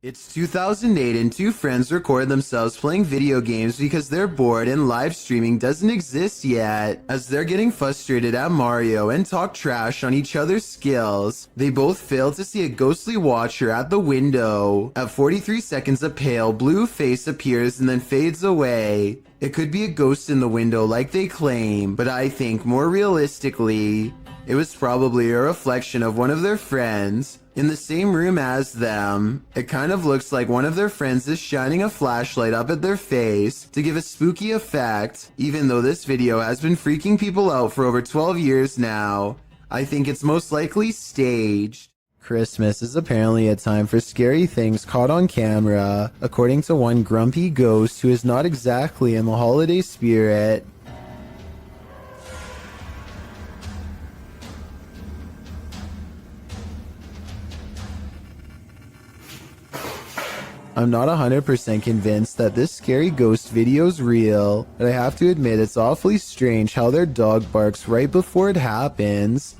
It's 2008 and two friends record themselves playing video games because they're bored and live streaming doesn't exist yet. As they're getting frustrated at Mario and talk trash on each other's skills, they both fail to see a ghostly watcher at the window. At 43 seconds, a pale blue face appears and then fades away. It could be a ghost in the window like they claim, but I think more realistically, it was probably a reflection of one of their friends in the same room as them. It kind of looks like one of their friends is shining a flashlight up at their face to give a spooky effect. Even though this video has been freaking people out for over 12 years now, I think it's most likely staged. Christmas is apparently a time for scary things caught on camera, according to one grumpy ghost who is not exactly in the holiday spirit. I'm not 100% convinced that this scary ghost video's real, but I have to admit it's awfully strange how their dog barks right before it happens.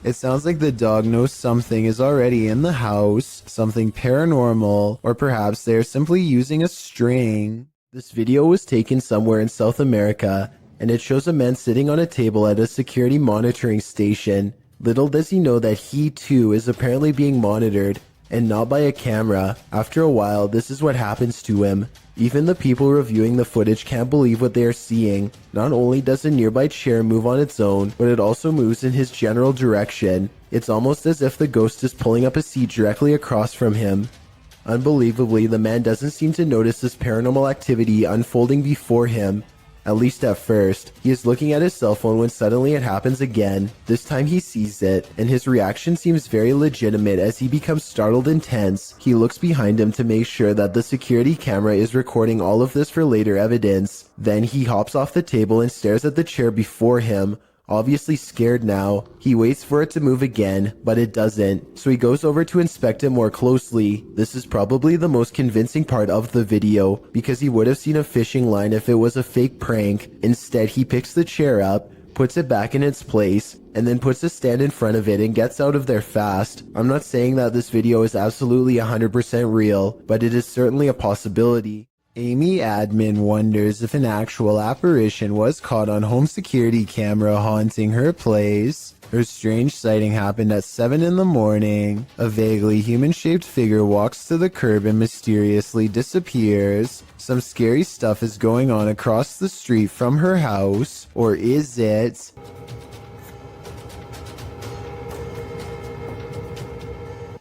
It sounds like the dog knows something is already in the house, something paranormal, or perhaps they're simply using a string. This video was taken somewhere in South America, and it shows a man sitting on a table at a security monitoring station. Little does he know that he too is apparently being monitored, and not by a camera. After a while, this is what happens to him. Even the people reviewing the footage can't believe what they are seeing. Not only does a nearby chair move on its own, but it also moves in his general direction. It's almost as if the ghost is pulling up a seat directly across from him. Unbelievably, the man doesn't seem to notice this paranormal activity unfolding before him. At least at first. He is looking at his cell phone when suddenly it happens again. This time he sees it, and his reaction seems very legitimate as he becomes startled and tense. He looks behind him to make sure that the security camera is recording all of this for later evidence. Then he hops off the table and stares at the chair before him. Obviously scared now, he waits for it to move again, but it doesn't, so he goes over to inspect it more closely. This is probably the most convincing part of the video, because he would have seen a fishing line if it was a fake prank. Instead, he picks the chair up, puts it back in its place, and then puts a stand in front of it and gets out of there fast. I'm not saying that this video is absolutely 100% real, but it is certainly a possibility. Amy Admin wonders if an actual apparition was caught on home security camera haunting her place. Her strange sighting happened at 7 in the morning. A vaguely human-shaped figure walks to the curb and mysteriously disappears. Some scary stuff is going on across the street from her house. Or is it?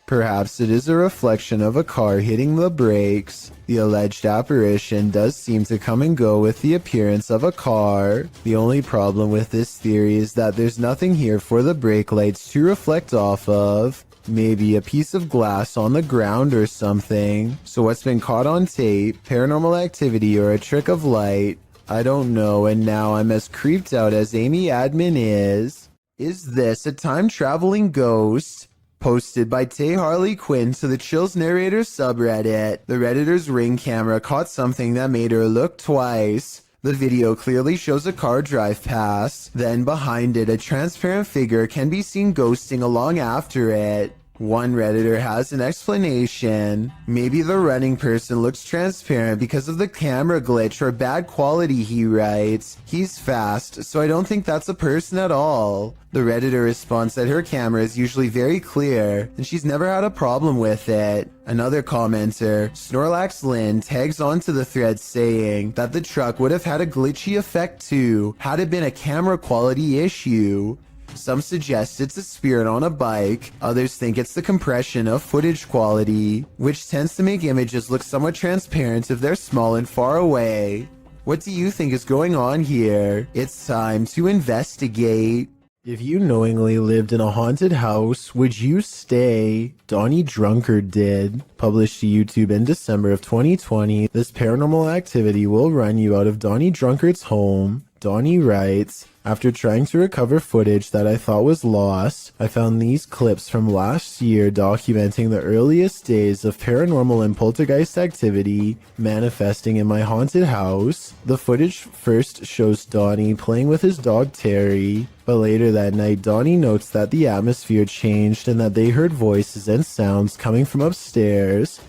Perhaps it is a reflection of a car hitting the brakes. The alleged apparition does seem to come and go with the appearance of a car. The only problem with this theory is that there's nothing here for the brake lights to reflect off of. Maybe a piece of glass on the ground or something. So what's been caught on tape, paranormal activity, or a trick of light? I don't know, and now I'm as creeped out as Amy Admin is. Is this a time-traveling ghost? Posted by Tay Harley Quinn to the Chills Narrator subreddit. The Redditor's Ring camera caught something that made her look twice. The video clearly shows a car drive past. Then behind it, a transparent figure can be seen ghosting along after it. One Redditor has an explanation. Maybe the running person looks transparent because of the camera glitch or bad quality, he writes. He's fast, so I don't think that's a person at all. The Redditor responds that her camera is usually very clear, and she's never had a problem with it. Another commenter, Snorlax Lynn, tags onto the thread saying that the truck would have had a glitchy effect too, had it been a camera quality issue. Some suggest it's a spirit on a bike, others think it's the compression of footage quality, which tends to make images look somewhat transparent if they're small and far away. What do you think is going on here? It's time to investigate. If you knowingly lived in a haunted house, would you stay? Donnie Drunkard did. Published to YouTube in December of 2020, this paranormal activity will run you out of Donnie Drunkard's home. Donnie writes, After trying to recover footage that I thought was lost, I found these clips from last year documenting the earliest days of paranormal and poltergeist activity manifesting in my haunted house. The footage first shows Donnie playing with his dog Terry, but later that night Donnie notes that the atmosphere changed and that they heard voices and sounds coming from upstairs.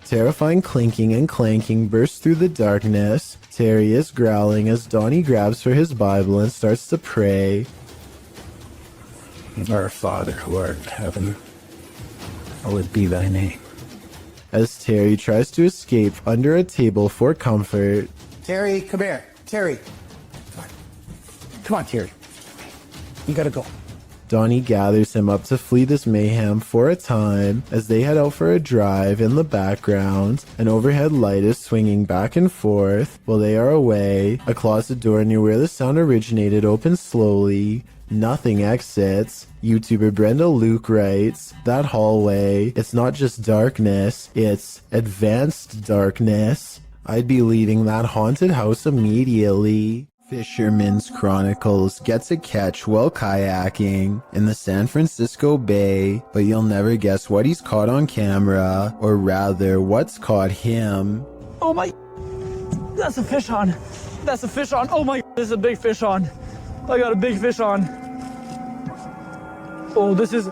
Terrifying clinking and clanking bursts through the darkness. Terry is growling as Donnie grabs for his Bible and starts to pray. Our Father who art in heaven, hallowed be thy name. As Terry tries to escape under a table for comfort. Terry, come here. Terry. Come on, Terry. You gotta go. Donnie gathers him up to flee this mayhem for a time as they head out for a drive. In the background, an overhead light is swinging back and forth while they are away. A closet door near where the sound originated opens slowly. Nothing exits. YouTuber Brenda Luke writes, that hallway, it's not just darkness, it's advanced darkness. I'd be leaving that haunted house immediately. Fisherman's Chronicles gets a catch while kayaking in the San Francisco Bay, but you'll never guess what he's caught on camera, or rather, what's caught him. Oh my, that's a fish on. That's a fish on. Oh my, there's a big fish on. I got a big fish on. Oh, this is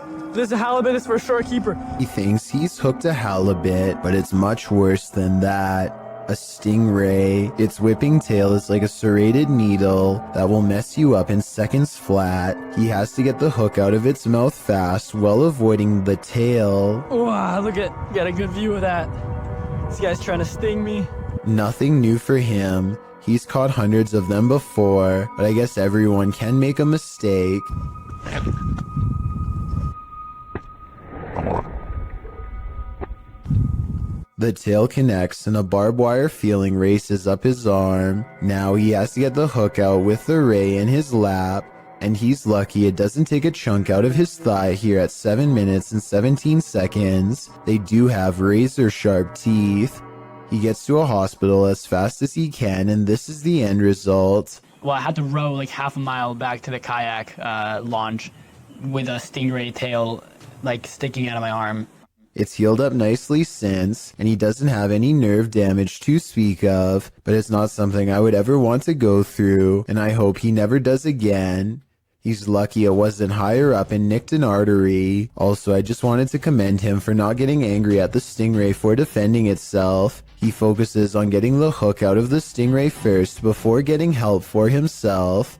a halibut. It's for a shore keeper. He thinks he's hooked a halibut, but it's much worse than that. A stingray. Its whipping tail is like a serrated needle that will mess you up in seconds flat. He has to get the hook out of its mouth fast while avoiding the tail. Wow, look at, got a good view of that. This guy's trying to sting me. Nothing new for him. He's caught hundreds of them before, but I guess everyone can make a mistake. The tail connects and a barbed wire feeling races up his arm. Now he has to get the hook out with the ray in his lap, and he's lucky it doesn't take a chunk out of his thigh here at 7 minutes and 17 seconds. They do have razor sharp teeth. He gets to a hospital as fast as he can, and this is the end result. Well, I had to row like half a mile back to the kayak launch with a stingray tail like sticking out of my arm. It's healed up nicely since, and he doesn't have any nerve damage to speak of, but it's not something I would ever want to go through, and I hope he never does again. He's lucky it wasn't higher up and nicked an artery. Also, I just wanted to commend him for not getting angry at the stingray for defending itself. He focuses on getting the hook out of the stingray first before getting help for himself.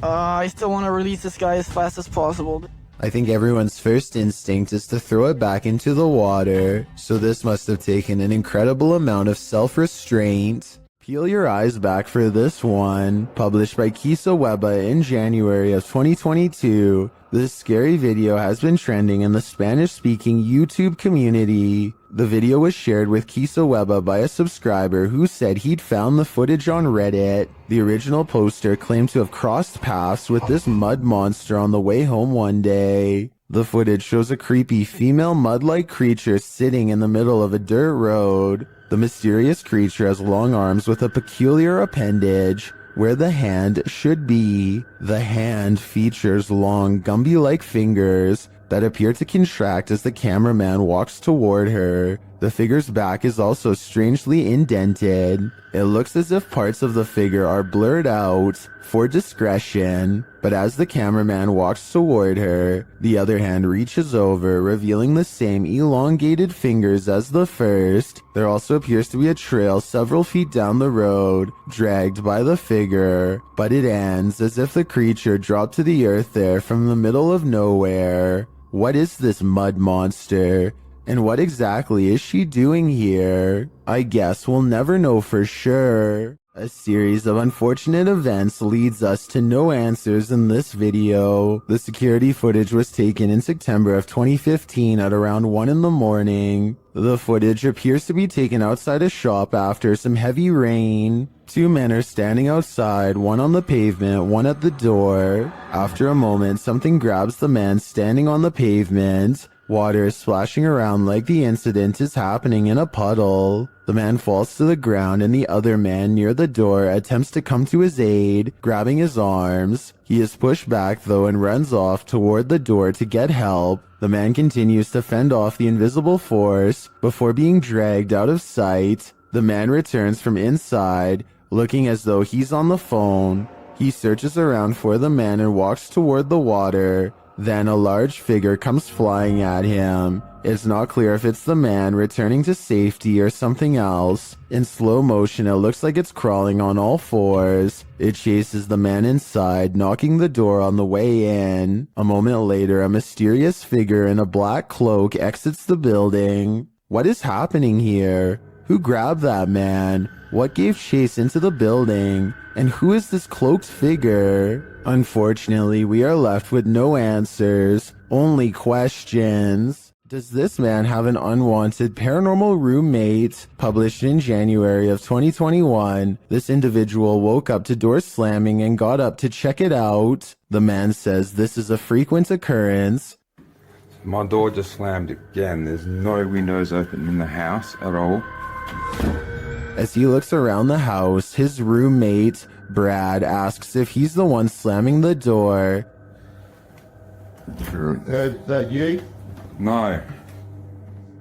I still want to release this guy as fast as possible. I think everyone's first instinct is to throw it back into the water, so this must have taken an incredible amount of self-restraint. Peel your eyes back for this one. Published by Kisa Weba in January of 2022, this scary video has been trending in the Spanish-speaking YouTube community. The video was shared with Kisa Weba by a subscriber who said he'd found the footage on Reddit. The original poster claimed to have crossed paths with this mud monster on the way home one day. The footage shows a creepy female mud-like creature sitting in the middle of a dirt road. The mysterious creature has long arms with a peculiar appendage where the hand should be. The hand features long Gumby-like fingers that appear to contract as the cameraman walks toward her. The figure's back is also strangely indented. It looks as if parts of the figure are blurred out for discretion, but as the cameraman walks toward her, the other hand reaches over, revealing the same elongated fingers as the first. There also appears to be a trail several feet down the road, dragged by the figure, but it ends as if the creature dropped to the earth there from the middle of nowhere. What is this mud monster? And what exactly is she doing here? I guess we'll never know for sure. A series of unfortunate events leads us to no answers in this video. The security footage was taken in September of 2015 at around 1 in the morning. The footage appears to be taken outside a shop after some heavy rain. Two men are standing outside, one on the pavement, one at the door. After a moment, something grabs the man standing on the pavement. Water is splashing around like the incident is happening in a puddle. The man falls to the ground and the other man near the door attempts to come to his aid, grabbing his arms. He is pushed back though and runs off toward the door to get help. The man continues to fend off the invisible force before being dragged out of sight. The man returns from inside, looking as though he's on the phone. He searches around for the man and walks toward the water. Then a large figure comes flying at him. It's not clear if it's the man returning to safety or something else. In slow motion, it looks like it's crawling on all fours. It chases the man inside, knocking the door on the way in. A moment later, a mysterious figure in a black cloak exits the building. What is happening here? Who grabbed that man? What gave chase into the building? And who is this cloaked figure? Unfortunately, we are left with no answers, only questions. Does this man have an unwanted paranormal roommate? Published in January of 2021, this individual woke up to doors slamming and got up to check it out. The man says this is a frequent occurrence. My door just slammed again. There's no windows open in the house at all. As he looks around the house, his roommate, Brad, asks if he's the one slamming the door. That you? No.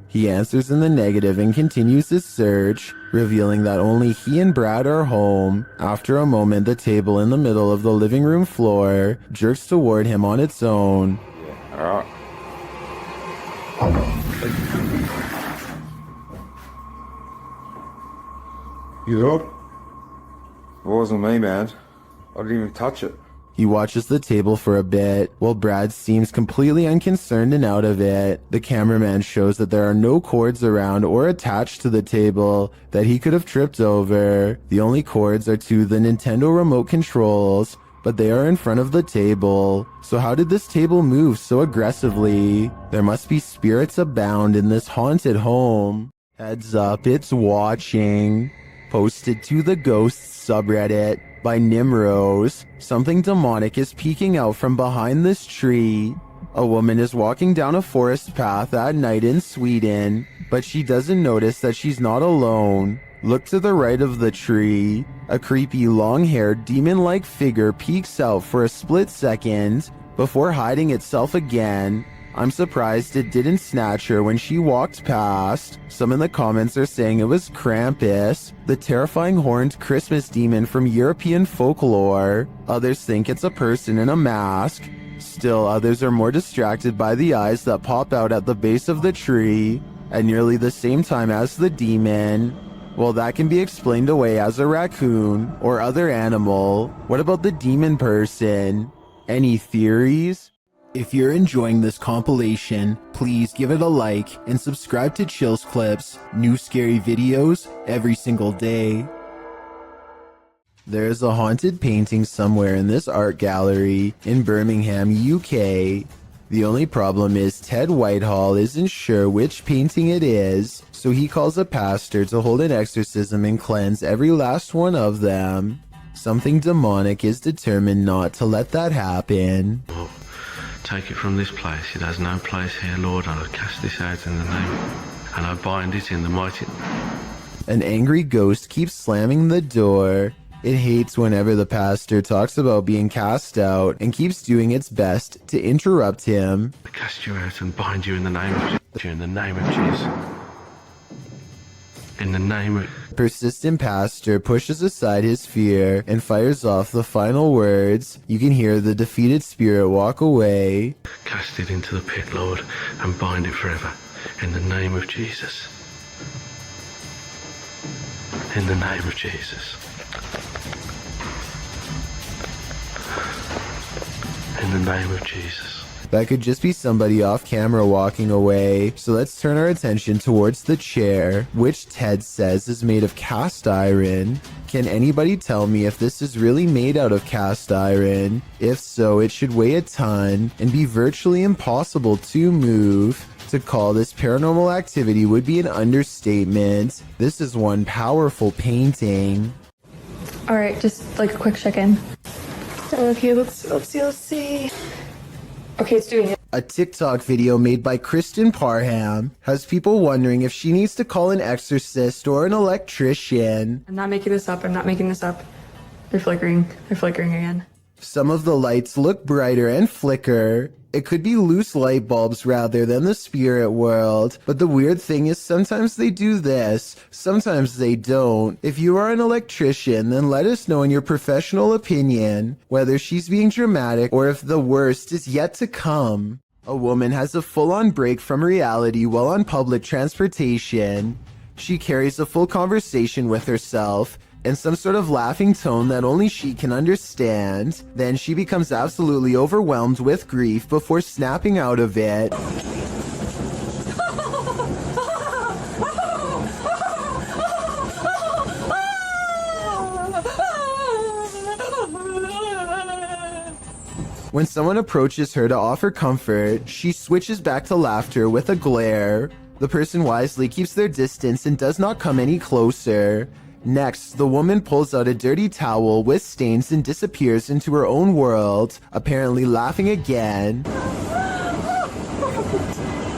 He answers in the negative and continues his search, revealing that only he and Brad are home. After a moment, the table in the middle of the living room floor jerks toward him on its own. Yeah, alright. You up? It wasn't me, man. I didn't even touch it. He watches the table for a bit, while Brad seems completely unconcerned and out of it. The cameraman shows that there are no cords around or attached to the table that he could have tripped over. The only cords are to the Nintendo remote controls, but they are in front of the table. So how did this table move so aggressively? There must be spirits abound in this haunted home. Heads up, it's watching. Posted to the Ghosts subreddit by Nimrose. Something demonic is peeking out from behind this tree. A woman is walking down a forest path at night in Sweden, but she doesn't notice that she's not alone. Look to the right of the tree. A creepy long-haired demon-like figure peeks out for a split second before hiding itself again. I'm surprised it didn't snatch her when she walked past. Some in the comments are saying it was Krampus, the terrifying horned Christmas demon from European folklore. Others think it's a person in a mask. Still, others are more distracted by the eyes that pop out at the base of the tree at nearly the same time as the demon. Well, that can be explained away as a raccoon or other animal. What about the demon person? Any theories? If you're enjoying this compilation, please give it a like and subscribe to Chills Clips, new scary videos every single day. There's a haunted painting somewhere in this art gallery in Birmingham, UK. The only problem is Ted Whitehall isn't sure which painting it is, so he calls a pastor to hold an exorcism and cleanse every last one of them. Something demonic is determined not to let that happen. Take it from this place. It has no place here, Lord. I cast this out in the name, and I bind it in the mighty... An angry ghost keeps slamming the door. It hates whenever the pastor talks about being cast out and keeps doing its best to interrupt him. I cast you out and bind you in the name of Jesus. In the name of Jesus. In the name of... Persistent pastor pushes aside his fear and fires off the final words. You can hear the defeated spirit walk away. Cast it into the pit, Lord, and bind it forever. In the name of Jesus. In the name of Jesus. In the name of Jesus. That could just be somebody off camera walking away, so let's turn our attention towards the chair, which Ted says is made of cast iron. Can anybody tell me if this is really made out of cast iron? If so, it should weigh a ton and be virtually impossible to move. To call this paranormal activity would be an understatement. This is one powerful painting. All right, just like a quick check-in. Okay, let's see. Okay, it's doing it. A TikTok video made by Kristen Parham has people wondering if she needs to call an exorcist or an electrician. I'm not making this up. I'm not making this up. They're flickering. They're flickering again. Some of the lights look brighter and flicker. It could be loose light bulbs rather than the spirit world. But the weird thing is sometimes they do this, sometimes they don't. If you are an electrician, then let us know in your professional opinion whether she's being dramatic or if the worst is yet to come. A woman has a full-on break from reality while on public transportation. She carries a full conversation with herself in some sort of laughing tone that only she can understand. Then she becomes absolutely overwhelmed with grief before snapping out of it. When someone approaches her to offer comfort, she switches back to laughter with a glare. The person wisely keeps their distance and does not come any closer. Next, the woman pulls out a dirty towel with stains and disappears into her own world, apparently laughing again.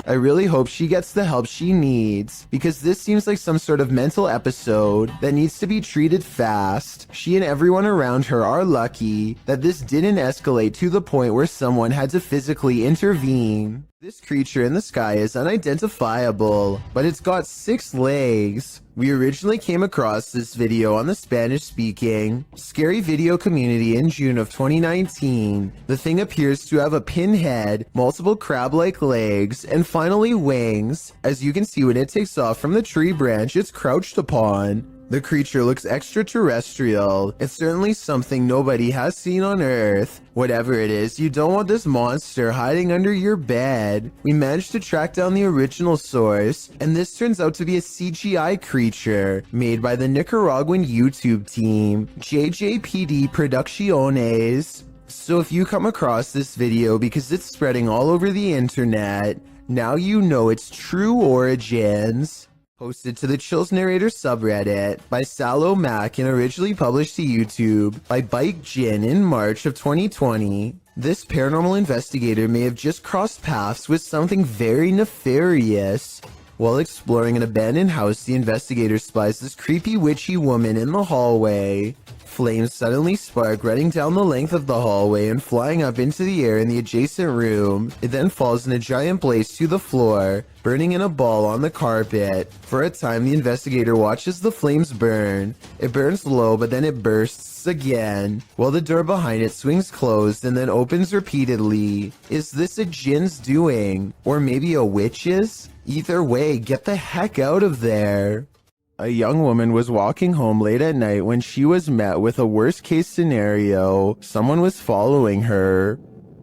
I really hope she gets the help she needs, because this seems like some sort of mental episode that needs to be treated fast. She and everyone around her are lucky that this didn't escalate to the point where someone had to physically intervene. This creature in the sky is unidentifiable, but it's got 6 legs. We originally came across this video on the Spanish-speaking scary video community in June of 2019. The thing appears to have a pin head, multiple crab-like legs, and finally wings. As you can see when it takes off from the tree branch it's crouched upon. The creature looks extraterrestrial. It's certainly something nobody has seen on Earth. Whatever it is, you don't want this monster hiding under your bed. We managed to track down the original source, and this turns out to be a CGI creature made by the Nicaraguan YouTube team, JJPD Producciones. So if you come across this video because it's spreading all over the internet, now you know its true origins. Posted to the Chills Narrator subreddit by Sallow Mac and originally published to YouTube by Bike Jin in March of 2020. This paranormal investigator may have just crossed paths with something very nefarious. While exploring an abandoned house, the investigator spies this creepy witchy woman in the hallway. Flames suddenly spark, running down the length of the hallway and flying up into the air in the adjacent room. It then falls in a giant blaze to the floor, burning in a ball on the carpet. For a time, the investigator watches the flames burn. It burns low, but then it bursts again, while the door behind it swings closed and then opens repeatedly. Is this a djinn's doing? Or maybe a witch's? Either way, get the heck out of there. A young woman was walking home late at night when she was met with a worst-case scenario. Someone was following her.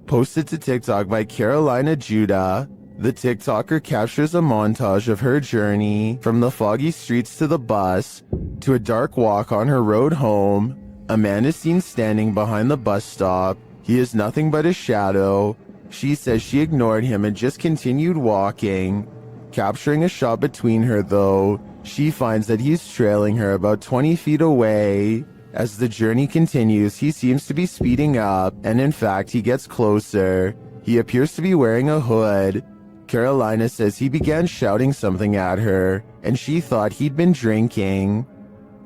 Posted to TikTok by Carolina Judah. The TikToker captures a montage of her journey from the foggy streets to the bus to a dark walk on her road home. A man is seen standing behind the bus stop. He is nothing but a shadow. She says she ignored him and just continued walking. Capturing a shot between her though, she finds that he's trailing her about 20 feet away. As the journey continues, he seems to be speeding up, and in fact, he gets closer. He appears to be wearing a hood. Carolina says he began shouting something at her, and she thought he'd been drinking.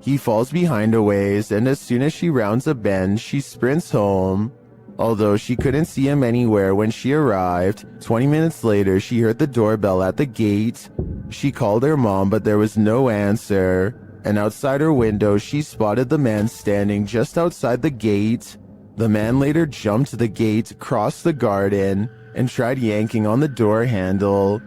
He falls behind a ways, and as soon as she rounds a bend, she sprints home. Although she couldn't see him anywhere when she arrived, 20 minutes later she heard the doorbell at the gate. She called her mom, but there was no answer. And outside her window, she spotted the man standing just outside the gate. The man later jumped the gate, crossed the garden, and tried yanking on the door handle.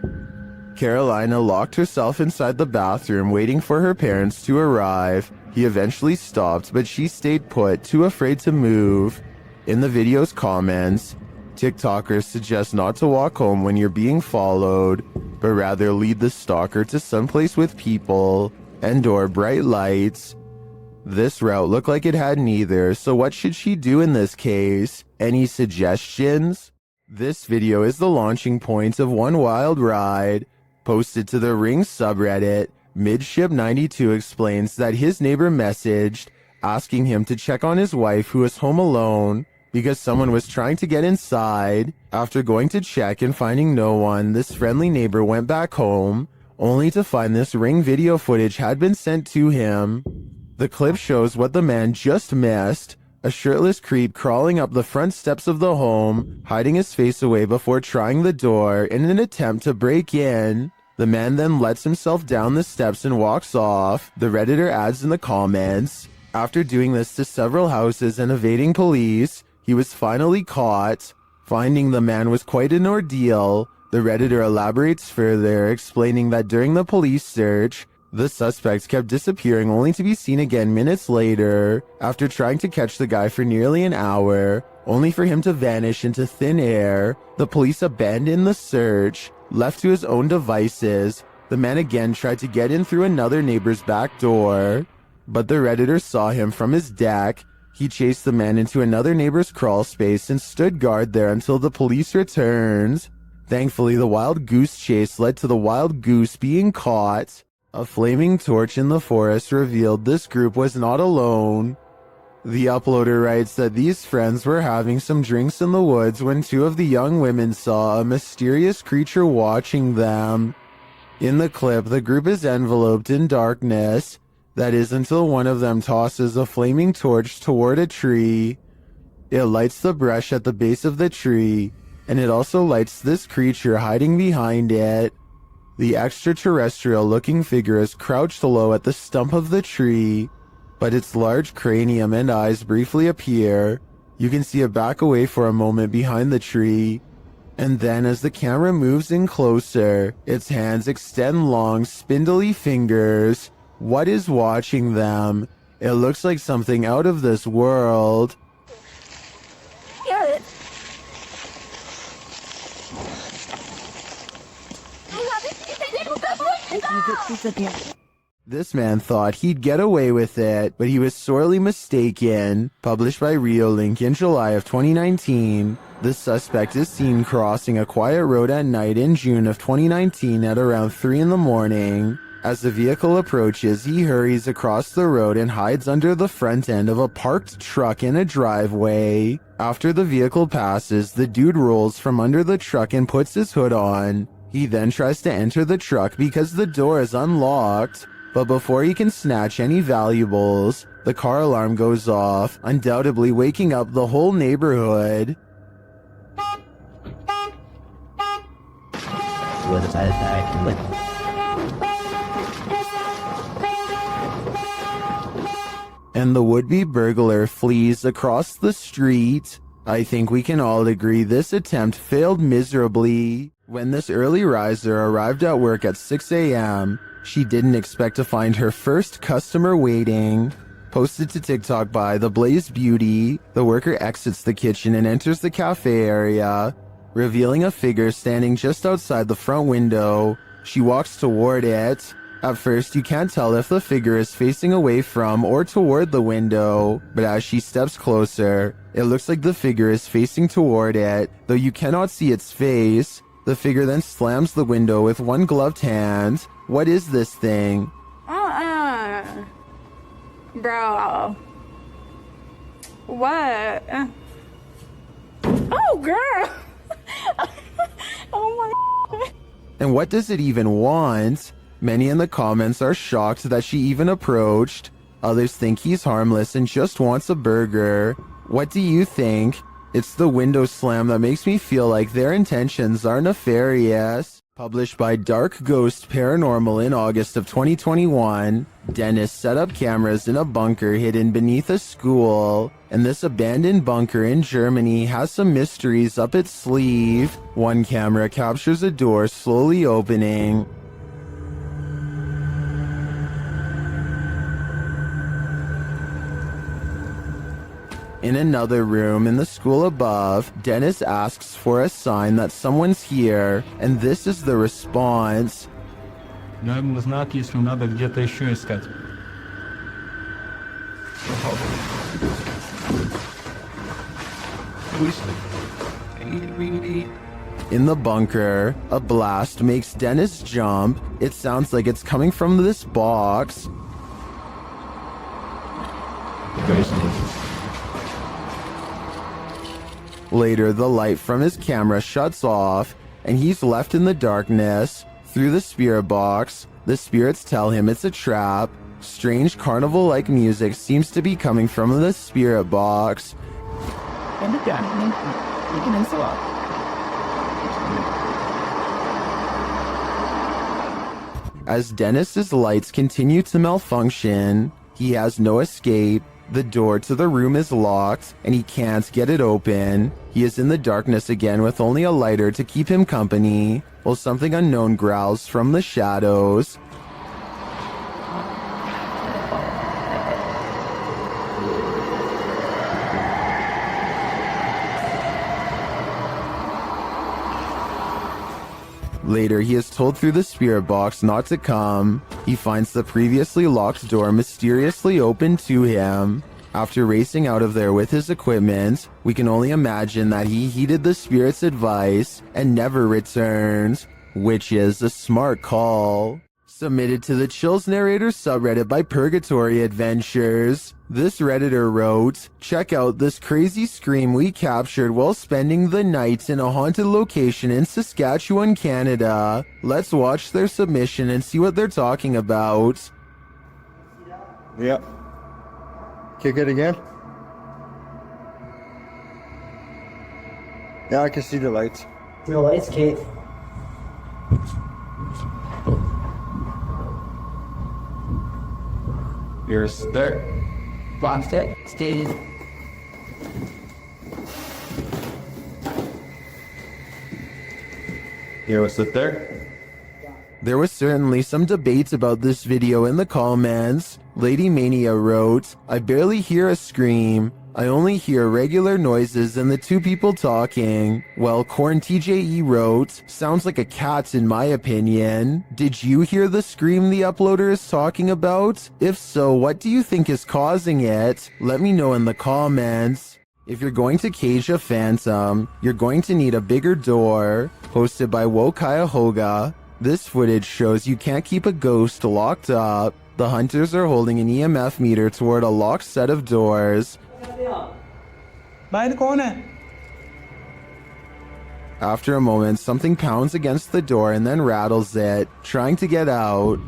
Carolina locked herself inside the bathroom, waiting for her parents to arrive. He eventually stopped, but she stayed put, too afraid to move. In the video's comments, TikTokers suggest not to walk home when you're being followed, but rather lead the stalker to someplace with people and/or bright lights. This route looked like it had neither, so what should she do in this case? Any suggestions? This video is the launching point of one wild ride. Posted to the Ring subreddit, Midship92 explains that his neighbor messaged asking him to check on his wife who was home alone. because someone was trying to get inside. After going to check and finding no one, this friendly neighbor went back home, only to find this Ring video footage had been sent to him. The clip shows what the man just missed, a shirtless creep crawling up the front steps of the home, hiding his face away before trying the door in an attempt to break in. The man then lets himself down the steps and walks off. The Redditor adds in the comments, after doing this to several houses and evading police, he was finally caught. Finding the man was quite an ordeal. The Redditor elaborates further, explaining that during the police search, the suspect kept disappearing only to be seen again minutes later, after trying to catch the guy for nearly an hour, only for him to vanish into thin air. The police abandoned the search. Left to his own devices, the man again tried to get in through another neighbor's back door, but the Redditor saw him from his deck. He chased the man into another neighbor's crawl space and stood guard there until the police returned. Thankfully, the wild goose chase led to the wild goose being caught. A flaming torch in the forest revealed this group was not alone. The uploader writes that these friends were having some drinks in the woods when two of the young women saw a mysterious creature watching them. In the clip, the group is enveloped in darkness. That is until one of them tosses a flaming torch toward a tree. It lights the brush at the base of the tree, and it also lights this creature hiding behind it. The extraterrestrial-looking figure is crouched low at the stump of the tree, but its large cranium and eyes briefly appear. You can see it back away for a moment behind the tree, and then as the camera moves in closer, its hands extend long, spindly fingers. What is watching them? It looks like something out of this world. This man thought he'd get away with it, but he was sorely mistaken. Published by Reolink in July of 2019, the suspect is seen crossing a quiet road at night in June of 2019 at around 3 in the morning. As the vehicle approaches, he hurries across the road and hides under the front end of a parked truck in a driveway. After the vehicle passes, the dude rolls from under the truck and puts his hood on. He then tries to enter the truck because the door is unlocked. But before he can snatch any valuables, the car alarm goes off, undoubtedly waking up the whole neighborhood. And the would-be burglar flees across the street. I think we can all agree this attempt failed miserably. When this early riser arrived at work at 6 a.m., she didn't expect to find her first customer waiting. Posted to TikTok by The Blaze Beauty, the worker exits the kitchen and enters the cafe area, revealing a figure standing just outside the front window. She walks toward it. At first, you can't tell if the figure is facing away from or toward the window, but as she steps closer, it looks like the figure is facing toward it, though you cannot see its face. The figure then slams the window with one gloved hand. What is this thing? Bro. What? Oh, girl. Oh my. And what does it even want? Many in the comments are shocked that she even approached. Others think he's harmless and just wants a burger. What do you think? It's the window slam that makes me feel like their intentions are nefarious. Published by Dark Ghost Paranormal in August of 2021, Dennis set up cameras in a bunker hidden beneath a school, and this abandoned bunker in Germany has some mysteries up its sleeve. One camera captures a door slowly opening. In another room in the school above, Dennis asks for a sign that someone's here, and this is the response. Знак, если надо где-то еще искать. In the bunker, a blast makes Dennis jump. It sounds like it's coming from this box. Later, the light from his camera shuts off, and he's left in the darkness. Through the spirit box, the spirits tell him it's a trap. Strange carnival-like music seems to be coming from the spirit box. As Dennis's lights continue to malfunction, he has no escape. The door to the room is locked, and he can't get it open. He is in the darkness again with only a lighter to keep him company, while something unknown growls from the shadows. Later, he is told through the spirit box not to come. He finds the previously locked door mysteriously open to him. After racing out of there with his equipment, we can only imagine that he heeded the spirit's advice and never returned, which is a smart call. Submitted to the Chills Narrator subreddit by Purgatory Adventures. This Redditor wrote, "Check out this crazy scream we captured while spending the night in a haunted location in Saskatchewan, Canada. Let's watch their submission and see what they're talking about." Yep. Kick it again. Yeah, I can see the lights. The lights, Kate. You're there. Boxed it. Stated. You sit there. There was certainly some debate about this video in the comments. Lady Mania wrote, "I barely hear a scream. I only hear regular noises and the two people talking." Well, Corn TJE wrote, "Sounds like a cat in my opinion. Did you hear the scream the uploader is talking about? If so, what do you think is causing it? Let me know in the comments." If you're going to cage a phantom, you're going to need a bigger door. Posted by Wokayahoga. This footage shows you can't keep a ghost locked up. The hunters are holding an EMF meter toward a locked set of doors. After a moment, something pounds against the door and then rattles it, trying to get out.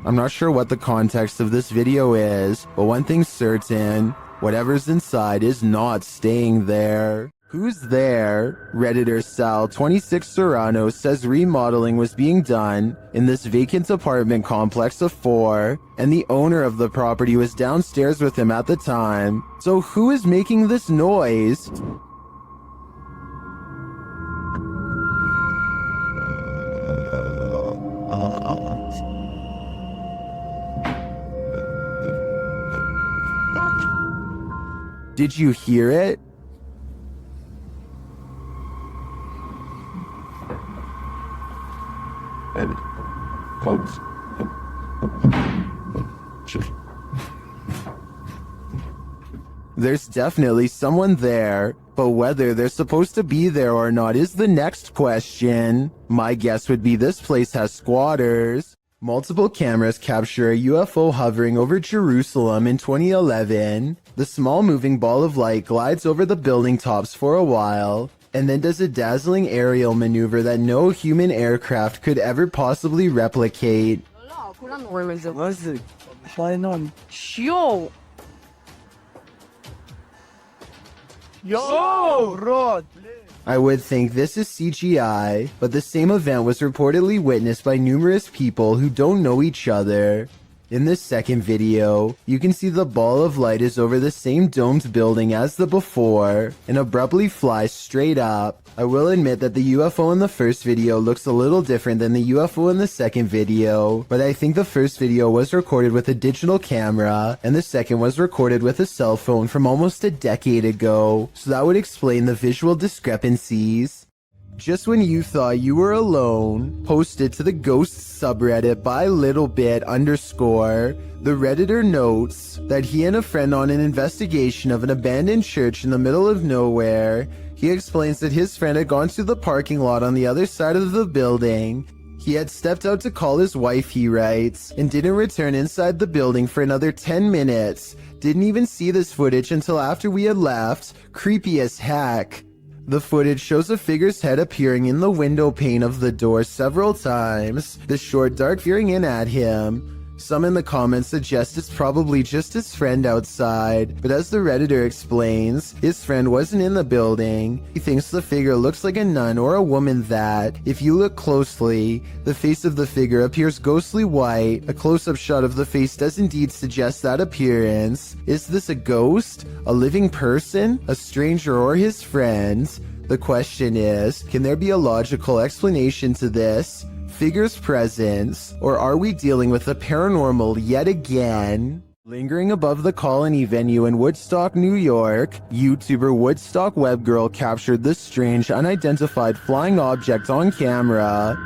I'm not sure what the context of this video is, but one thing's certain, whatever's inside is not staying there. Who's there? Redditor Sal 26 Serrano says remodeling was being done in this vacant apartment complex of 4, and the owner of the property was downstairs with him at the time. So who is making this noise? Did you hear it? There's definitely someone there, but whether they're supposed to be there or not is the next question. My guess would be this place has squatters. Multiple cameras capture a UFO hovering over Jerusalem in 2011. The small moving ball of light glides over the building tops for a while, and then does a dazzling aerial maneuver that no human aircraft could ever possibly replicate. I would think this is CGI, but the same event was reportedly witnessed by numerous people who don't know each other. In this second video, you can see the ball of light is over the same domed building as the before, and abruptly flies straight up. I will admit that the UFO in the first video looks a little different than the UFO in the second video, but I think the first video was recorded with a digital camera, and the second was recorded with a cell phone from almost a decade ago, so that would explain the visual discrepancies. Just when you thought you were alone, posted to the Ghosts subreddit by littlebit_, the Redditor notes that he and a friend on an investigation of an abandoned church in the middle of nowhere. He explains that his friend had gone to the parking lot on the other side of the building. He had stepped out to call his wife, he writes, and didn't return inside the building for another 10 minutes. Didn't even see this footage until after we had left. Creepy as heck. The footage shows a figure's head appearing in the window pane of the door several times, the short dark veering in at him. Some in the comments suggest it's probably just his friend outside, but as the Redditor explains, his friend wasn't in the building. He thinks the figure looks like a nun or a woman that, if you look closely, the face of the figure appears ghostly white. A close-up shot of the face does indeed suggest that appearance. Is this a ghost? A living person? A stranger or his friend? The question is, can there be a logical explanation to this figure's presence, or are we dealing with the paranormal yet again? Lingering above the Colony venue in Woodstock, New York, YouTuber Woodstock Webgirl captured this strange unidentified flying object on camera.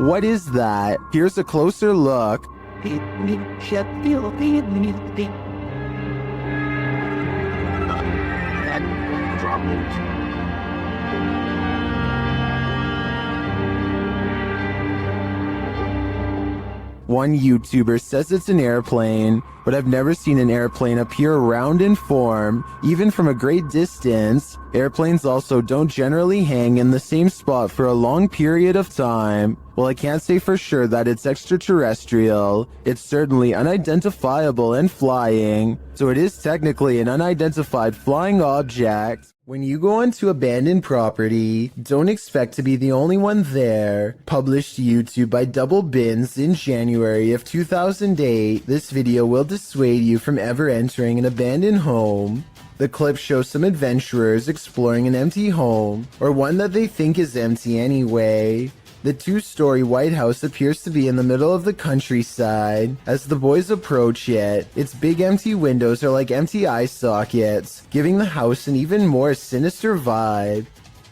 What is that? Here's a closer look. One YouTuber says it's an airplane, but I've never seen an airplane appear round in form, even from a great distance. Airplanes also don't generally hang in the same spot for a long period of time. Well, I can't say for sure that it's extraterrestrial. It's certainly unidentifiable and flying, so it is technically an unidentified flying object. When you go onto abandoned property, don't expect to be the only one there. Published to YouTube by Double Bins in January of 2008, this video will dissuade you from ever entering an abandoned home. The clip shows some adventurers exploring an empty home, or one that they think is empty anyway. The two-story White House appears to be in the middle of the countryside. As the boys approach it, its big empty windows are like empty eye sockets, giving the house an even more sinister vibe.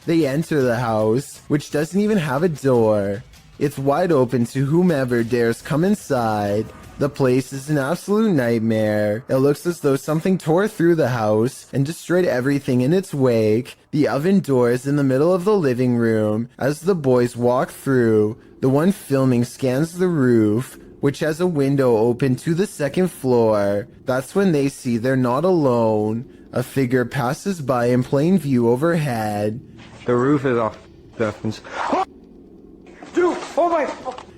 They enter the house, which doesn't even have a door. It's wide open to whomever dares come inside. The place is an absolute nightmare. It looks as though something tore through the house and destroyed everything in its wake. The oven door is in the middle of the living room. As the boys walk through, the one filming scans the roof, which has a window open to the second floor. That's when they see they're not alone. A figure passes by in plain view overhead. The roof is off. Dude, oh my...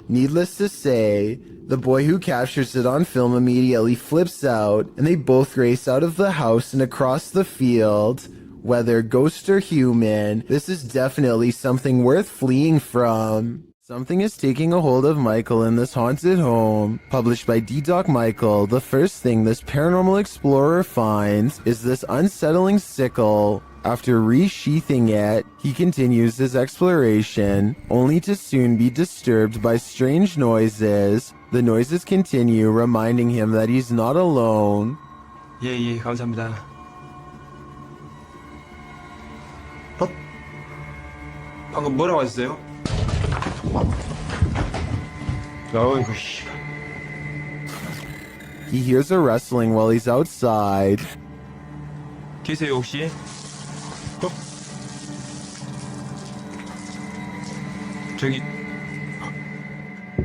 Needless to say, the boy who captures it on film immediately flips out, and they both race out of the house and across the field. Whether ghost or human, this is definitely something worth fleeing from. Something is taking a hold of Michael in this haunted home. Published by D-Doc Michael, the first thing this paranormal explorer finds is this unsettling sickle. After resheathing it, he continues his exploration, only to soon be disturbed by strange noises. The noises continue, reminding him that he's not alone. 예, 감사합니다. 방금 뭐라고 하셨어요? 어이구, 씨. He hears a rustling while he's outside. 계세요, 혹시? 저기.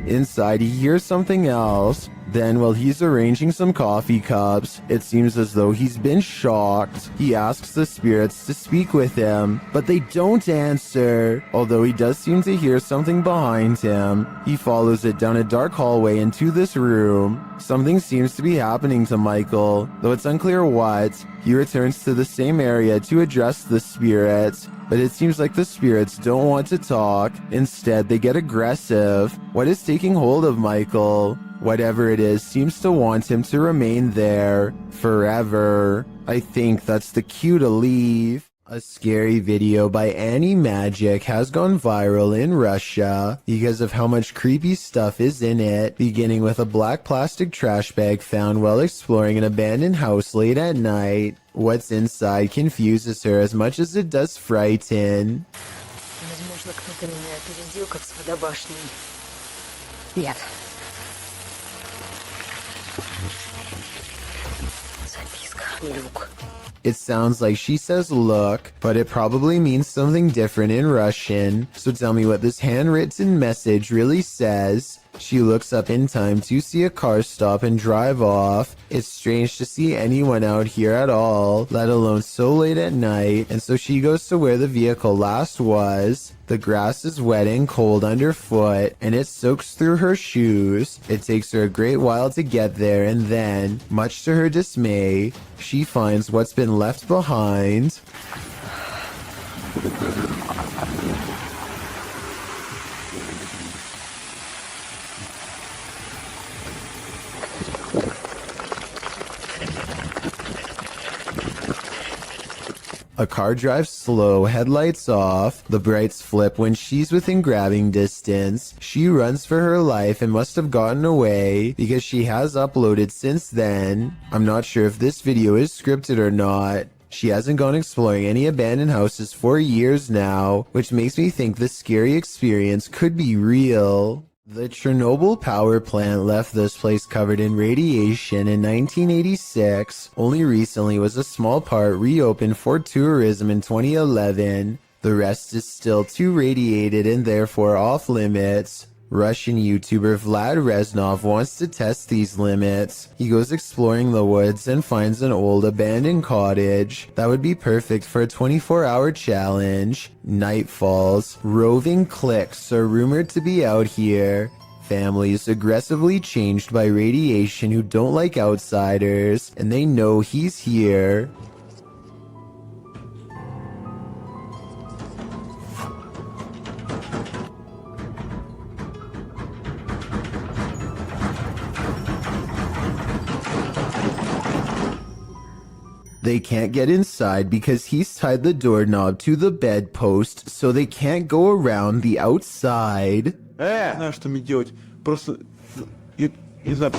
Inside, he hears something else. Then, while he's arranging some coffee cups, it seems as though he's been shocked. He asks the spirits to speak with him, but they don't answer. Although he does seem to hear something behind him, he follows it down a dark hallway into this room. Something seems to be happening to Michael, though it's unclear what. He returns to the same area to address the spirits, but it seems like the spirits don't want to talk. Instead, they get aggressive. What is taking hold of Michael? Whatever it is seems to want him to remain there forever. I think that's the cue to leave. A scary video by Annie Magic has gone viral in Russia because of how much creepy stuff is in it, beginning with a black plastic trash bag found while exploring an abandoned house late at night. What's inside confuses her as much as it does frighten. Нет. Люк. It sounds like she says look, but it probably means something different in Russian. So tell me what this handwritten message really says. She looks up in time to see a car stop and drive off. It's strange to see anyone out here at all, let alone so late at night, and so she goes to where the vehicle last was. The grass is wet and cold underfoot, and it soaks through her shoes. It takes her a great while to get there, and then, much to her dismay, she finds what's been left behind. A car drives slow, headlights off. The brights flip when she's within grabbing distance. She runs for her life and must have gotten away because she has uploaded since then. I'm not sure if this video is scripted or not. She hasn't gone exploring any abandoned houses for years now, which makes me think this scary experience could be real. The Chernobyl power plant left this place covered in radiation in 1986. Only recently was a small part reopened for tourism in 2011. The rest is still too radiated and therefore off limits. Russian YouTuber Vlad Reznov wants to test these limits. He goes exploring the woods and finds an old abandoned cottage. That would be perfect for a 24-hour challenge. Night falls. Roving cliques are rumored to be out here. Families aggressively changed by radiation who don't like outsiders, and they know he's here. They can't get inside because he's tied the doorknob to the bedpost, so they can't go around the outside. Знаешь, что мне делать? Просто... Я не знаю...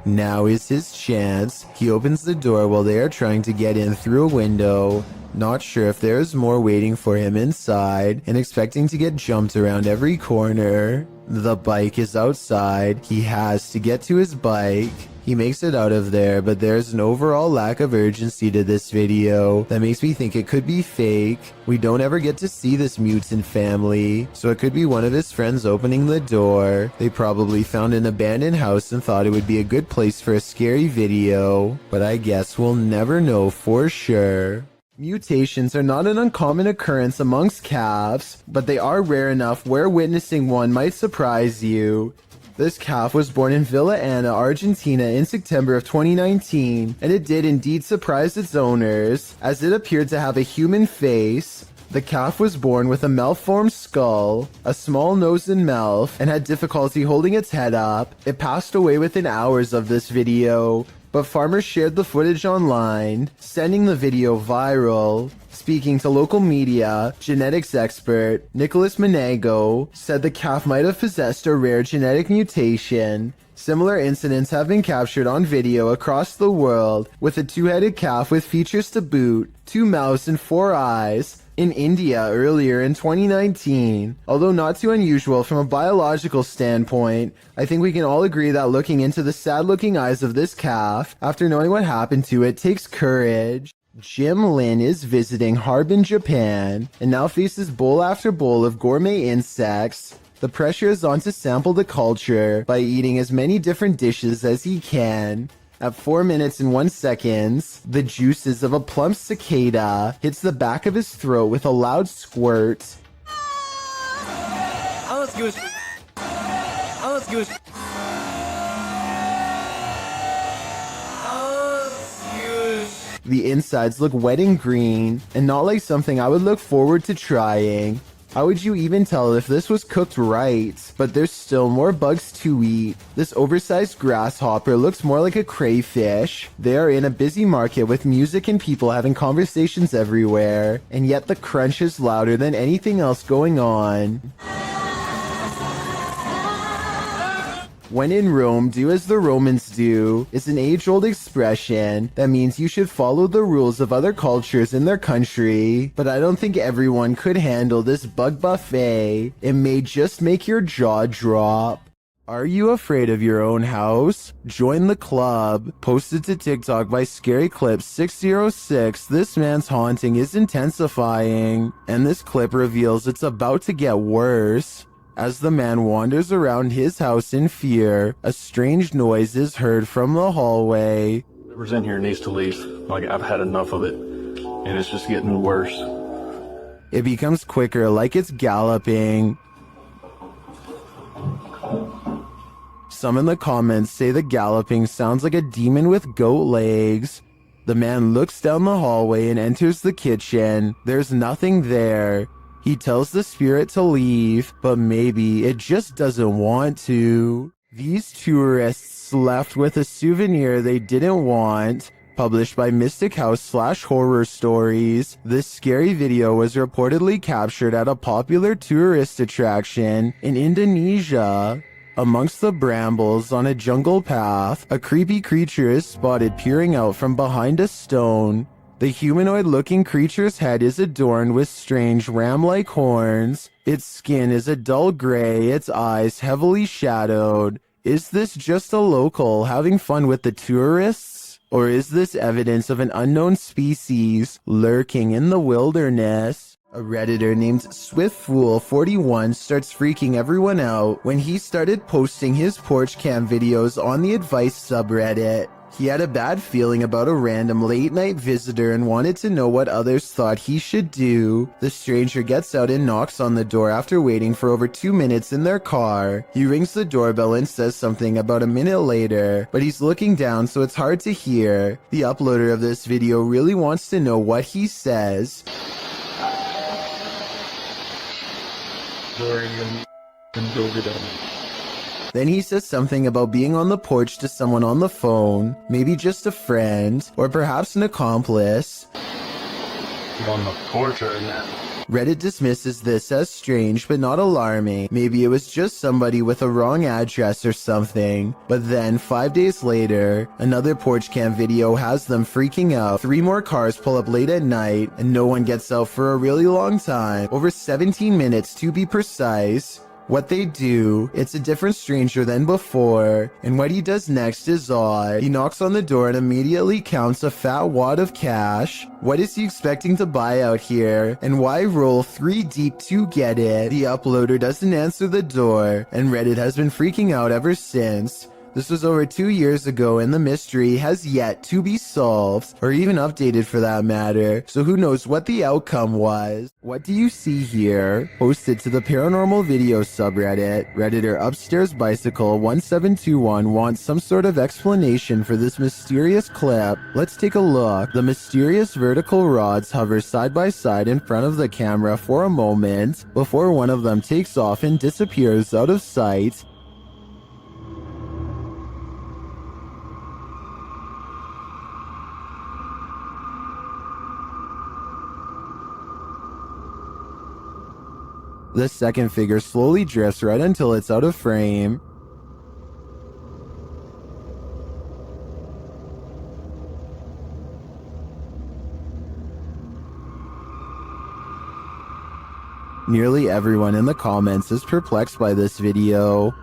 Now is his chance. He opens the door while they are trying to get in through a window. Not sure if there is more waiting for him inside, and expecting to get jumped around every corner. The bike is outside. He has to get to his bike. He makes it out of there, but there's an overall lack of urgency to this video that makes me think it could be fake. We don't ever get to see this mutant family, so it could be one of his friends opening the door. They probably found an abandoned house and thought it would be a good place for a scary video, but I guess we'll never know for sure. Mutations are not an uncommon occurrence amongst calves, but they are rare enough where witnessing one might surprise you. This calf was born in Villa Ana, Argentina in September of 2019, and it did indeed surprise its owners, as it appeared to have a human face. The calf was born with a malformed skull, a small nose and mouth, and had difficulty holding its head up. It passed away within hours of this video, but farmers shared the footage online, sending the video viral. Speaking to local media, genetics expert Nicholas Menego said the calf might have possessed a rare genetic mutation. Similar incidents have been captured on video across the world, with a two-headed calf with features to boot, 2 mouths and 4 eyes, in India earlier in 2019. Although not too unusual from a biological standpoint, I think we can all agree that looking into the sad-looking eyes of this calf, after knowing what happened to it, takes courage. Jim Lin is visiting Harbin, Japan, and now faces bowl after bowl of gourmet insects. The pressure is on to sample the culture by eating as many different dishes as he can. At 4 minutes and 1 second, the juices of a plump cicada hits the back of his throat with a loud squirt. The insides look wet and green, and not like something I would look forward to trying. How would you even tell if this was cooked right? But there's still more bugs to eat. This oversized grasshopper looks more like a crayfish. They are in a busy market with music and people having conversations everywhere, and yet the crunch is louder than anything else going on. When in Rome, do as the Romans do is an age-old expression that means you should follow the rules of other cultures in their country, but I don't think everyone could handle this bug buffet. It may just make your jaw drop. Are you afraid of your own house? Join the club. Posted to TikTok by Scary Clips 606, this man's haunting is intensifying, and this clip reveals it's about to get worse. As the man wanders around his house in fear, a strange noise is heard from the hallway. Whoever's in here needs to leave. Like, I've had enough of it, and it's just getting worse. It becomes quicker, like it's galloping. Some in the comments say the galloping sounds like a demon with goat legs. The man looks down the hallway and enters the kitchen. There's nothing there. He tells the spirit to leave, but maybe it just doesn't want to. These tourists left with a souvenir they didn't want. Published by Mystic House / Horror Stories, this scary video was reportedly captured at a popular tourist attraction in Indonesia. Amongst the brambles on a jungle path, a creepy creature is spotted peering out from behind a stone. The humanoid-looking creature's head is adorned with strange ram-like horns. Its skin is a dull gray, its eyes heavily shadowed. Is this just a local having fun with the tourists? Or is this evidence of an unknown species lurking in the wilderness? A Redditor named SwiftFool41 starts freaking everyone out when he started posting his porch cam videos on the advice subreddit. He had a bad feeling about a random late-night visitor and wanted to know what others thought he should do. The stranger gets out and knocks on the door after waiting for over 2 minutes in their car. He rings the doorbell and says something about a minute later, but he's looking down so it's hard to hear. The uploader of this video really wants to know what he says. Then he says something about being on the porch to someone on the phone, maybe just a friend, or perhaps an accomplice. I'm on the porch right now. Reddit dismisses this as strange but not alarming. Maybe it was just somebody with a wrong address or something. But then, 5 days later, another porch cam video has them freaking out. 3 more cars pull up late at night, and no one gets out for a really long time. Over 17 minutes to be precise. What they do, it's a different stranger than before, and what he does next is odd. He knocks on the door and immediately counts a fat wad of cash. What is he expecting to buy out here, and why roll 3 deep to get it? The uploader doesn't answer the door, and Reddit has been freaking out ever since. This was over 2 years ago and the mystery has yet to be solved, or even updated for that matter, so who knows what the outcome was. What do you see here? Posted to the paranormal video subreddit, Redditor Upstairs Bicycle 1721 wants some sort of explanation for this mysterious clip. Let's take a look. The mysterious vertical rods hover side by side in front of the camera for a moment, before one of them takes off and disappears out of sight. The second figure slowly drifts right until it's out of frame. Nearly everyone in the comments is perplexed by this video.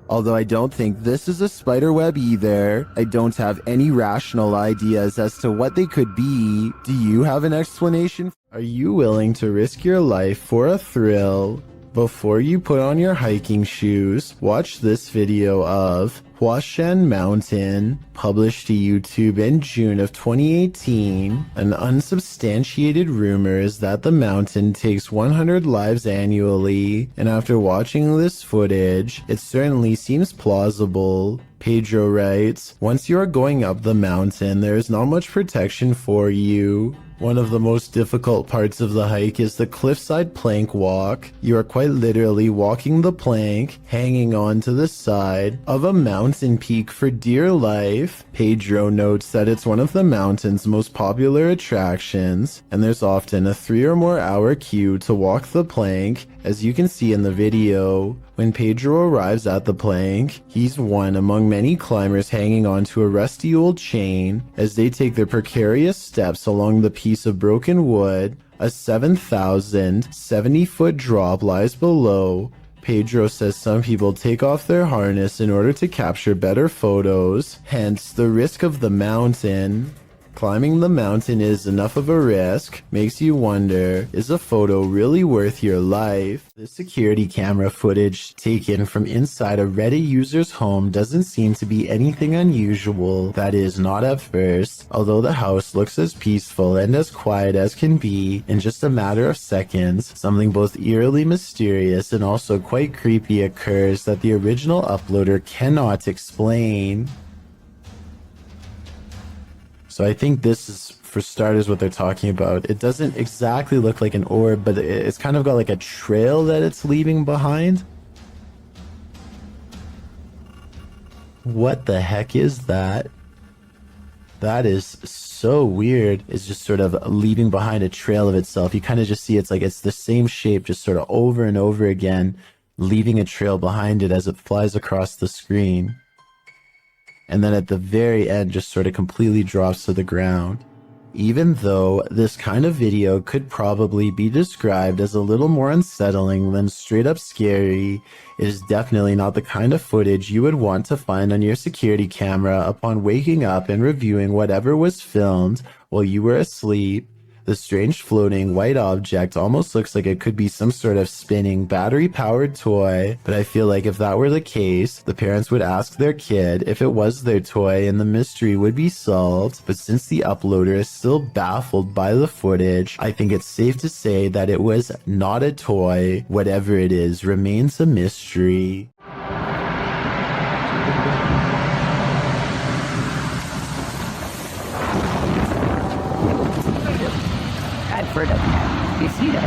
Although I don't think this is a spider web either. I don't have any rational ideas as to what they could be. Do you have an explanation? Are you willing to risk your life for a thrill? Before you put on your hiking shoes, watch this video of Huashan Mountain, published to YouTube in June of 2018. An unsubstantiated rumor is that the mountain takes 100 lives annually, and after watching this footage, it certainly seems plausible. Pedro writes, once you are going up the mountain, there is not much protection for you. One of the most difficult parts of the hike is the cliffside plank walk. You are quite literally walking the plank, hanging on to the side of a mountain mountain peak for dear life. Pedro notes that it's one of the mountain's most popular attractions, and there's often a 3 or more hour queue to walk the plank, as you can see in the video. When Pedro arrives at the plank, he's one among many climbers hanging onto a rusty old chain as they take their precarious steps along the piece of broken wood. A 7,070-foot drop lies below. Pedro says some people take off their harness in order to capture better photos, hence the risk of the mountain. Climbing the mountain is enough of a risk, makes you wonder, is a photo really worth your life? The security camera footage taken from inside a Reddit user's home doesn't seem to be anything unusual, that is, not at first, although the house looks as peaceful and as quiet as can be. In just a matter of seconds, something both eerily mysterious and also quite creepy occurs that the original uploader cannot explain. So I think this is, for starters, what they're talking about. It doesn't exactly look like an orb, but it's kind of got like a trail that it's leaving behind. What the heck is that? That is so weird. It's just sort of leaving behind a trail of itself. You kind of just see it's like it's the same shape, just sort of over and over again, leaving a trail behind it as it flies across the screen. And then at the very end just sort of completely drops to the ground. Even though this kind of video could probably be described as a little more unsettling than straight up scary, it is definitely not the kind of footage you would want to find on your security camera upon waking up and reviewing whatever was filmed while you were asleep. The strange floating white object almost looks like it could be some sort of spinning battery-powered toy, but I feel like if that were the case, the parents would ask their kid if it was their toy and the mystery would be solved. But since the uploader is still baffled by the footage, I think it's safe to say that it was not a toy. Whatever it is remains a mystery. You see that?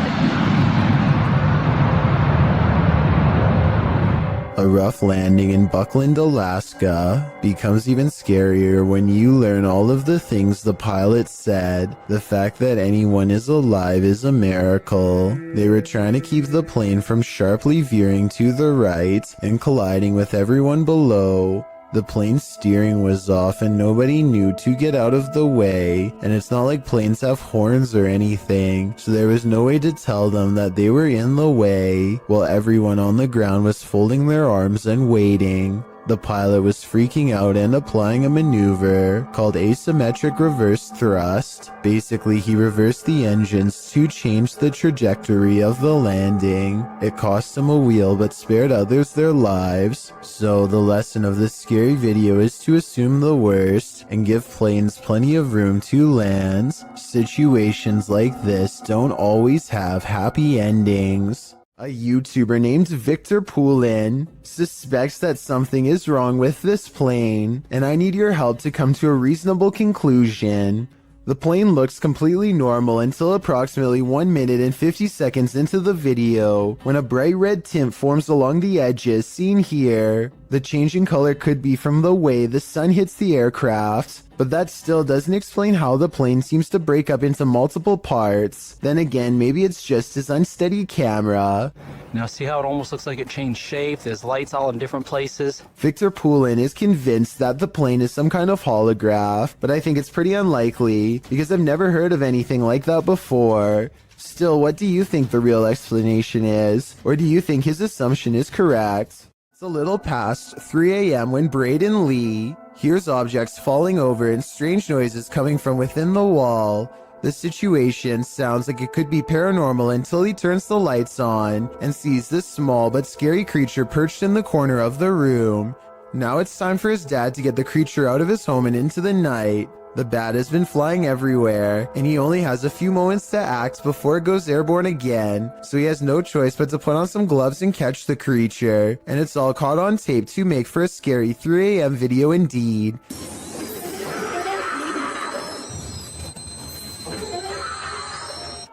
A rough landing in Buckland, Alaska becomes even scarier when you learn all of the things the pilot said. The fact that anyone is alive is a miracle. They were trying to keep the plane from sharply veering to the right and colliding with everyone below. The plane's steering was off and nobody knew to get out of the way, and it's not like planes have horns or anything, so there was no way to tell them that they were in the way, while everyone on the ground was folding their arms and waiting. The pilot was freaking out and applying a maneuver called asymmetric reverse thrust. Basically, he reversed the engines to change the trajectory of the landing. It cost him a wheel but spared others their lives. So the lesson of this scary video is to assume the worst and give planes plenty of room to land. Situations like this don't always have happy endings. A YouTuber named Victor Poulin suspects that something is wrong with this plane, and I need your help to come to a reasonable conclusion. The plane looks completely normal until approximately 1 minute and 50 seconds into the video, when a bright red tint forms along the edges seen here. The change in color could be from the way the sun hits the aircraft, but that still doesn't explain how the plane seems to break up into multiple parts. Then again, maybe it's just his unsteady camera. Now see how it almost looks like it changed shape? There's lights all in different places. Victor Poulin is convinced that the plane is some kind of holograph, but I think it's pretty unlikely because I've never heard of anything like that before. Still, what do you think the real explanation is? Or do you think his assumption is correct? It's a little past 3 a.m. when Braden Lee hears objects falling over and strange noises coming from within the wall. The situation sounds like it could be paranormal until he turns the lights on and sees this small but scary creature perched in the corner of the room. Now it's time for his dad to get the creature out of his home and into the night. The bat has been flying everywhere, and he only has a few moments to act before it goes airborne again, so he has no choice but to put on some gloves and catch the creature, and it's all caught on tape to make for a scary 3 a.m. video indeed.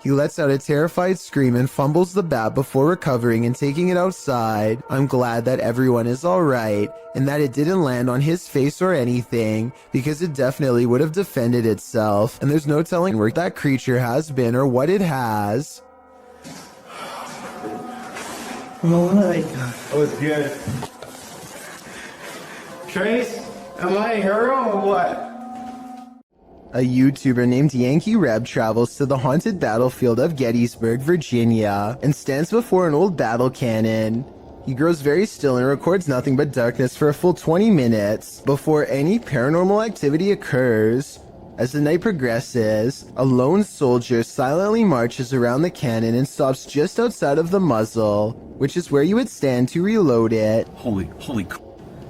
He lets out a terrified scream and fumbles the bat before recovering and taking it outside. I'm glad that everyone is alright and that it didn't land on his face or anything, because it definitely would have defended itself, and there's no telling where that creature has been or what it has. Oh my god. That was good. Trace, am I a hero or what? A YouTuber named Yankee Reb travels to the haunted battlefield of Gettysburg, Virginia, and stands before an old battle cannon. He grows very still and records nothing but darkness for a full 20 minutes before any paranormal activity occurs. As the night progresses, a lone soldier silently marches around the cannon and stops just outside of the muzzle, which is where you would stand to reload it. Holy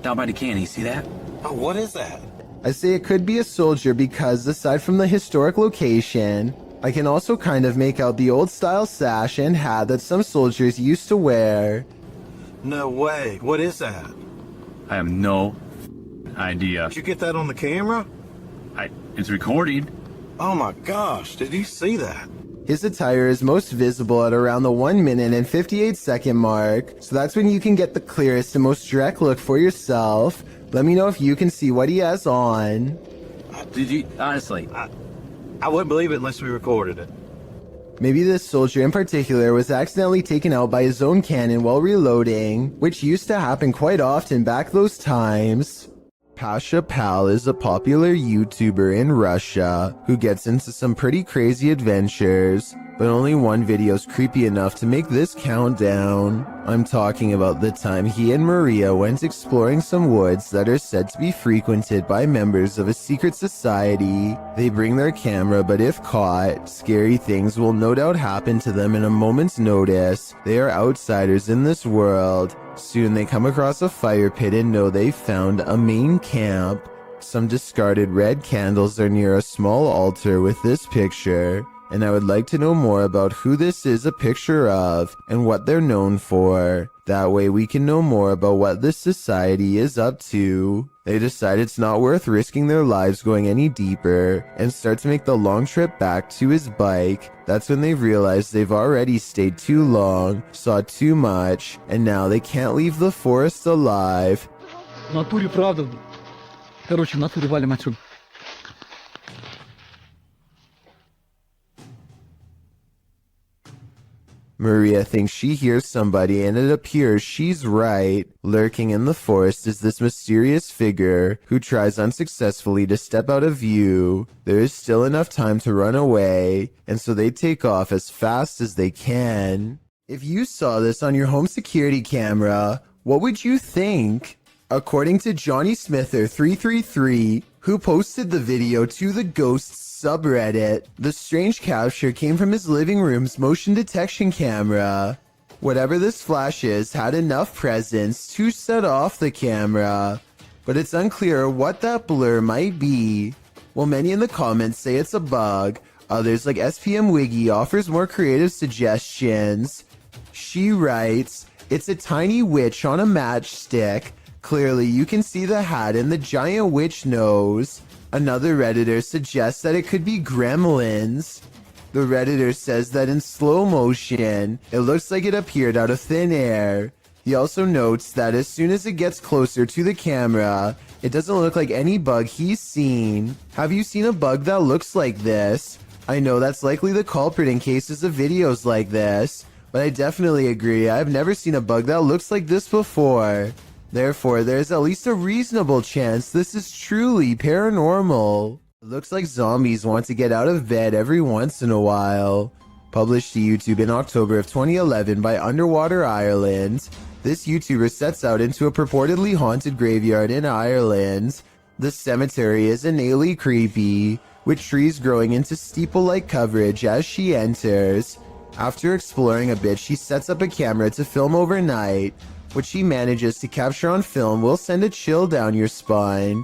down by the cannon, you see that? Oh, what is that? I say it could be a soldier because, aside from the historic location, I can also kind of make out the old style sash and hat that some soldiers used to wear. No way. What is that? I have no idea. Did you get that on the camera? It's recording. Oh my gosh, did you see that? His attire is most visible at around the 1 minute and 58-second mark, so that's when you can get the clearest and most direct look for yourself. Let me know if you can see what he has on. Did you? Honestly. I wouldn't believe it unless we recorded it. Maybe this soldier in particular was accidentally taken out by his own cannon while reloading, which used to happen quite often back those times. Pasha Pal is a popular YouTuber in Russia who gets into some pretty crazy adventures, but only one video's creepy enough to make this countdown. I'm talking about the time he and Maria went exploring some woods that are said to be frequented by members of a secret society. They bring their camera, but if caught, scary things will no doubt happen to them in a moment's notice. They are outsiders in this world. Soon they come across a fire pit and know they've found a main camp. Some discarded red candles are near a small altar with this picture, and I would like to know more about who this is a picture of and what they're known for. That way we can know more about what this society is up to. They decide it's not worth risking their lives going any deeper and start to make the long trip back to his bike. That's when they realize they've already stayed too long, saw too much, and now they can't leave the forest alive. В натуре правда. Короче, в натуре валим отсюда. Maria thinks she hears somebody, and it appears she's right. Lurking in the forest is this mysterious figure who tries unsuccessfully to step out of view. There is still enough time to run away, and so they take off as fast as they can. If you saw this on your home security camera, what would you think? According to Johnny Smither333, who posted the video to the Ghosts subreddit, the strange capture came from his living room's motion detection camera. Whatever this flash is had enough presence to set off the camera, but it's unclear what that blur might be. While many in the comments say it's a bug, others like SPM Wiggy offers more creative suggestions. She writes, "It's a tiny witch on a matchstick. Clearly you can see the hat and the giant witch nose." Another Redditor suggests that it could be gremlins. The Redditor says that in slow motion, it looks like it appeared out of thin air. He also notes that as soon as it gets closer to the camera, it doesn't look like any bug he's seen. Have you seen a bug that looks like this? I know that's likely the culprit in cases of videos like this, but I definitely agree I've never seen a bug that looks like this before. Therefore, there's at least a reasonable chance this is truly paranormal. It looks like zombies want to get out of bed every once in a while. Published to YouTube in October of 2011 by Underwater Ireland, this YouTuber sets out into a purportedly haunted graveyard in Ireland. The cemetery is innately creepy, with trees growing into steeple-like coverage as she enters. After exploring a bit, she sets up a camera to film overnight. What she manages to capture on film will send a chill down your spine.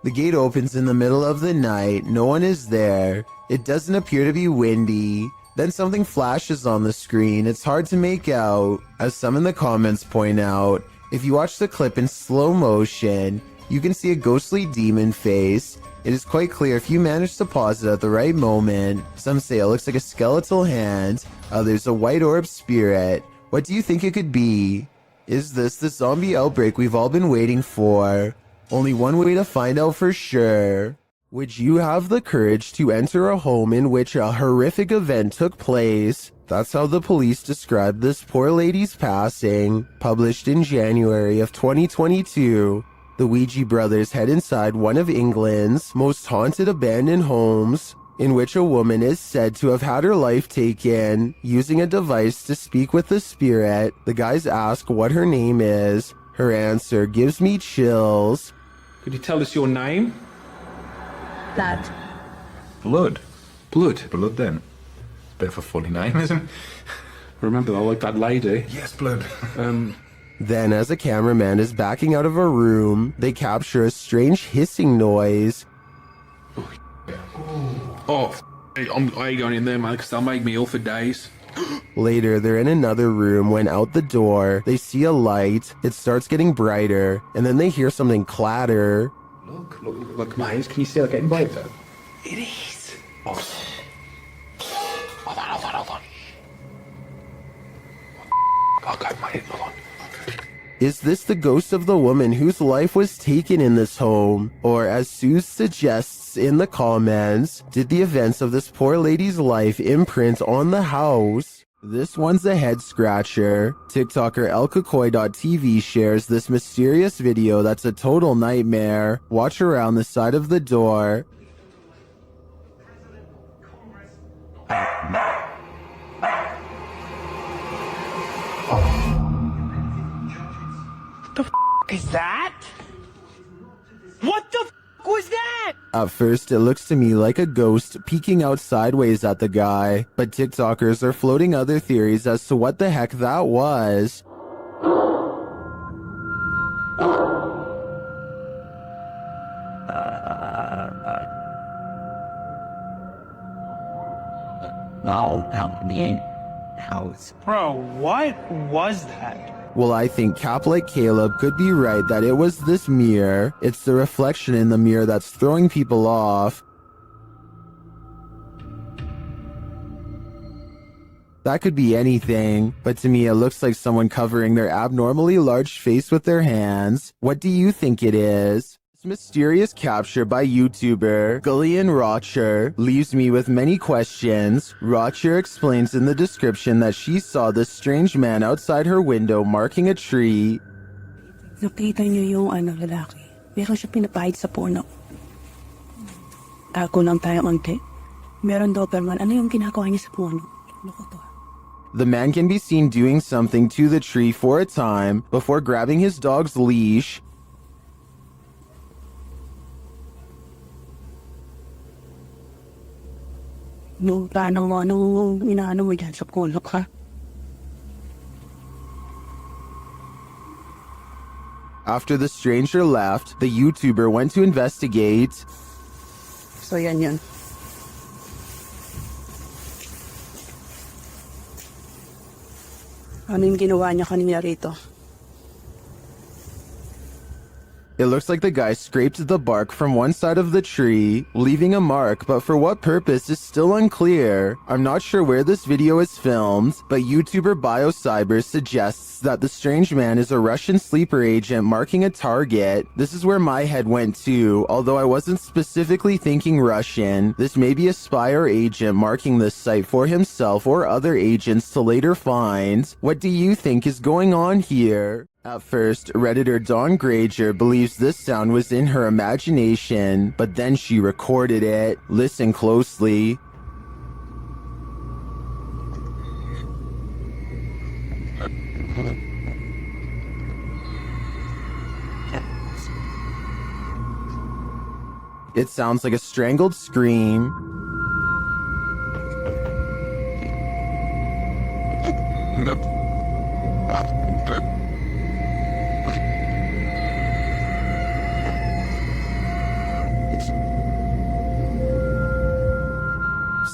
The gate opens in the middle of the night, no one is there. It doesn't appear to be windy. Then something flashes on the screen, it's hard to make out. As some in the comments point out, if you watch the clip in slow motion, you can see a ghostly demon face. It is quite clear if you manage to pause it at the right moment. Some say it looks like a skeletal hand, others a white orb spirit. What do you think it could be? Is this the zombie outbreak we've all been waiting for? Only one way to find out for sure. Would you have the courage to enter a home in which a horrific event took place? That's how the police described this poor lady's passing. Published in January of 2022. The Ouija brothers head inside one of England's most haunted abandoned homes, in which a woman is said to have had her life taken. Using a device to speak with the spirit, the guys ask what her name is. Her answer gives me chills. Could you tell us your name? That. Blood. Blood then. Bit of a funny name, isn't it? Remember, I like that lady. Yes, blood. Then, as a cameraman is backing out of a room, they capture a strange hissing noise. I ain't going in there, man, because they'll make me ill for days. Later, they're in another room when out the door, they see a light. It starts getting brighter, and then they hear something clatter. Look, mate, can you see it getting brighter? It is. Oh. Hold on. Okay, mate, hold on. Is this the ghost of the woman whose life was taken in this home? Or, as Sue suggests in the comments, did the events of this poor lady's life imprint on the house? This one's a head scratcher. TikToker elkakoi.tv shares this mysterious video that's a total nightmare. Watch around the side of the door. Is that? What the was that? At first, it looks to me like a ghost peeking out sideways at the guy, but TikTokers are floating other theories as to what the heck that was. House. Bro, what was that? Well, I think Cap like Caleb could be right that it was this mirror. It's the reflection in the mirror that's throwing people off. That could be anything, but to me it looks like someone covering their abnormally large face with their hands. What do you think it is? This mysterious capture by YouTuber Gillian Rocher leaves me with many questions. Rocher explains in the description that she saw this strange man outside her window marking a tree. Nakita niyo yung lalaki. Meron siya pinapahid sa puno. Ako lang tayo konti. Meron Doberman. Ano yung ginagawa niya sa puno? Loko to. The man can be seen doing something to the tree for a time before grabbing his dog's leash. No, inaano mo dyan sa puno ka? After the stranger left, the YouTuber went to investigate. So yan. Ano yung ginawa niya kanina rito? It looks like the guy scraped the bark from one side of the tree, leaving a mark, but for what purpose is still unclear. I'm not sure where this video is filmed, but YouTuber BioCyber suggests that the strange man is a Russian sleeper agent marking a target. This is where my head went to, although I wasn't specifically thinking Russian. This may be a spy or agent marking this site for himself or other agents to later find. What do you think is going on here? At first, Redditor Dawn Granger believes this sound was in her imagination, but then she recorded it. Listen closely. It sounds like a strangled scream.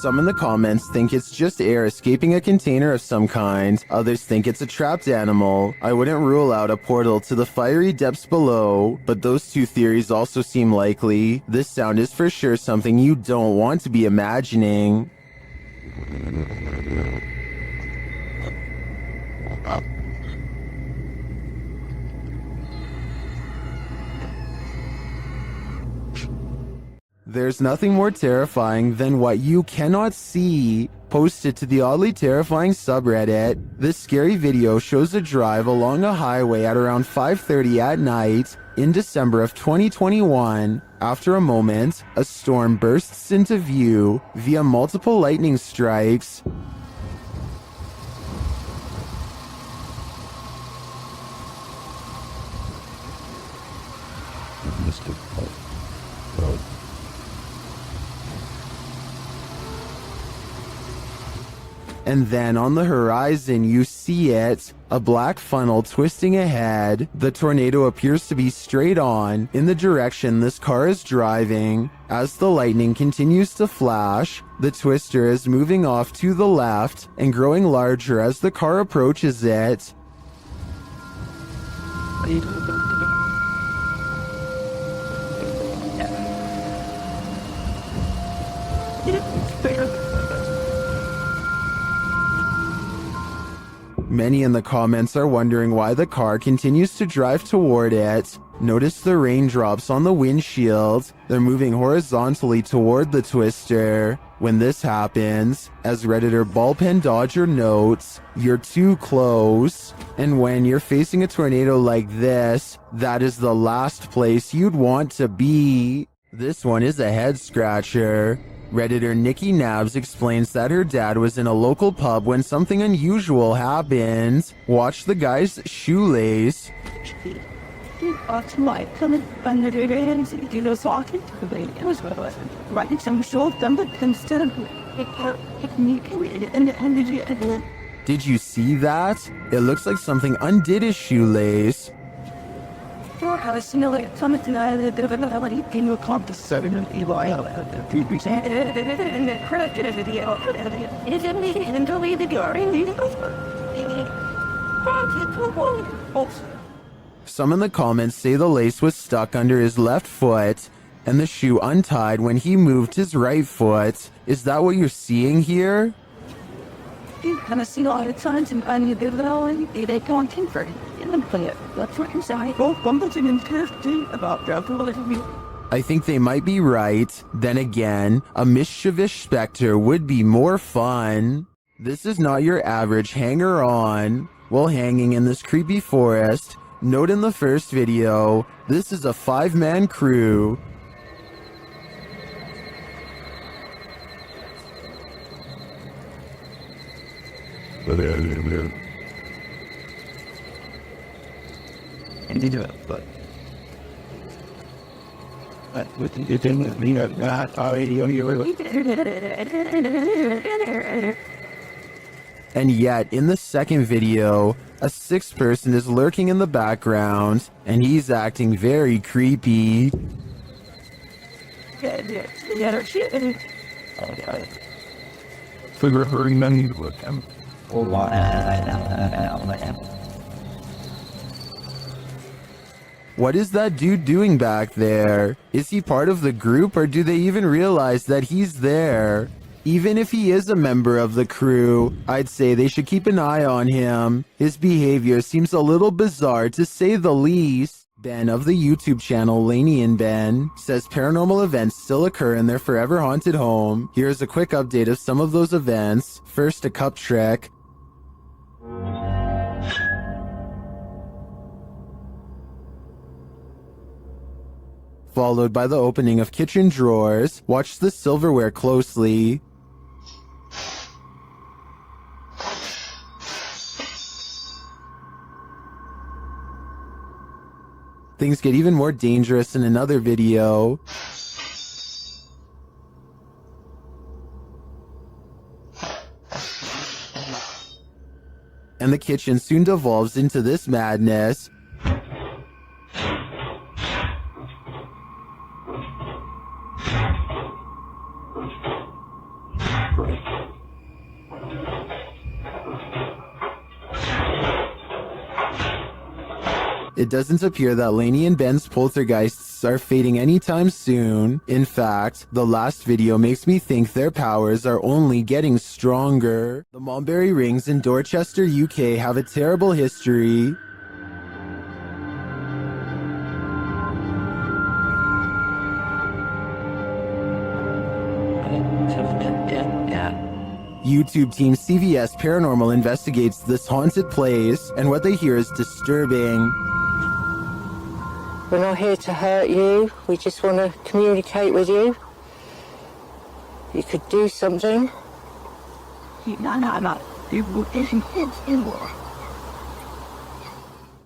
Some in the comments think it's just air escaping a container of some kind. Others think it's a trapped animal. I wouldn't rule out a portal to the fiery depths below, but those two theories also seem likely. This sound is for sure something you don't want to be imagining. There's nothing more terrifying than what you cannot see. Posted to the oddly terrifying subreddit, this scary video shows a drive along a highway at around 5:30 at night in December of 2021. After a moment, a storm bursts into view via multiple lightning strikes. And then on the horizon, you see it, a black funnel twisting ahead. The tornado appears to be straight on in the direction this car is driving. As the lightning continues to flash, the twister is moving off to the left and growing larger as the car approaches it. Many in the comments are wondering why the car continues to drive toward it. Notice the raindrops on the windshield. They're moving horizontally toward the twister. When this happens, as Redditor Ballpen Dodger notes, you're too close. And when you're facing a tornado like this, that is the last place you'd want to be. This one is a head scratcher. Redditor Nikki Nabs explains that her dad was in a local pub when something unusual happened. Watch the guy's shoelace. Did you see that? It looks like something undid his shoelace. Some in the comments say the lace was stuck under his left foot and the shoe untied when he moved his right foot. Is that what you're seeing here? And I see a lot of times in they can't convert in the plant. That's what I'm saying. Both bumbles and about I think they might be right. Then again, a mischievous specter would be more fun. This is not your average hanger-on. While hanging in this creepy forest, note in the first video, this is a 5-man crew. And they do it, but with the thing, you know, not already on your way. And yet, in the second video, a 6th person is lurking in the background, and he's acting very creepy. Figure hurting money with them. What is that dude doing back there? Is he part of the group, or do they even realize that he's there? Even if he is a member of the crew, I'd say they should keep an eye on him. His behavior seems a little bizarre, to say the least. Ben of the YouTube channel Laney and Ben says paranormal events still occur in their forever haunted home. Here's a quick update of some of those events. First, a cup trick. Followed by the opening of kitchen drawers. Watch the silverware closely. Things get even more dangerous in another video. And the kitchen soon devolves into this madness. It doesn't appear that Lainey and Ben's poltergeists are fading anytime soon. In fact, the last video makes me think their powers are only getting stronger. The Mulberry Rings in Dorchester, UK have a terrible history. YouTube team CVS Paranormal investigates this haunted place, and what they hear is disturbing. We're not here to hurt you. We just want to communicate with you. You could do something.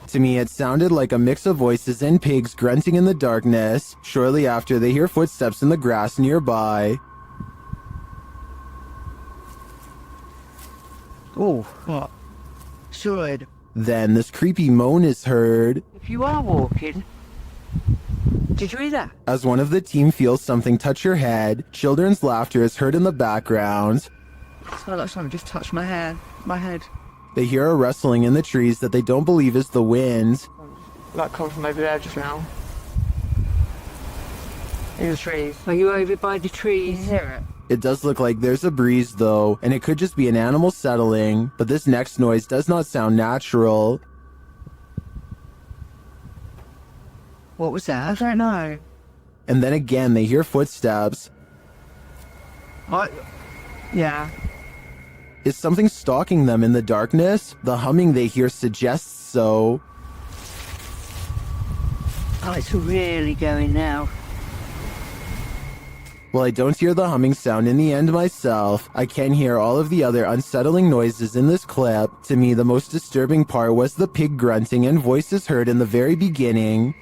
To me, it sounded like a mix of voices and pigs grunting in the darkness. Shortly after, they hear footsteps in the grass nearby. Oh, what? Side. Then this creepy moan is heard. If you are walking, did you hear that? As one of the team feels something touch her head, children's laughter is heard in the background. It's not like something just touched my head. They hear a rustling in the trees that they don't believe is the wind. Like coming from over there just now. In the trees. Are you over by the trees? Can you hear it? It does look like there's a breeze though, and it could just be an animal settling, but this next noise does not sound natural. What was that? I don't know. And then again, they hear footsteps. Yeah. Is something stalking them in the darkness? The humming they hear suggests so. Oh, it's really going now. While I don't hear the humming sound in the end myself, I can hear all of the other unsettling noises in this clip. To me, the most disturbing part was the pig grunting and voices heard in the very beginning.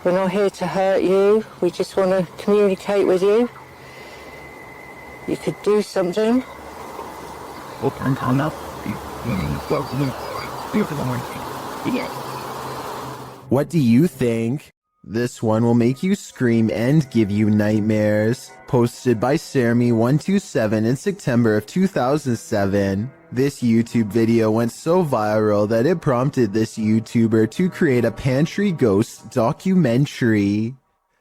We're not here to hurt you. We just want to communicate with you. You could do something. What do you think? This one will make you scream and give you nightmares. Posted by Sermi127 in September of 2007. This YouTube video went so viral that it prompted this YouTuber to create a pantry ghost documentary.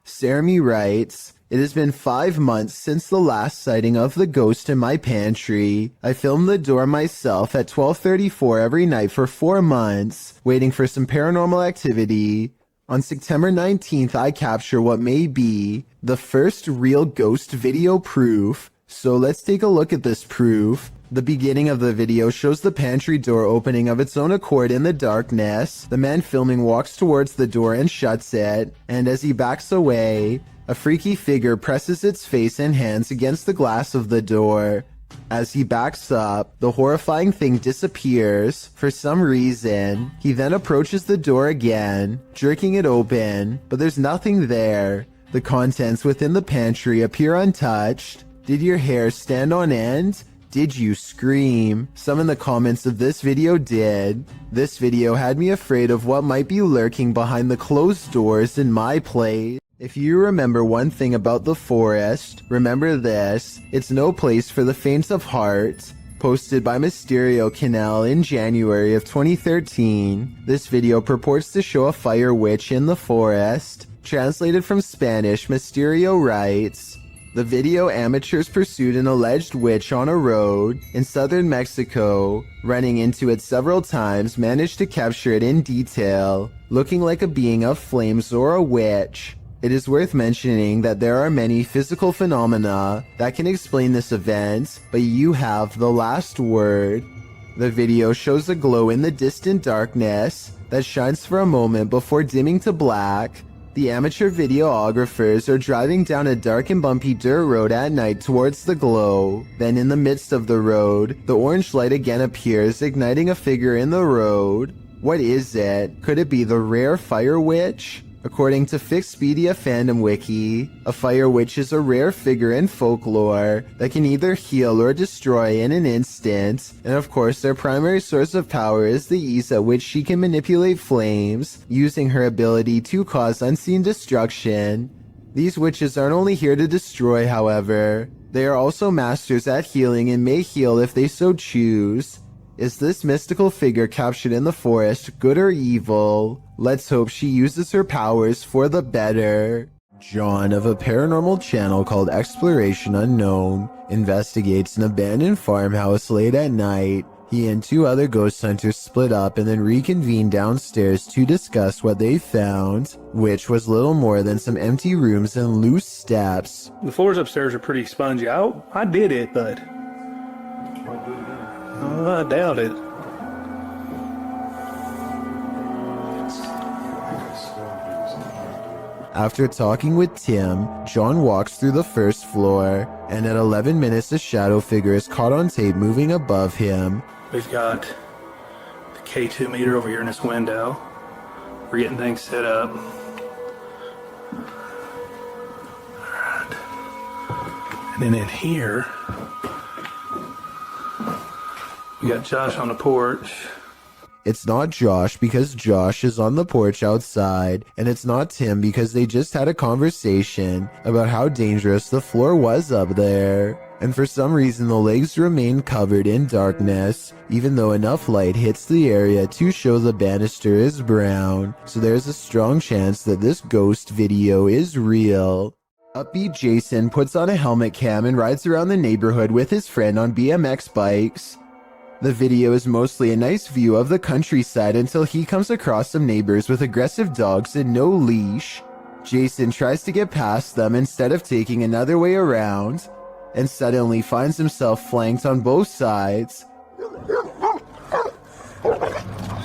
Sermi writes, "It has been 5 months since the last sighting of the ghost in my pantry. I filmed the door myself at 12:34 every night for 4 months, waiting for some paranormal activity. On September 19th, I capture what may be the first real ghost video proof. So let's take a look at this proof. The beginning of the video shows the pantry door opening of its own accord in the darkness. The man filming walks towards the door and shuts it, and as he backs away, a freaky figure presses its face and hands against the glass of the door. As he backs up, the horrifying thing disappears for some reason. He then approaches the door again, jerking it open, but there's nothing there. The contents within the pantry appear untouched. Did your hair stand on end? Did you scream? Some in the comments of this video did. This video had me afraid of what might be lurking behind the closed doors in my place. If you remember one thing about the forest, remember this: it's no place for the faint of heart." Posted by Mysterio Canal in January of 2013. This video purports to show a fire witch in the forest. Translated from Spanish, Mysterio writes, "The video amateurs pursued an alleged witch on a road in southern Mexico. Running into it several times, managed to capture it in detail, looking like a being of flames or a witch. It is worth mentioning that there are many physical phenomena that can explain this event, but you have the last word." The video shows a glow in the distant darkness that shines for a moment before dimming to black. The amateur videographers are driving down a dark and bumpy dirt road at night towards the glow. Then in the midst of the road, the orange light again appears, igniting a figure in the road. What is it? Could it be the rare fire witch? According to Fixpedia Fandom Wiki, a fire witch is a rare figure in folklore that can either heal or destroy in an instant, and of course their primary source of power is the ease at which she can manipulate flames, using her ability to cause unseen destruction. These witches aren't only here to destroy, however, they are also masters at healing and may heal if they so choose. Is this mystical figure captured in the forest good or evil? Let's hope she uses her powers for the better. John of a paranormal channel called Exploration Unknown investigates an abandoned farmhouse late at night. He and 2 other ghost hunters split up and then reconvene downstairs to discuss what they found, which was little more than some empty rooms and loose steps. The floors upstairs are pretty spongy. I did it, but I doubt it. After talking with Tim, John walks through the first floor, and at 11 minutes a shadow figure is caught on tape moving above him. We've got the K2 meter over here in this window. We're getting things set up. Alright. And then in here, we got Josh on the porch. It's not Josh because Josh is on the porch outside, and it's not Tim because they just had a conversation about how dangerous the floor was up there. And for some reason the legs remain covered in darkness, even though enough light hits the area to show the banister is brown, so there's a strong chance that this ghost video is real. Upbeat Jason puts on a helmet cam and rides around the neighborhood with his friend on BMX bikes. The video is mostly a nice view of the countryside until he comes across some neighbors with aggressive dogs and no leash. Jason tries to get past them instead of taking another way around, and suddenly finds himself flanked on both sides.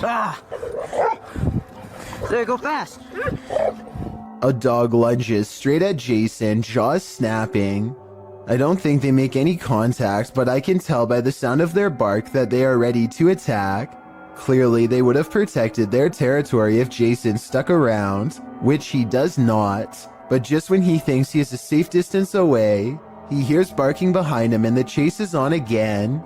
Ah! There, go fast! A dog lunges straight at Jason, jaws snapping. I don't think they make any contact, but I can tell by the sound of their bark that they are ready to attack. Clearly, they would have protected their territory if Jason stuck around, which he does not. But just when he thinks he is a safe distance away, he hears barking behind him and the chase is on again.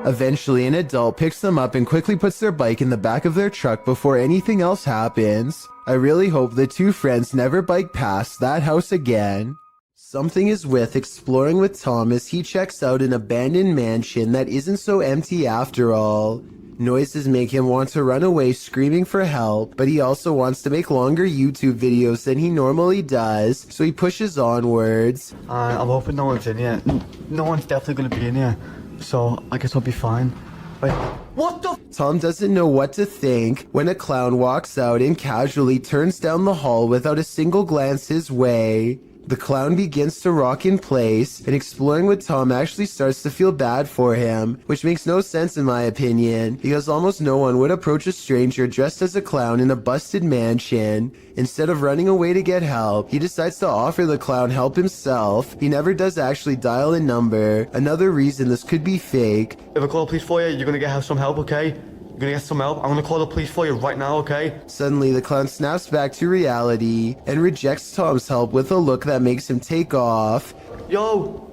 Eventually, an adult picks them up and quickly puts their bike in the back of their truck before anything else happens. I really hope the 2 friends never bike past that house again. Something is with exploring with Tom as he checks out an abandoned mansion that isn't so empty after all. Noises make him want to run away screaming for help, but he also wants to make longer YouTube videos than he normally does, so he pushes onwards. I'm hoping no one's in here. No one's definitely going to be in here, so I guess I'll be fine. Wait, what the? Tom doesn't know what to think when a clown walks out and casually turns down the hall without a single glance his way. The clown begins to rock in place, and exploring with Tom actually starts to feel bad for him, which makes no sense in my opinion, because almost no one would approach a stranger dressed as a clown in a busted mansion. Instead of running away to get help, he decides to offer the clown help himself. He never does actually dial a number, another reason this could be fake. If I call the police for you, you're gonna get some help, okay? You're gonna get some help. I'm gonna call the police for you right now, okay? Suddenly, the clown snaps back to reality and rejects Tom's help with a look that makes him take off. Yo,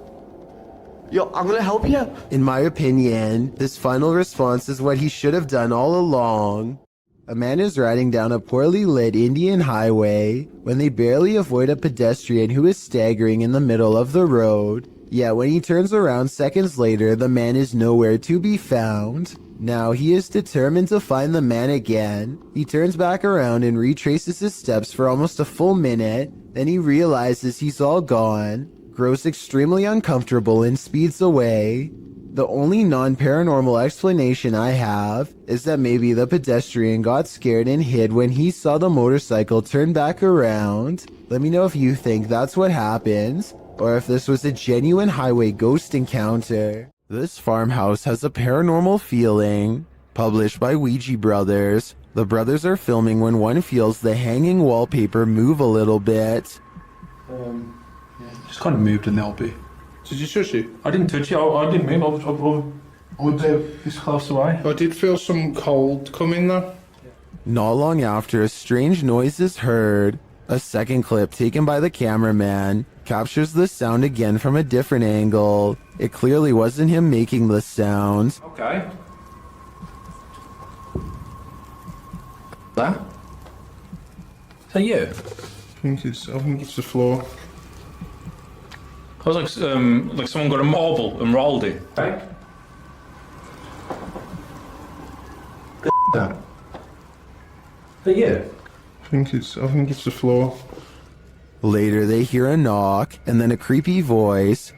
I'm gonna help you. In my opinion, this final response is what he should have done all along. A man is riding down a poorly lit Indian highway when they barely avoid a pedestrian who is staggering in the middle of the road. Yet when he turns around seconds later, the man is nowhere to be found. Now he is determined to find the man again. He turns back around and retraces his steps for almost a full minute. Then he realizes he's all gone, grows extremely uncomfortable and speeds away. The only non-paranormal explanation I have is that maybe the pedestrian got scared and hid when he saw the motorcycle turn back around. Let me know if you think that's what happened, or if this was a genuine highway ghost encounter. This farmhouse has a paranormal feeling. Published by Ouija Brothers. The brothers are filming when one feels the hanging wallpaper move a little bit. Just kind of moved in the LP. Did you touch it? I didn't touch it. I didn't move. I was this close away. I did feel some cold coming though. Not long after, a strange noise is heard. A second clip taken by the cameraman captures the sound again from a different angle. It clearly wasn't him making the sound. Okay. That? Is that you? I think it's the floor. I was like someone got a marble and rolled it. Hey? That. But yeah. I think it's the floor. Later, they hear a knock and then a creepy voice.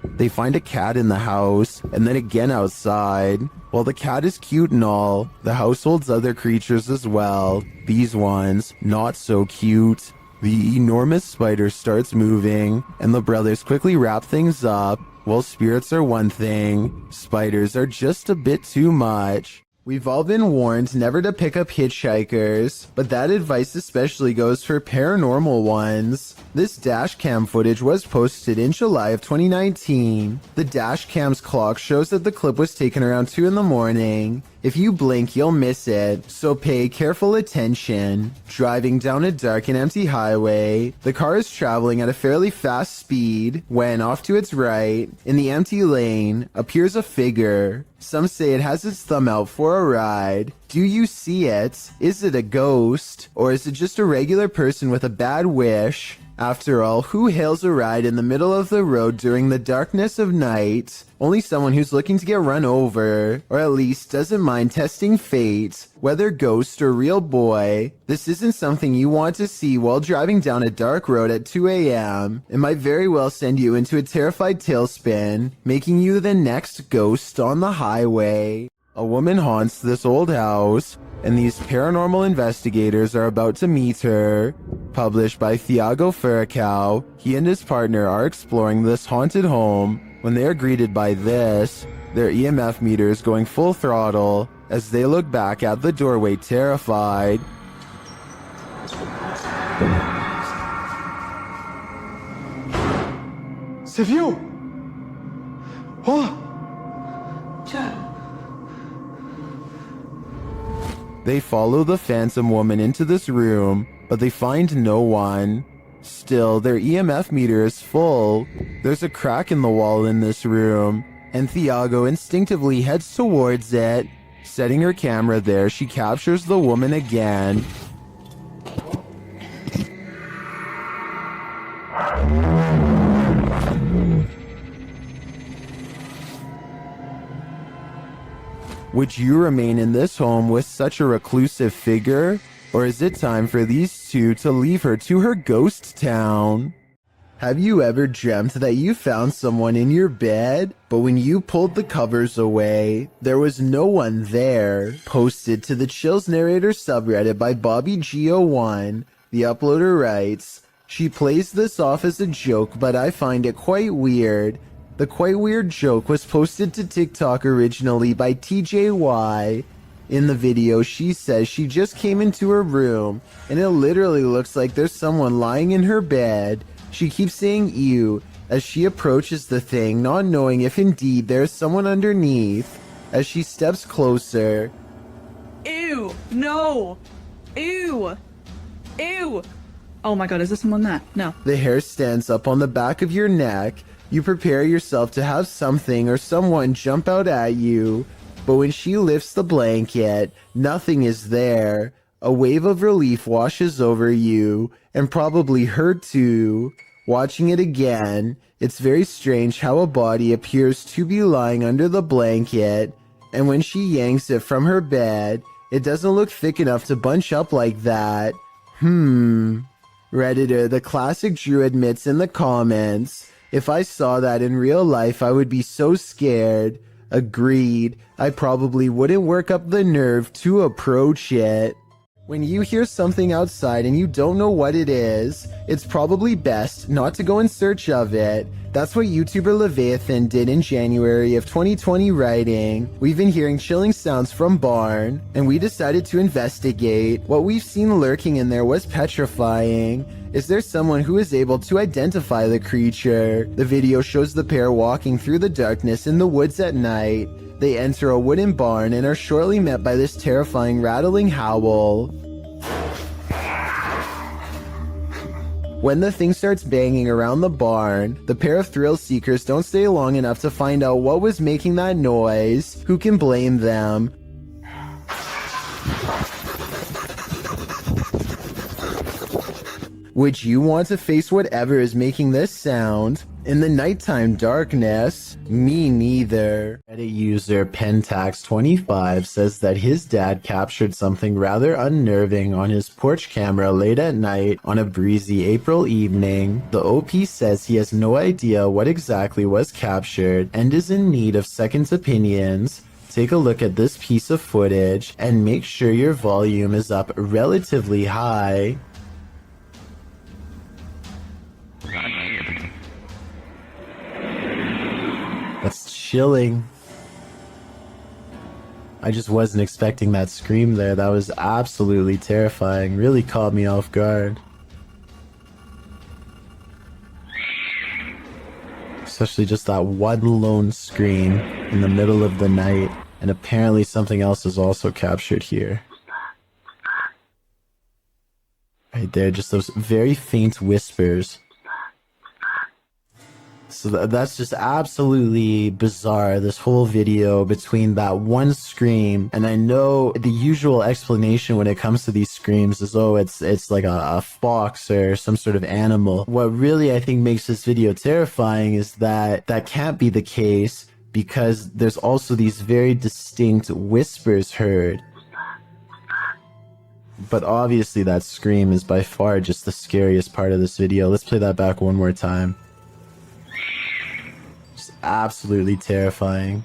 They find a cat in the house and then again outside. While the cat is cute and all, the house holds other creatures as well. These ones, not so cute. The enormous spider starts moving, and the brothers quickly wrap things up. While spirits are one thing, spiders are just a bit too much. We've all been warned never to pick up hitchhikers, but that advice especially goes for paranormal ones. This dash cam footage was posted in July of 2019. The dash cam's clock shows that the clip was taken around 2 in the morning. If you blink, you'll miss it, so pay careful attention. Driving down a dark and empty highway, the car is traveling at a fairly fast speed when, off to its right, in the empty lane, appears a figure. Some say it has its thumb out for a ride. Do you see it? Is it a ghost? Or is it just a regular person with a bad wish? After all, who hails a ride in the middle of the road during the darkness of night? Only someone who's looking to get run over, or at least doesn't mind testing fate, whether ghost or real boy. This isn't something you want to see while driving down a dark road at 2 a.m. It might very well send you into a terrified tailspin, making you the next ghost on the highway. A woman haunts this old house, and these paranormal investigators are about to meet her. Published by Thiago Furacao, he and his partner are exploring this haunted home when they are greeted by this, their EMF meters going full throttle as they look back at the doorway terrified. C'est vieux! Oh! They follow the phantom woman into this room, but they find no one. Still, their EMF meter is full. There's a crack in the wall in this room, and Thiago instinctively heads towards it. Setting her camera there, she captures the woman again. Would you remain in this home with such a reclusive figure? Or is it time for these two to leave her to her ghost town? Have you ever dreamt that you found someone in your bed, but when you pulled the covers away, there was no one there? Posted to the Chills Narrator subreddit by BobbyGO1, the uploader writes, "She plays this off as a joke, but I find it quite weird. The quite weird joke was posted to TikTok originally by TJY. In the video, she says she just came into her room, and it literally looks like there's someone lying in her bed. She keeps saying ew as she approaches the thing, not knowing if indeed there's someone underneath. As she steps closer, Ew! No! Ew! Ew! Oh my god, is this someone there? No. the hair stands up on the back of your neck. You prepare yourself to have something or someone jump out at you. But when she lifts the blanket, nothing is there. A wave of relief washes over you, and probably her too. Watching it again, it's very strange how a body appears to be lying under the blanket, and when she yanks it from her bed, it doesn't look thick enough to bunch up like that. Redditor, the classic Drew admits in the comments, "If I saw that in real life, I would be so scared." Agreed. I probably wouldn't work up the nerve to approach it. When you hear something outside and you don't know what it is, it's probably best not to go in search of it. That's what YouTuber Leviathan did in January of 2020, writing, "We've been hearing chilling sounds from barn, and we decided to investigate. What we've seen lurking in there was petrifying. Is there someone who is able to identify the creature?" The video shows the pair walking through the darkness in the woods at night. They enter a wooden barn and are shortly met by this terrifying rattling howl. When the thing starts banging around the barn, the pair of thrill seekers don't stay long enough to find out what was making that noise. Who can blame them? Would you want to face whatever is making this sound in the nighttime darkness? Me neither. Reddit user Pentax25 says that his dad captured something rather unnerving on his porch camera late at night on a breezy April evening. The OP says he has no idea what exactly was captured and is in need of second opinions. Take a look at this piece of footage and make sure your volume is up relatively high. That's chilling. I just wasn't expecting that scream there. That was absolutely terrifying. Really caught me off guard. Especially just that one lone scream in the middle of the night. And apparently something else is also captured here. Right there, just those very faint whispers. So that's just absolutely bizarre, this whole video between that one scream. And I know the usual explanation when it comes to these screams is, oh, it's like a fox or some sort of animal. What really I think makes this video terrifying is that that can't be the case, because there's also these very distinct whispers heard. But obviously that scream is by far just the scariest part of this video. Let's play that back one more time. Just absolutely terrifying.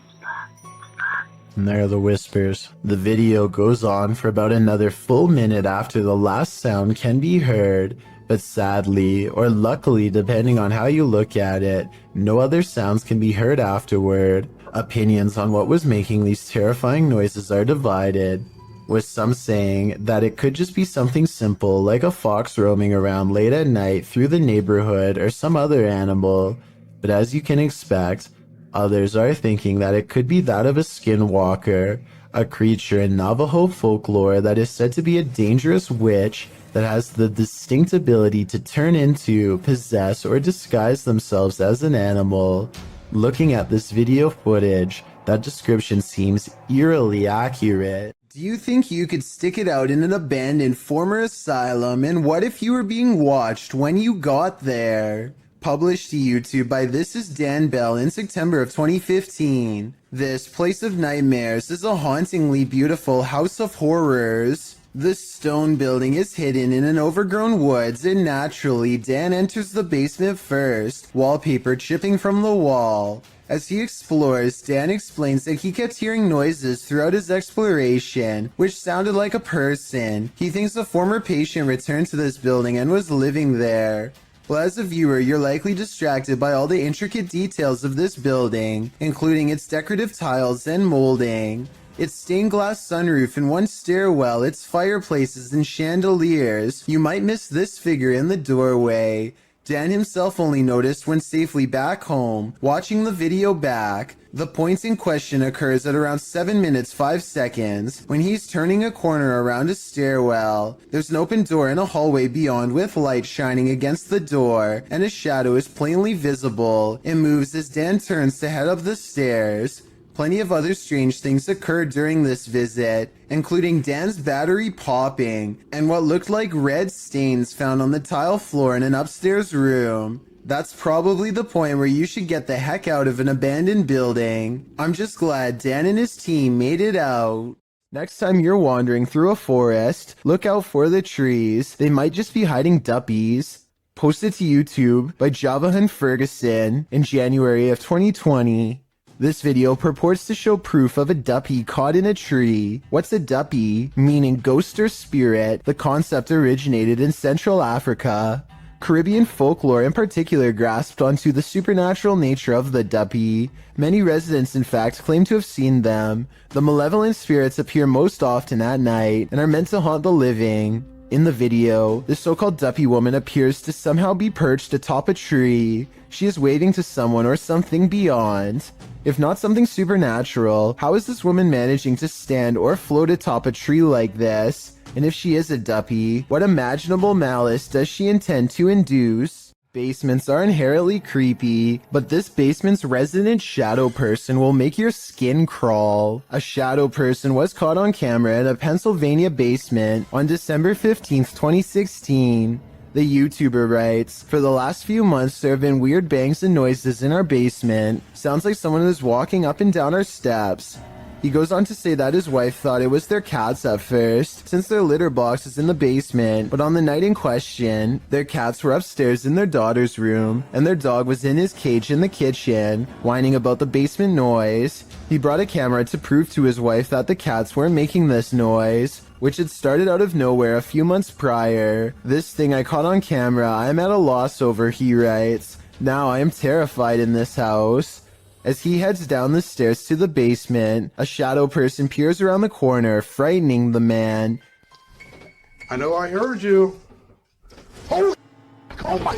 And there are the whispers. The video goes on for about another full minute after the last sound can be heard, but sadly, or luckily depending on how you look at it, no other sounds can be heard afterward. Opinions on what was making these terrifying noises are divided, with some saying that it could just be something simple like a fox roaming around late at night through the neighborhood or some other animal, but as you can expect, others are thinking that it could be that of a skinwalker, a creature in Navajo folklore that is said to be a dangerous witch that has the distinct ability to turn into, possess, or disguise themselves as an animal. Looking at this video footage, that description seems eerily accurate. Do you think you could stick it out in an abandoned former asylum, and what if you were being watched when you got there? Published to YouTube by This Is Dan Bell in September of 2015. This Place of Nightmares is a hauntingly beautiful house of horrors. The stone building is hidden in an overgrown woods, and naturally, Dan enters the basement first, wallpaper chipping from the wall. As he explores, Dan explains that he kept hearing noises throughout his exploration, which sounded like a person. He thinks a former patient returned to this building and was living there. Well, as a viewer, you're likely distracted by all the intricate details of this building, including its decorative tiles and molding. Its stained glass sunroof and one stairwell, its fireplaces and chandeliers. You might miss this figure in the doorway. Dan himself only noticed when safely back home, watching the video back. The point in question occurs at around 7 minutes 5 seconds, when he's turning a corner around a stairwell. There's an open door in a hallway beyond with light shining against the door, and a shadow is plainly visible. It moves as Dan turns to head up the stairs. Plenty of other strange things occurred during this visit, including Dan's battery popping, and what looked like red stains found on the tile floor in an upstairs room. That's probably the point where you should get the heck out of an abandoned building. I'm just glad Dan and his team made it out. Next time you're wandering through a forest, look out for the trees. They might just be hiding duppies. Posted to YouTube by Javahan Ferguson in January of 2020. This video purports to show proof of a duppy caught in a tree. What's a duppy? Meaning ghost or spirit. The concept originated in Central Africa. Caribbean folklore in particular grasped onto the supernatural nature of the duppy. Many residents, in fact, claim to have seen them. The malevolent spirits appear most often at night and are meant to haunt the living. In the video, the so-called duppy woman appears to somehow be perched atop a tree. She is waving to someone or something beyond. If not something supernatural, how is this woman managing to stand or float atop a tree like this? And if she is a duppy, what imaginable malice does she intend to induce? Basements are inherently creepy, but this basement's resident shadow person will make your skin crawl. A shadow person was caught on camera in a Pennsylvania basement on December 15th, 2016. The YouTuber writes, "For the last few months, there have been weird bangs and noises in our basement. Sounds like someone is walking up and down our steps." He goes on to say that his wife thought it was their cats at first, since their litter box is in the basement, but on the night in question, their cats were upstairs in their daughter's room, and their dog was in his cage in the kitchen, whining about the basement noise. He brought a camera to prove to his wife that the cats weren't making this noise, which had started out of nowhere a few months prior. "This thing I caught on camera, I am at a loss over," he writes. "Now I am terrified in this house." As he heads down the stairs to the basement, a shadow person peers around the corner, frightening the man. I know I heard you. Oh my.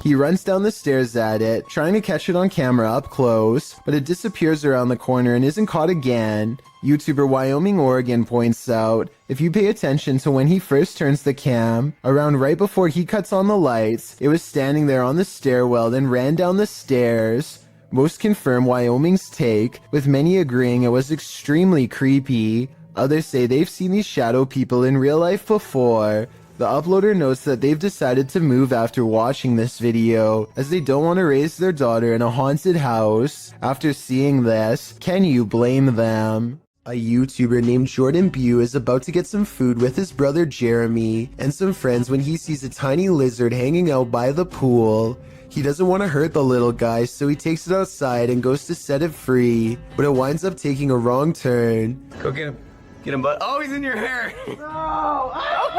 He runs down the stairs at it, trying to catch it on camera up close, but it disappears around the corner and isn't caught again. YouTuber Wyoming Oregon points out, if you pay attention to when he first turns the cam, around right before he cuts on the lights, it was standing there on the stairwell then ran down the stairs. Most confirm Wyoming's take, with many agreeing it was extremely creepy. Others say they've seen these shadow people in real life before. The uploader notes that they've decided to move after watching this video, as they don't want to raise their daughter in a haunted house. After seeing this, can you blame them? A YouTuber named Jordan Bew is about to get some food with his brother Jeremy and some friends when he sees a tiny lizard hanging out by the pool. He doesn't want to hurt the little guy, so he takes it outside and goes to set it free, but it winds up taking a wrong turn. Go get him. Get him, bud. Oh, he's in your hair. Oh,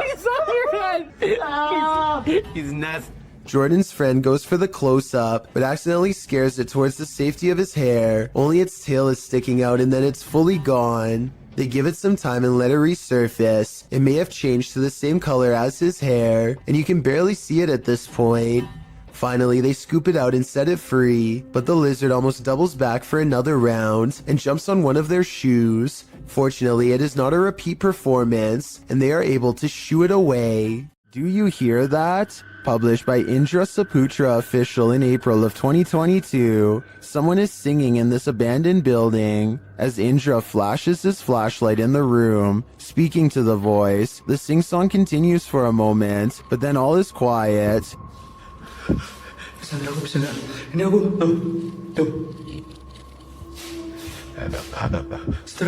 he's on your head. Oh. He's nuts. Jordan's friend goes for the close-up, but accidentally scares it towards the safety of his hair. Only its tail is sticking out and then it's fully gone. They give it some time and let it resurface. It may have changed to the same color as his hair, and you can barely see it at this point. Finally, they scoop it out and set it free, but the lizard almost doubles back for another round and jumps on one of their shoes. Fortunately, it is not a repeat performance, and they are able to shoo it away. Do you hear that? Published by Indra Saputra Official in April of 2022. Someone is singing in this abandoned building. As Indra flashes his flashlight in the room, speaking to the voice, the sing-song continues for a moment, but then all is quiet. Setelah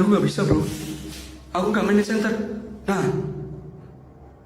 gue gak bisa bro. Aku gak main di center. Nah,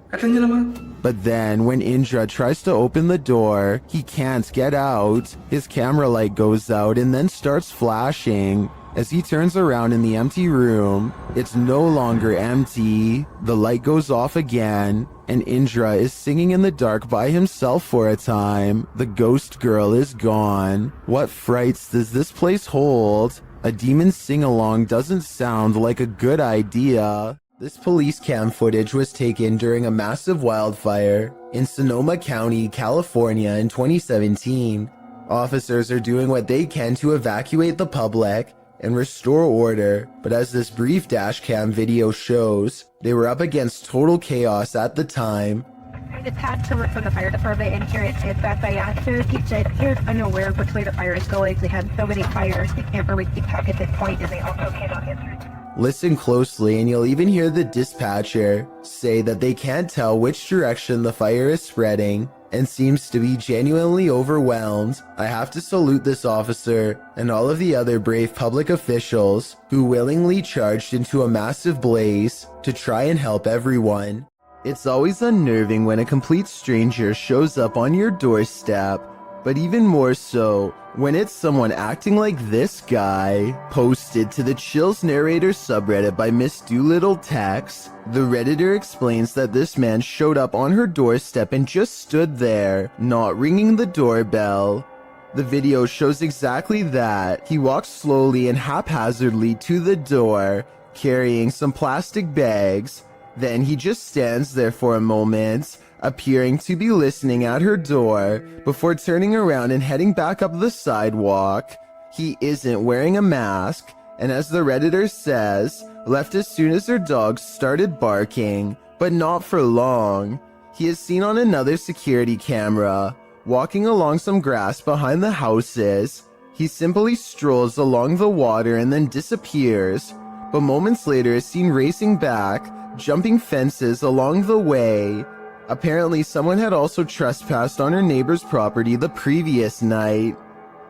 katanya lama. But then, when Indra tries to open the door, he can't get out. His camera light goes out and then starts flashing. As he turns around in the empty room, it's no longer empty. The light goes off again, and Indra is singing in the dark by himself for a time. The ghost girl is gone. What frights does this place hold? A demon sing-along doesn't sound like a good idea. This police cam footage was taken during a massive wildfire in Sonoma County, California in 2017. Officers are doing what they can to evacuate the public and restore order, but as this brief dashcam video shows, they were up against total chaos at the time. I just had to work for the fire department, and here it is that by accident. He said, "Here's unaware of which way the fire is going. They had so many fires, they can't really keep track at this point, and they also cannot answer." Listen closely and you'll even hear the dispatcher say that they can't tell which direction the fire is spreading and seems to be genuinely overwhelmed. I have to salute this officer and all of the other brave public officials who willingly charged into a massive blaze to try and help everyone. It's always unnerving when a complete stranger shows up on your doorstep, but even more so when it's someone acting like this guy. Posted to the Chills Narrator subreddit by Miss Doolittle Tex, the Redditor explains that this man showed up on her doorstep and just stood there, not ringing the doorbell. The video shows exactly that. He walks slowly and haphazardly to the door, carrying some plastic bags. Then he just stands there for a moment, appearing to be listening at her door, before turning around and heading back up the sidewalk. He isn't wearing a mask, and as the Redditor says, left as soon as her dog started barking, but not for long. He is seen on another security camera, walking along some grass behind the houses. He simply strolls along the water and then disappears, but moments later is seen racing back, jumping fences along the way. Apparently, someone had also trespassed on her neighbor's property the previous night.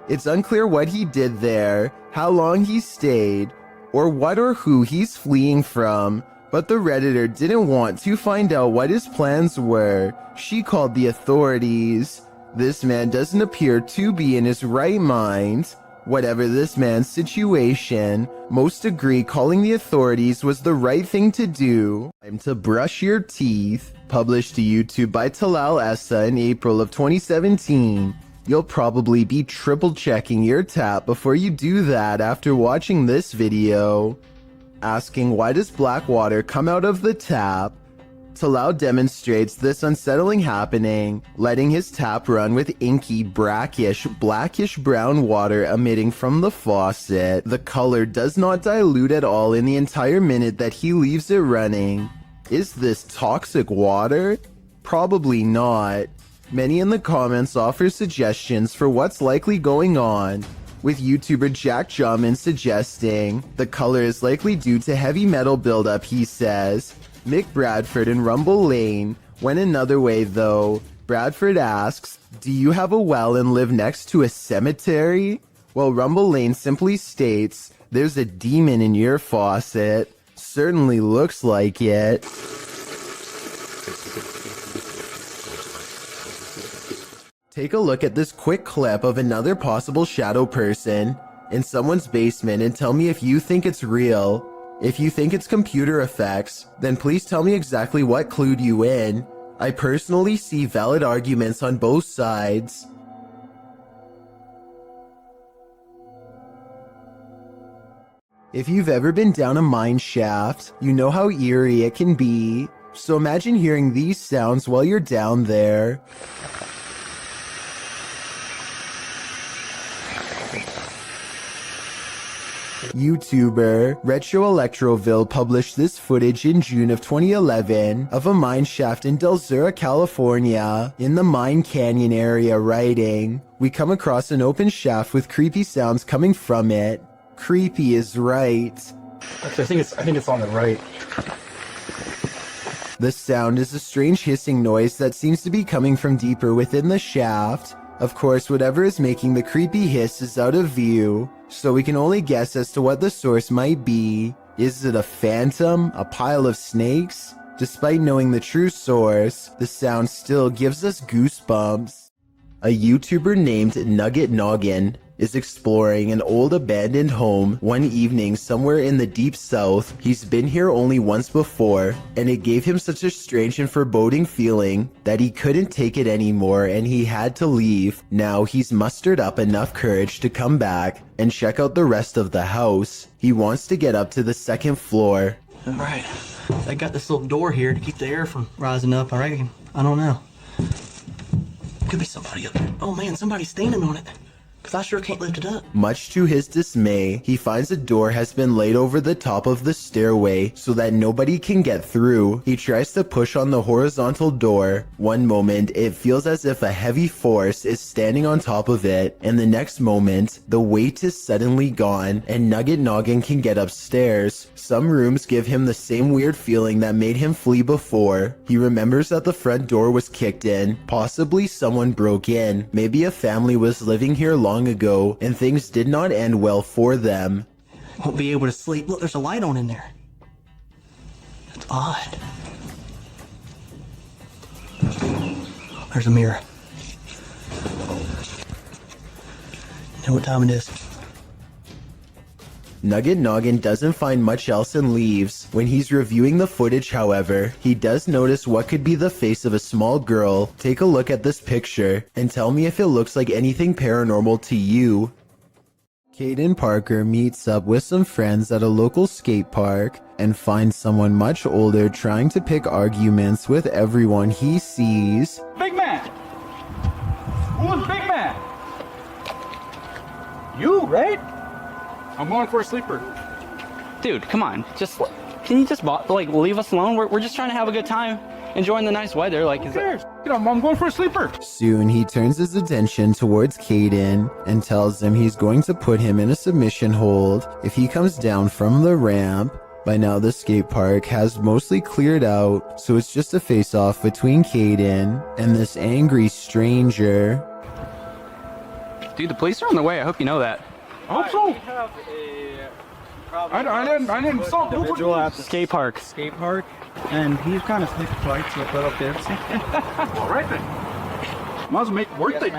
It's unclear what he did there, how long he stayed, or what or who he's fleeing from, but the Redditor didn't want to find out what his plans were. She called the authorities. This man doesn't appear to be in his right mind. Whatever this man's situation, most agree calling the authorities was the right thing to do. Time to brush your teeth. Published to YouTube by Talal Essa in April of 2017. You'll probably be triple checking your tap before you do that after watching this video. Asking why does black water come out of the tap? Talal demonstrates this unsettling happening, letting his tap run with inky, brackish, blackish brown water emitting from the faucet. The color does not dilute at all in the entire minute that he leaves it running. Is this toxic water? Probably not. Many in the comments offer suggestions for what's likely going on, with YouTuber Jack Jamin suggesting the color is likely due to heavy metal buildup, he says. Mick Bradford and Rumble Lane went another way though. Bradford asks, do you have a well and live next to a cemetery? Well, Rumble Lane simply states, there's a demon in your faucet. Certainly looks like it. Take a look at this quick clip of another possible shadow person in someone's basement and tell me if you think it's real. If you think it's computer effects, then please tell me exactly what clued you in. I personally see valid arguments on both sides. If you've ever been down a mine shaft, you know how eerie it can be. So imagine hearing these sounds while you're down there. YouTuber Retro Electroville published this footage in June of 2011 of a mine shaft in Del Sur, California, in the Mine Canyon area, writing, "We come across an open shaft with creepy sounds coming from it." Creepy is right. Actually, I think it's on the right. The sound is a strange hissing noise that seems to be coming from deeper within the shaft. Of course, whatever is making the creepy hiss is out of view, so we can only guess as to what the source might be. Is it a phantom? A pile of snakes? Despite knowing the true source, the sound still gives us goosebumps. A YouTuber named Nugget Noggin is exploring an old abandoned home one evening somewhere in the deep south. He's been here only once before, and it gave him such a strange and foreboding feeling that he couldn't take it anymore and he had to leave. Now he's mustered up enough courage to come back and check out the rest of the house. He wants to get up to the second floor. Alright, I got this little door here to keep the air from rising up, I reckon. I don't know. Could be somebody up there. Oh man, somebody's standing on it. Cause I sure can't lift it up. Much to his dismay, he finds a door has been laid over the top of the stairway so that nobody can get through. He tries to push on the horizontal door. One moment, it feels as if a heavy force is standing on top of it, and the next moment, the weight is suddenly gone, and Nugget Noggin can get upstairs. Some rooms give him the same weird feeling that made him flee before. He remembers that the front door was kicked in. Possibly someone broke in. Maybe a family was living here long ago, and things did not end well for them. Won't be able to sleep. Look, there's a light on in there. That's odd. There's a mirror. You know what time it is? Nugget Noggin doesn't find much else and leaves. When he's reviewing the footage, however, he does notice what could be the face of a small girl. Take a look at this picture and tell me if it looks like anything paranormal to you. Caden Parker meets up with some friends at a local skate park and finds someone much older trying to pick arguments with everyone he sees. Big man! Who's big man? You, right? I'm going for a sleeper. Dude, come on. Can you just leave us alone? We're just trying to have a good time, enjoying the nice weather. Like, Who cares? I'm going for a sleeper. Soon he turns his attention towards Caden and tells him he's going to put him in a submission hold if he comes down from the ramp. By now, the skate park has mostly cleared out, so it's just a face-off between Caden and this angry stranger. Dude, the police are on the way. I hope you know that. I hope so. I didn't stop. Individual at the skate park. Skate park, and he's kind of sneaking fights with little kids. All right then. Might as well make it worth it.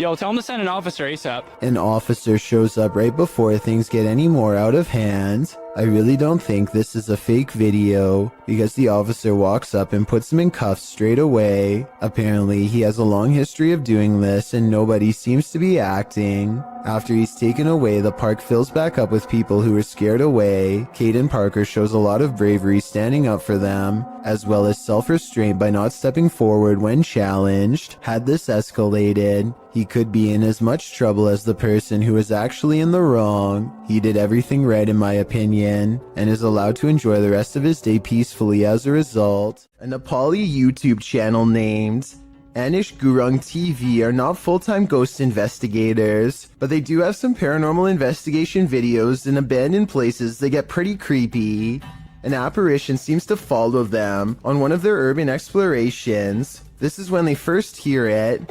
Yo, tell him to send an officer ASAP. An officer shows up right before things get any more out of hand. I really don't think this is a fake video, because the officer walks up and puts him in cuffs straight away. Apparently, he has a long history of doing this and nobody seems to be acting. After he's taken away, the park fills back up with people who are scared away. Caden Parker shows a lot of bravery standing up for them, as well as self-restraint by not stepping forward when challenged. Had this escalated, he could be in as much trouble as the person who is actually in the wrong. He did everything right in my opinion, and is allowed to enjoy the rest of his day peacefully as a result. A Nepali YouTube channel named Anish Gurung TV are not full-time ghost investigators, but they do have some paranormal investigation videos in abandoned places that get pretty creepy. An apparition seems to follow them on one of their urban explorations. This is when they first hear it.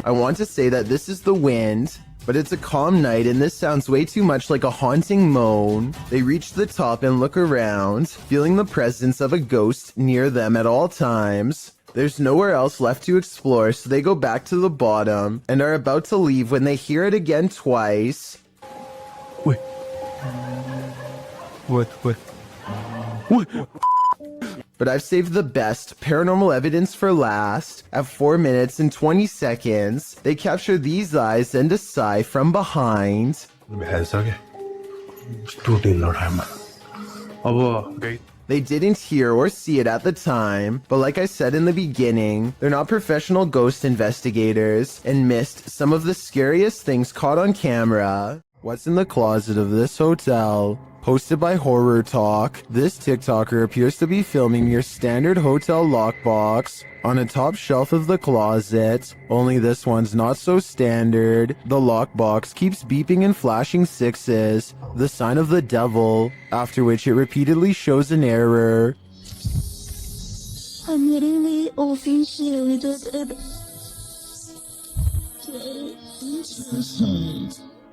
I want to say that this is the wind, but it's a calm night and this sounds way too much like a haunting moan. They reach the top and look around, feeling the presence of a ghost near them at all times. There's nowhere else left to explore, so they go back to the bottom and are about to leave when they hear it again twice. Wait. What? But I've saved the best paranormal evidence for last. At 4 minutes and 20 seconds, they capture these eyes and a sigh from behind. They didn't hear or see it at the time, but like I said in the beginning, they're not professional ghost investigators and missed some of the scariest things caught on camera. What's in the closet of this hotel? Posted by Horror Talk, this TikToker appears to be filming your standard hotel lockbox on a top shelf of the closet, only this one's not so standard. The lockbox keeps beeping and flashing sixes, the sign of the devil, after which it repeatedly shows an error. I'm literally officially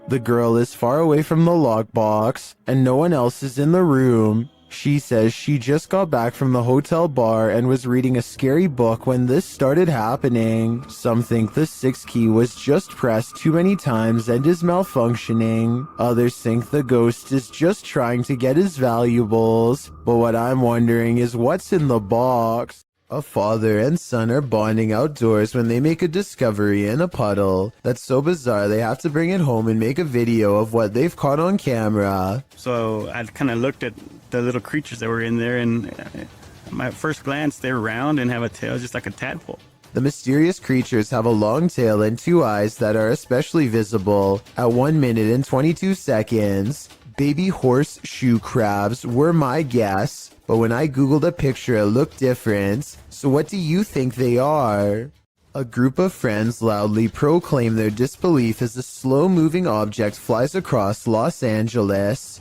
The girl is far away from the lockbox, and no one else is in the room. She says she just got back from the hotel bar and was reading a scary book when this started happening. Some think the 6 key was just pressed too many times and is malfunctioning. Others think the ghost is just trying to get his valuables. But what I'm wondering is what's in the box? A father and son are bonding outdoors when they make a discovery in a puddle that's so bizarre they have to bring it home and make a video of what they've caught on camera. So I kind of looked at the little creatures that were in there, and at my first glance they're round and have a tail just like a tadpole. The mysterious creatures have a long tail and 2 eyes that are especially visible at 1 minute and 22 seconds. Baby horseshoe crabs were my guess, but when I googled a picture it looked different. So what do you think they are? A group of friends loudly proclaim their disbelief as a slow-moving object flies across Los Angeles.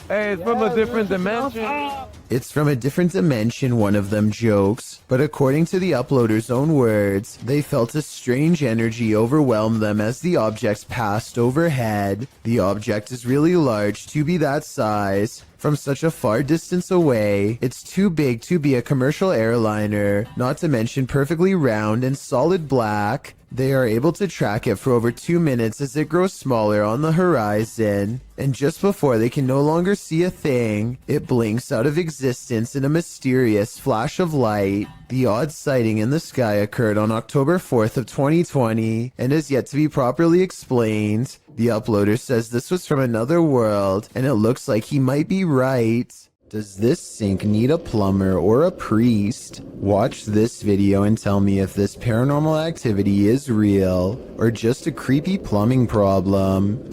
Hey, it's from a different dimension. It's from a different dimension, one of them jokes. But according to the uploader's own words, they felt a strange energy overwhelm them as the object passed overhead. The object is really large to be that size. From such a far distance away, it's too big to be a commercial airliner, not to mention perfectly round and solid black. They are able to track it for over 2 minutes as it grows smaller on the horizon, and just before they can no longer see a thing, it blinks out of existence in a mysterious flash of light. The odd sighting in the sky occurred on October 4th of 2020 and is yet to be properly explained. The uploader says this was from another world, and it looks like he might be right. Does this sink need a plumber or a priest? Watch this video and tell me if this paranormal activity is real or just a creepy plumbing problem.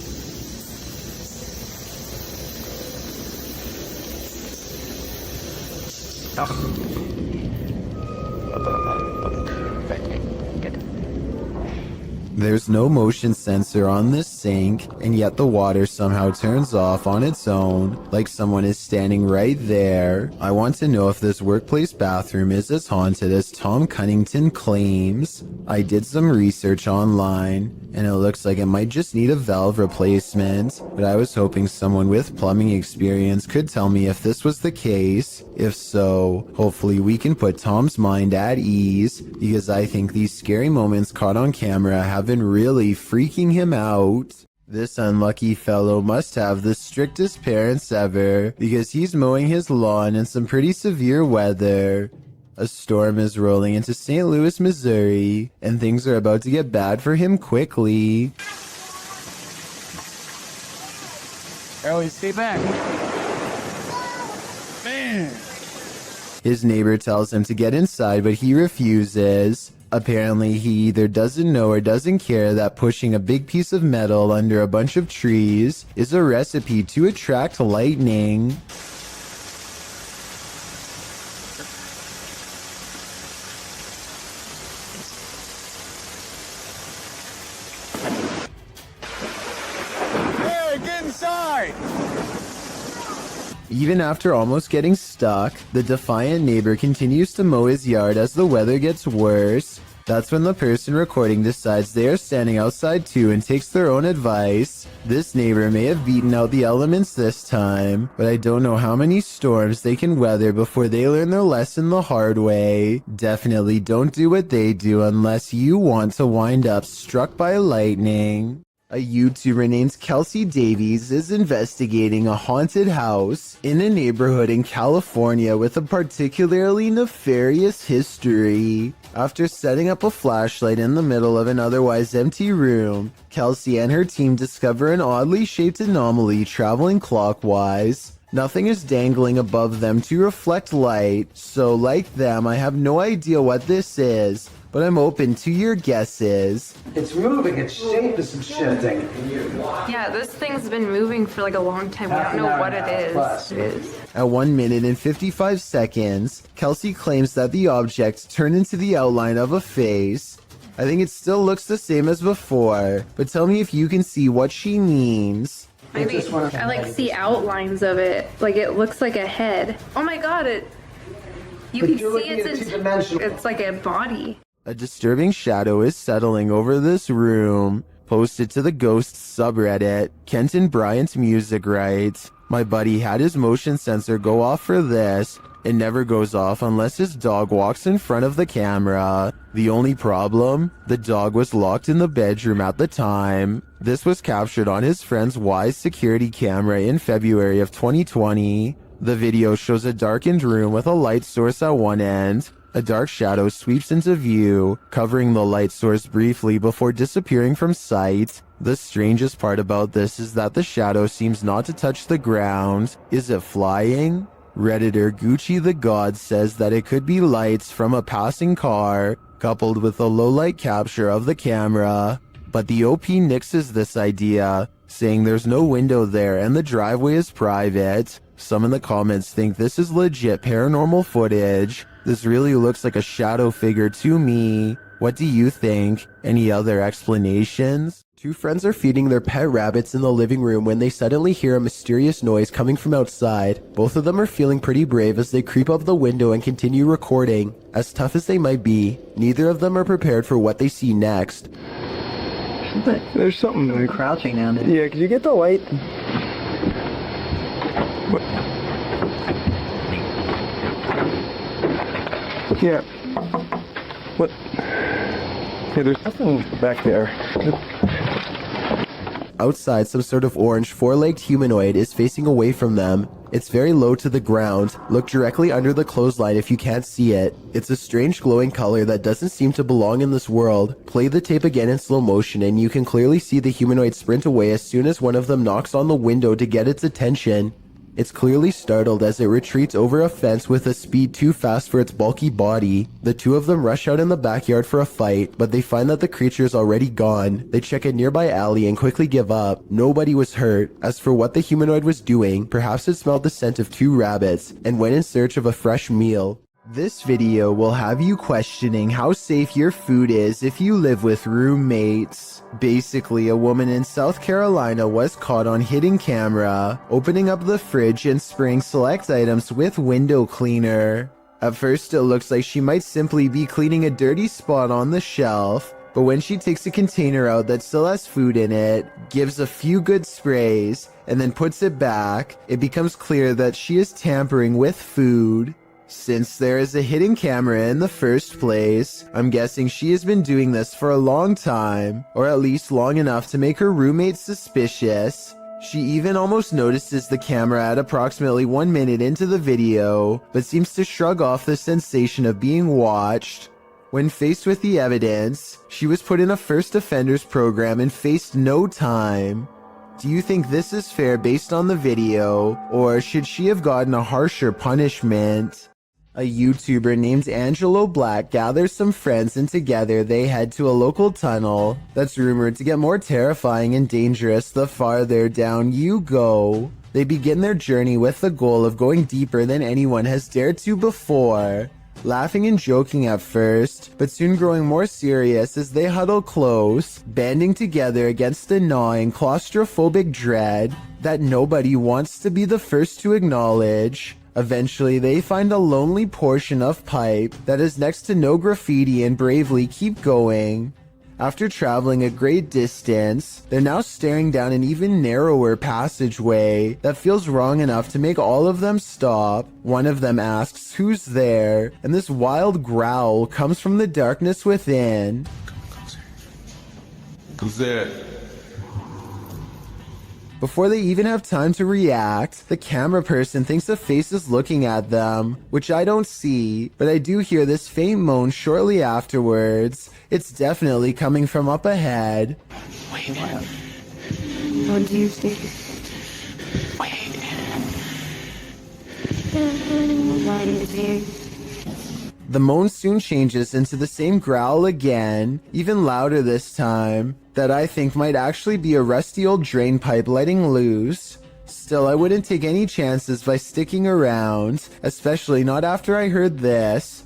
There's no motion sensor on this sink, and yet the water somehow turns off on its own, like someone is standing right there. I want to know if this workplace bathroom is as haunted as Tom Cunnington claims. I did some research online, and it looks like it might just need a valve replacement, but I was hoping someone with plumbing experience could tell me if this was the case. If so, hopefully we can put Tom's mind at ease, because I think these scary moments caught on camera have been really freaking him out. This unlucky fellow must have the strictest parents ever, because he's mowing his lawn in some pretty severe weather. A storm is rolling into St. Louis, Missouri, and things are about to get bad for him quickly. Ellie, stay back. Man. His neighbor tells him to get inside, but he refuses. Apparently, he either doesn't know or doesn't care that pushing a big piece of metal under a bunch of trees is a recipe to attract lightning. Hey, get inside! Even after almost getting stuck, the defiant neighbor continues to mow his yard as the weather gets worse. That's when the person recording decides they are standing outside too and takes their own advice. This neighbor may have beaten out the elements this time, but I don't know how many storms they can weather before they learn their lesson the hard way. Definitely don't do what they do unless you want to wind up struck by lightning. A YouTuber named Kelsey Davies is investigating a haunted house in a neighborhood in California with a particularly nefarious history. After setting up a flashlight in the middle of an otherwise empty room, Kelsey and her team discover an oddly shaped anomaly traveling clockwise. Nothing is dangling above them to reflect light, so like them, I have no idea what this is, but I'm open to your guesses. It's moving, its shape is shifting. Yeah, this thing's been moving for like a long time. We don't know what it is. At 1 minute and 55 seconds, Kelsey claims that the object turned into the outline of a face. I think it still looks the same as before, but tell me if you can see what she means. Maybe I like see outlines of it. Like it looks like a head. Oh my god, you can see it's like a body. A disturbing shadow is settling over this room. Posted to the Ghosts subreddit, Kenton Bryant Music writes, "My buddy had his motion sensor go off for this. It never goes off unless his dog walks in front of the camera. The only problem? The dog was locked in the bedroom at the time." This was captured on his friend's Wise security camera in February of 2020. The video shows a darkened room with a light source at one end. A dark shadow sweeps into view, covering the light source briefly before disappearing from sight. The strangest part about this is that the shadow seems not to touch the ground. Is it flying? Redditor Gucci the God says that it could be lights from a passing car, coupled with a low-light capture of the camera. But the OP nixes this idea, saying there's no window there and the driveway is private. Some in the comments think this is legit paranormal footage. This really looks like a shadow figure to me. What do you think? Any other explanations? Two friends are feeding their pet rabbits in the living room when they suddenly hear a mysterious noise coming from outside. Both of them are feeling pretty brave as they creep up the window and continue recording. As tough as they might be, neither of them are prepared for what they see next. But there's something We're crouching down there. Yeah, could you get the light? What? Yeah. What? Yeah, there's nothing back there. Outside, some sort of orange four-legged humanoid is facing away from them. It's very low to the ground. Look directly under the clothesline if you can't see it. It's a strange glowing color that doesn't seem to belong in this world. Play the tape again in slow motion and you can clearly see the humanoid sprint away as soon as one of them knocks on the window to get its attention. It's clearly startled as it retreats over a fence with a speed too fast for its bulky body. The two of them rush out in the backyard for a fight, but they find that the creature is already gone. They check a nearby alley and quickly give up. Nobody was hurt. As for what the humanoid was doing, perhaps it smelled the scent of two rabbits and went in search of a fresh meal. This video will have you questioning how safe your food is if you live with roommates. Basically, a woman in South Carolina was caught on hidden camera, opening up the fridge and spraying select items with window cleaner. At first, it looks like she might simply be cleaning a dirty spot on the shelf, but when she takes a container out that still has food in it, gives a few good sprays, and then puts it back, it becomes clear that she is tampering with food. Since there is a hidden camera in the first place, I'm guessing she has been doing this for a long time, or at least long enough to make her roommate suspicious. She even almost notices the camera at approximately 1 minute into the video, but seems to shrug off the sensation of being watched. When faced with the evidence, she was put in a first offenders program and faced no time. Do you think this is fair based on the video, or should she have gotten a harsher punishment? A YouTuber named Angelo Black gathers some friends and together they head to a local tunnel that's rumored to get more terrifying and dangerous the farther down you go. They begin their journey with the goal of going deeper than anyone has dared to before. Laughing and joking at first, but soon growing more serious as they huddle close, banding together against the gnawing claustrophobic dread that nobody wants to be the first to acknowledge. Eventually, they find a lonely portion of pipe that is next to no graffiti and bravely keep going. After traveling a great distance, they're now staring down an even narrower passageway that feels wrong enough to make all of them stop. One of them asks who's there, and this wild growl comes from the darkness within. Who's there? Before they even have time to react, the camera person thinks a face is looking at them, which I don't see, but I do hear this faint moan shortly afterwards. It's definitely coming from up ahead. Wait. What do you see? Wait. The moan soon changes into the same growl again, even louder this time, that I think might actually be a rusty old drain pipe letting loose. Still, I wouldn't take any chances by sticking around, especially not after I heard this.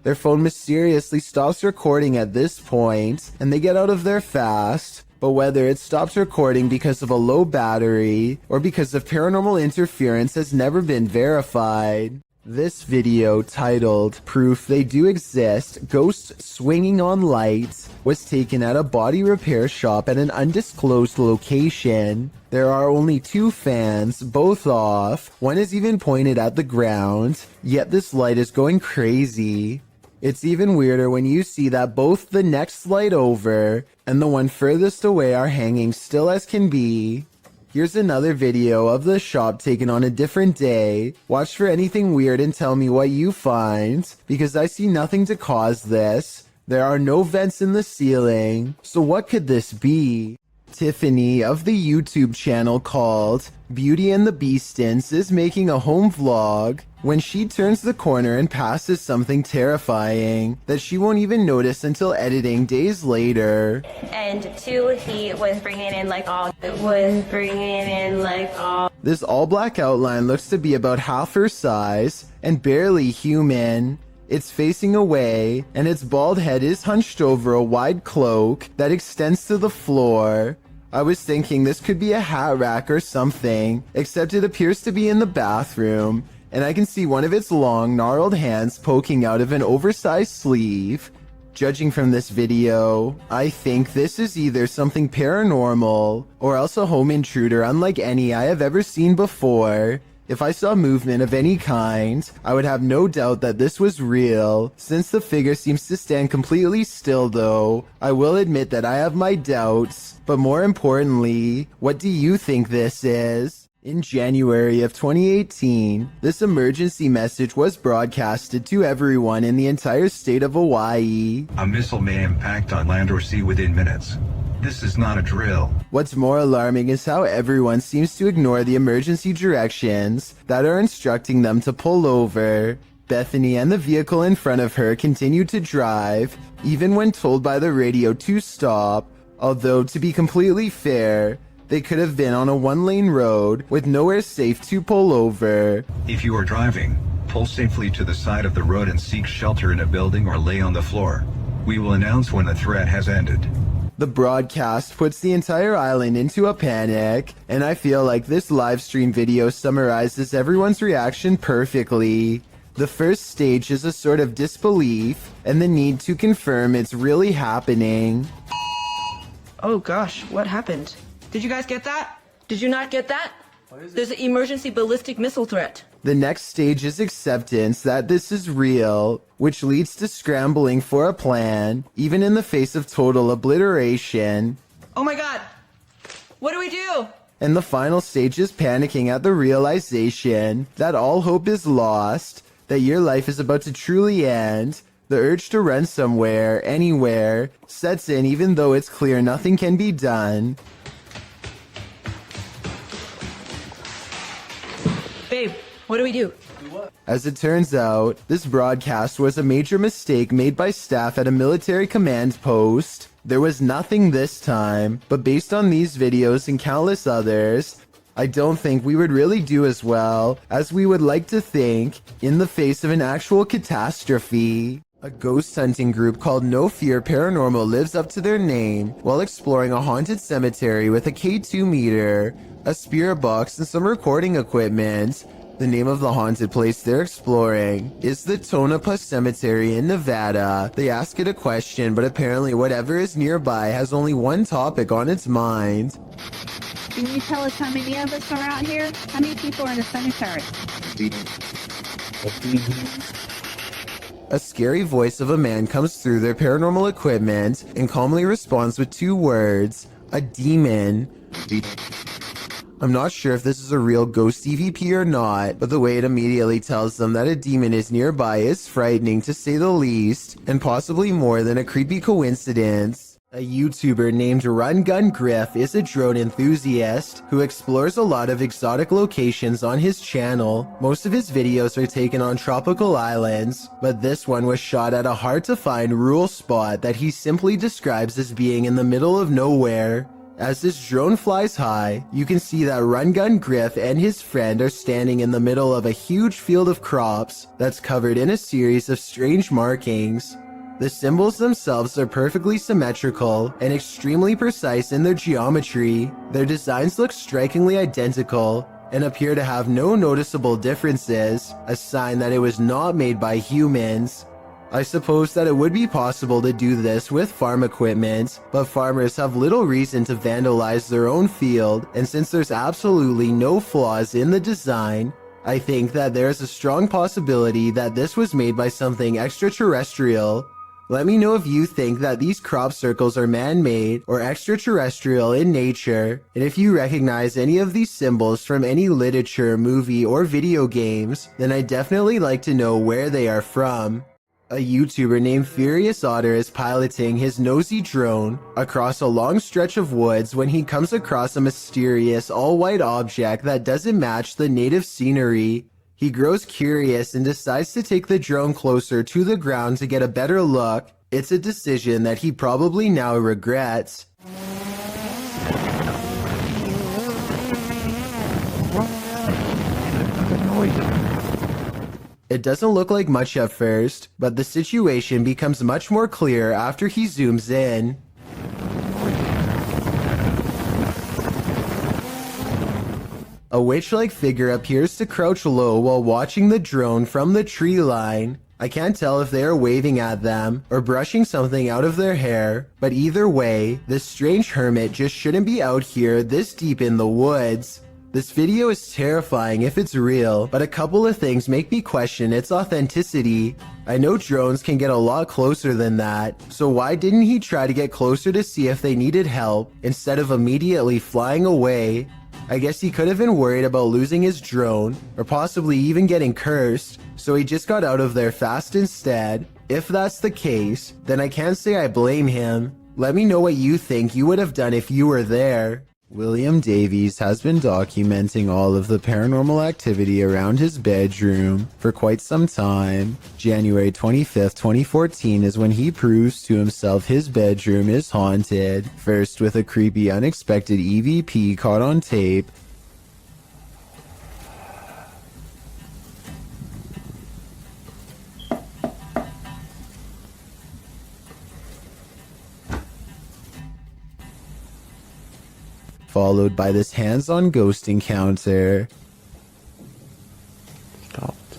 Their phone mysteriously stops recording at this point, and they get out of there fast. But whether it stops recording because of a low battery or because of paranormal interference has never been verified. This video, titled Proof They Do Exist, Ghosts Swinging on Lights, was taken at a body repair shop at an undisclosed location. There are only 2 fans, both off. One is even pointed at the ground, yet this light is going crazy. It's even weirder when you see that both the next light over and the one furthest away are hanging still as can be. Here's another video of the shop taken on a different day. Watch for anything weird and tell me what you find, because I see nothing to cause this. There are no vents in the ceiling, so what could this be? Tiffany of the YouTube channel called Beauty and the Beastins is making a home vlog when she turns the corner and passes something terrifying that she won't even notice until editing days later. And 2, he was bringing in like all. This all black outline looks to be about half her size and barely human. It's facing away, and its bald head is hunched over a wide cloak that extends to the floor. I was thinking this could be a hat rack or something, except it appears to be in the bathroom, and I can see one of its long, gnarled hands poking out of an oversized sleeve. Judging from this video, I think this is either something paranormal, or else a home intruder unlike any I have ever seen before. If I saw movement of any kind, I would have no doubt that this was real. Since the figure seems to stand completely still though, I will admit that I have my doubts. But more importantly, what do you think this is? In January of 2018, this emergency message was broadcasted to everyone in the entire state of Hawaii. A missile may impact on land or sea within minutes. This is not a drill. What's more alarming is how everyone seems to ignore the emergency directions that are instructing them to pull over. Bethany and the vehicle in front of her continue to drive, even when told by the radio to stop. Although, to be completely fair, They could have been on a one-lane road with nowhere safe to pull over. If you are driving, pull safely to the side of the road and seek shelter in a building or lay on the floor. We will announce when the threat has ended. The broadcast puts the entire island into a panic, and I feel like this live stream video summarizes everyone's reaction perfectly. The first stage is a sort of disbelief and the need to confirm it's really happening. Oh gosh, what happened? Did you guys get that? Did you not get that? There's an emergency ballistic missile threat. The next stage is acceptance that this is real, which leads to scrambling for a plan, even in the face of total obliteration. Oh my god! What do we do? And the final stage is panicking at the realization that all hope is lost, that your life is about to truly end. The urge to run somewhere, anywhere, sets in even though it's clear nothing can be done. Babe, what do we do? As it turns out, this broadcast was a major mistake made by staff at a military command post. There was nothing this time, but based on these videos and countless others, I don't think we would really do as well as we would like to think in the face of an actual catastrophe. A ghost hunting group called No Fear Paranormal lives up to their name while exploring a haunted cemetery with a K2 meter, a spirit box, and some recording equipment. The name of the haunted place they're exploring is the Tonopah Cemetery in Nevada. They ask it a question, but apparently whatever is nearby has only one topic on its mind. Can you tell us how many of us are out here? How many people are in the cemetery? A scary voice of a man comes through their paranormal equipment and calmly responds with 2 words, a demon. I'm not sure if this is a real ghost EVP or not, but the way it immediately tells them that a demon is nearby is frightening to say the least, and possibly more than a creepy coincidence. A YouTuber named Run Gun Griff is a drone enthusiast who explores a lot of exotic locations on his channel. Most of his videos are taken on tropical islands, but this one was shot at a hard-to-find rural spot that he simply describes as being in the middle of nowhere. As this drone flies high, you can see that Run Gun Griff and his friend are standing in the middle of a huge field of crops that's covered in a series of strange markings. The symbols themselves are perfectly symmetrical and extremely precise in their geometry. Their designs look strikingly identical and appear to have no noticeable differences, a sign that it was not made by humans. I suppose that it would be possible to do this with farm equipment, but farmers have little reason to vandalize their own field, and since there's absolutely no flaws in the design, I think that there's a strong possibility that this was made by something extraterrestrial. Let me know if you think that these crop circles are man-made or extraterrestrial in nature, and if you recognize any of these symbols from any literature, movie, or video games, then I'd definitely like to know where they are from. A YouTuber named Furious Otter is piloting his nosy drone across a long stretch of woods when he comes across a mysterious all-white object that doesn't match the native scenery. He grows curious and decides to take the drone closer to the ground to get a better look. It's a decision that he probably now regrets. It doesn't look like much at first, but the situation becomes much more clear after he zooms in. A witch-like figure appears to crouch low while watching the drone from the tree line. I can't tell if they are waving at them or brushing something out of their hair, but either way, this strange hermit just shouldn't be out here this deep in the woods. This video is terrifying if it's real, but a couple of things make me question its authenticity. I know drones can get a lot closer than that, so why didn't he try to get closer to see if they needed help instead of immediately flying away? I guess he could have been worried about losing his drone, or possibly even getting cursed, so he just got out of there fast instead. If that's the case, then I can't say I blame him. Let me know what you think you would have done if you were there. William Davies has been documenting all of the paranormal activity around his bedroom for quite some time. January 25th, 2014 is when he proves to himself his bedroom is haunted, first with a creepy unexpected EVP caught on tape, followed by this hands-on ghost encounter. Stopped.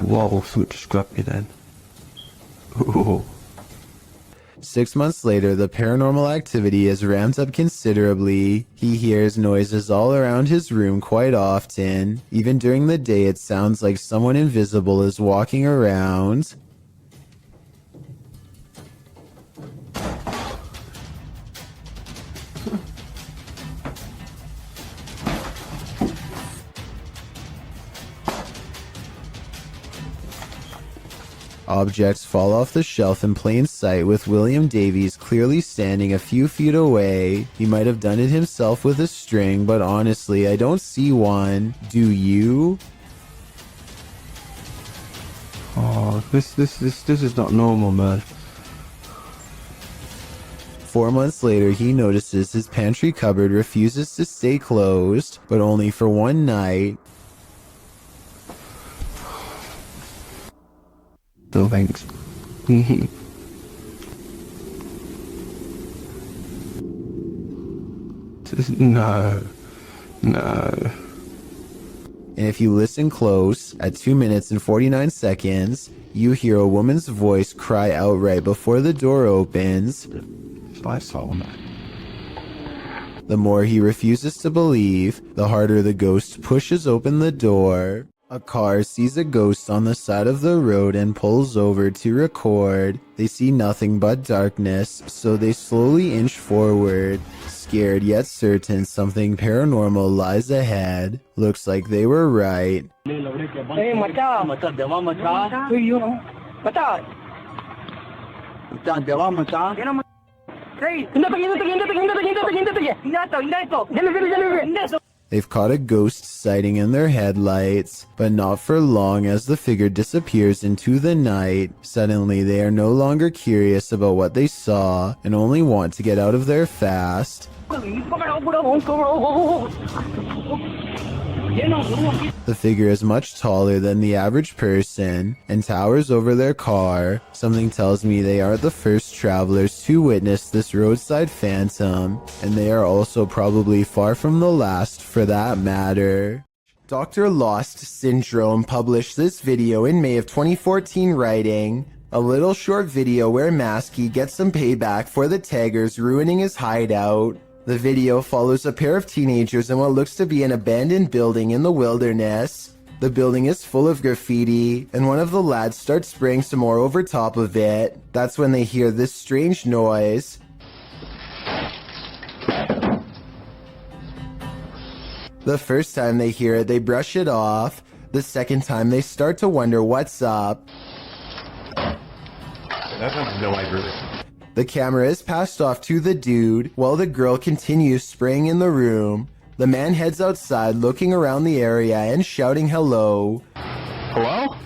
Whoa, foot just grabbed me then. Ooh. 6 months later, the paranormal activity is ramped up considerably. He hears noises all around his room quite often. Even during the day, it sounds like someone invisible is walking around. Objects fall off the shelf in plain sight, with William Davies clearly standing a few feet away. He might have done it himself with a string, but honestly, I don't see one. Do you? Oh, this is not normal, man. 4 months later, he notices his pantry cupboard refuses to stay closed, but only for one night. No thanks. No. No. And if you listen close, at 2 minutes and 49 seconds, you hear a woman's voice cry out right before the door opens. I saw that. The more he refuses to believe, the harder the ghost pushes open the door. A car sees a ghost on the side of the road and pulls over to record. They see nothing but darkness, so they slowly inch forward. Scared yet certain something paranormal lies ahead. Looks like they were right. They've caught a ghost sighting in their headlights, but not for long as the figure disappears into the night. Suddenly, they are no longer curious about what they saw and only want to get out of there fast. The figure is much taller than the average person and towers over their car. Something tells me they aren't the first travelers to witness this roadside phantom, and they are also probably far from the last for that matter. Dr. Lost Syndrome published this video in May of 2014 writing, a little short video where Maskey gets some payback for the taggers ruining his hideout. The video follows a pair of teenagers in what looks to be an abandoned building in the wilderness. The building is full of graffiti, and one of the lads starts spraying some more over top of it. That's when they hear this strange noise. The first time they hear it, they brush it off. The second time, they start to wonder what's up. The camera is passed off to the dude, while the girl continues spraying in the room. The man heads outside, looking around the area and shouting hello. Hello?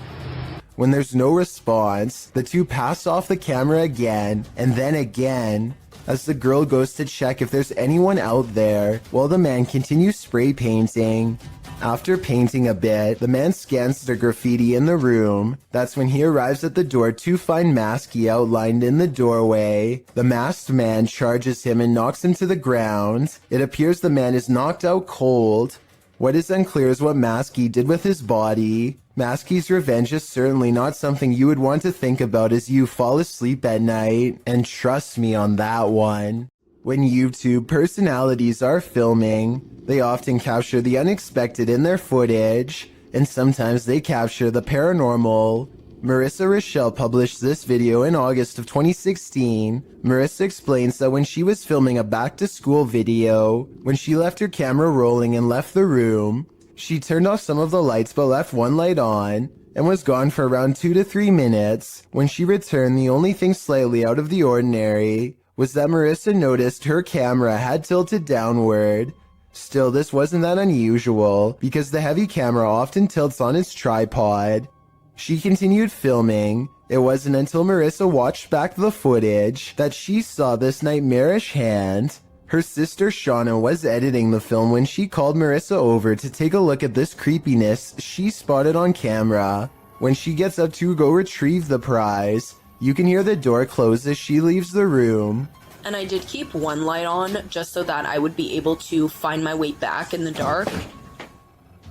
When there's no response, the two pass off the camera again, and then again, as the girl goes to check if there's anyone out there, while the man continues spray painting. After painting a bit, the man scans the graffiti in the room. That's when he arrives at the door to find Maskey outlined in the doorway. The masked man charges him and knocks him to the ground. It appears the man is knocked out cold. What is unclear is what Maskey did with his body. Maskey's revenge is certainly not something you would want to think about as you fall asleep at night. And trust me on that one. When YouTube personalities are filming, they often capture the unexpected in their footage, and sometimes they capture the paranormal. Marissa Rochelle published this video in August of 2016. Marissa explains that when she was filming a back-to-school video, when she left her camera rolling and left the room, she turned off some of the lights but left one light on, and was gone for around 2 to 3 minutes. When she returned, the only thing slightly out of the ordinary was that Marissa noticed her camera had tilted downward. Still, this wasn't that unusual, because the heavy camera often tilts on its tripod. She continued filming. It wasn't until Marissa watched back the footage that she saw this nightmarish hand. Her sister Shauna was editing the film when she called Marissa over to take a look at this creepiness she spotted on camera. When she gets up to go retrieve the prize, you can hear the door close as she leaves the room. And I did keep one light on just so that I would be able to find my way back in the dark.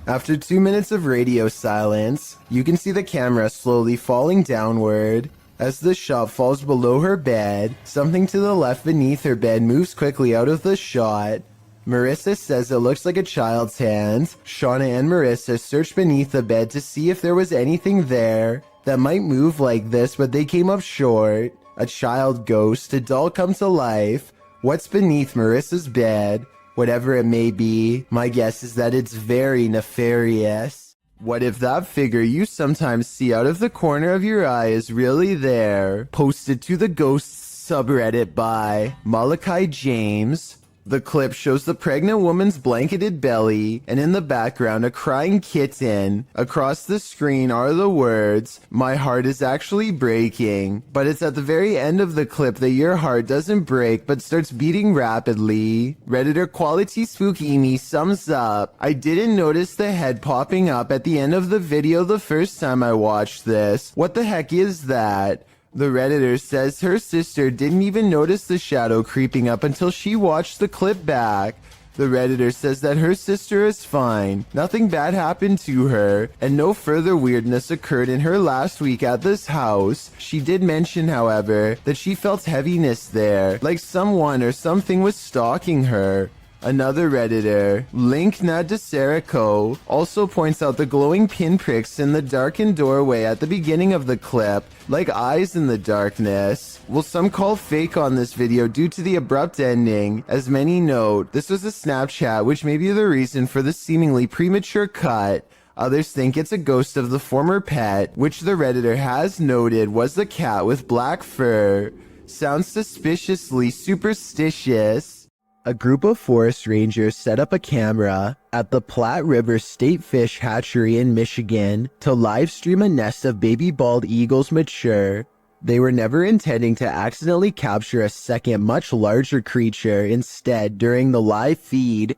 After 2 minutes of radio silence, you can see the camera slowly falling downward. As the shot falls below her bed, something to the left beneath her bed moves quickly out of the shot. Marissa says it looks like a child's hand. Shauna and Marissa searched beneath the bed to see if there was anything there that might move like this, but they came up short. A child ghost, a doll come to life. What's beneath Marissa's bed? Whatever it may be, my guess is that it's very nefarious. What if that figure you sometimes see out of the corner of your eye is really there? Posted to the Ghosts subreddit by Malachi James. The clip shows the pregnant woman's blanketed belly, and in the background a crying kitten. Across the screen are the words, "My heart is actually breaking." But it's at the very end of the clip that your heart doesn't break but starts beating rapidly. Redditor Quality Spooky Me sums up, "I didn't notice the head popping up at the end of the video the first time I watched this. What the heck is that?" The Redditor says her sister didn't even notice the shadow creeping up until she watched the clip back. The Redditor says that her sister is fine, nothing bad happened to her, and no further weirdness occurred in her last week at this house. She did mention, however, that she felt heaviness there, like someone or something was stalking her. Another Redditor, Link Nadeserico, also points out the glowing pinpricks in the darkened doorway at the beginning of the clip, like eyes in the darkness. Well, some call fake on this video due to the abrupt ending. As many note, this was a Snapchat, which may be the reason for the seemingly premature cut. Others think it's a ghost of the former pet, which the Redditor has noted was the cat with black fur. Sounds suspiciously superstitious. A group of forest rangers set up a camera at the Platte River State Fish Hatchery in Michigan to live stream a nest of baby bald eagles mature. They were never intending to accidentally capture a second, much larger creature. Instead, during the live feed,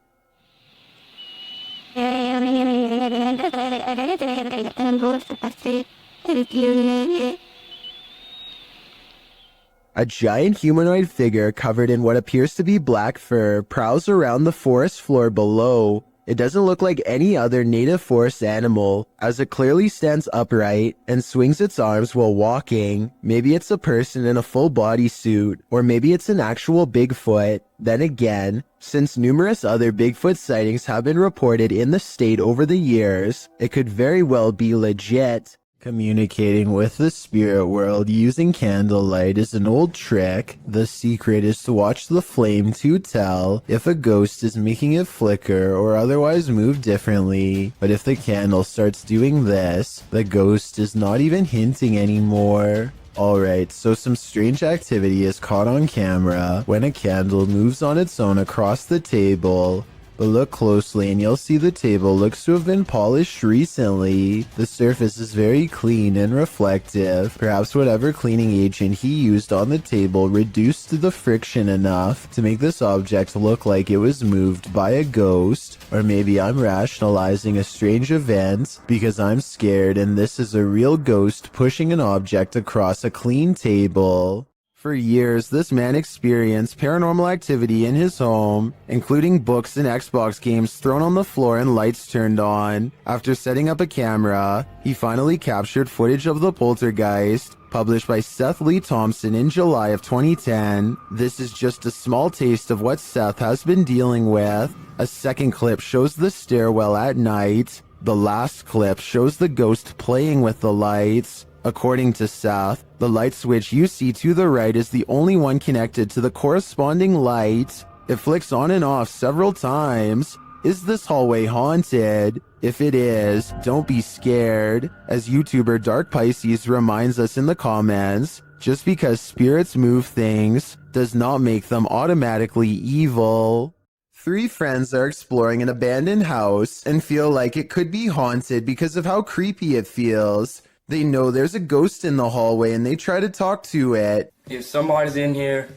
a giant humanoid figure covered in what appears to be black fur prowls around the forest floor below. It doesn't look like any other native forest animal, as it clearly stands upright and swings its arms while walking. Maybe it's a person in a full bodysuit, or maybe it's an actual Bigfoot. Then again, since numerous other Bigfoot sightings have been reported in the state over the years, it could very well be legit. Communicating with the spirit world using candlelight is an old trick. The secret is to watch the flame to tell if a ghost is making it flicker or otherwise move differently. But if the candle starts doing this, the ghost is not even hinting anymore. Alright, so some strange activity is caught on camera when a candle moves on its own across the table. But look closely and you'll see the table looks to have been polished recently. The surface is very clean and reflective. Perhaps whatever cleaning agent he used on the table reduced the friction enough to make this object look like it was moved by a ghost. Or maybe I'm rationalizing a strange event because I'm scared and this is a real ghost pushing an object across a clean table. For years, this man experienced paranormal activity in his home, including books and Xbox games thrown on the floor and lights turned on. After setting up a camera, he finally captured footage of the poltergeist, published by Seth Lee Thompson in July of 2010. This is just a small taste of what Seth has been dealing with. A second clip shows the stairwell at night. The last clip shows the ghost playing with the lights. According to Seth, the light switch you see to the right is the only one connected to the corresponding light. It flicks on and off several times. Is this hallway haunted? If it is, don't be scared. As YouTuber Dark Pisces reminds us in the comments, Just because spirits move things does not make them automatically evil. 3 friends are exploring an abandoned house and feel like it could be haunted because of how creepy it feels. They know there's a ghost in the hallway and they try to talk to it. If somebody's in here,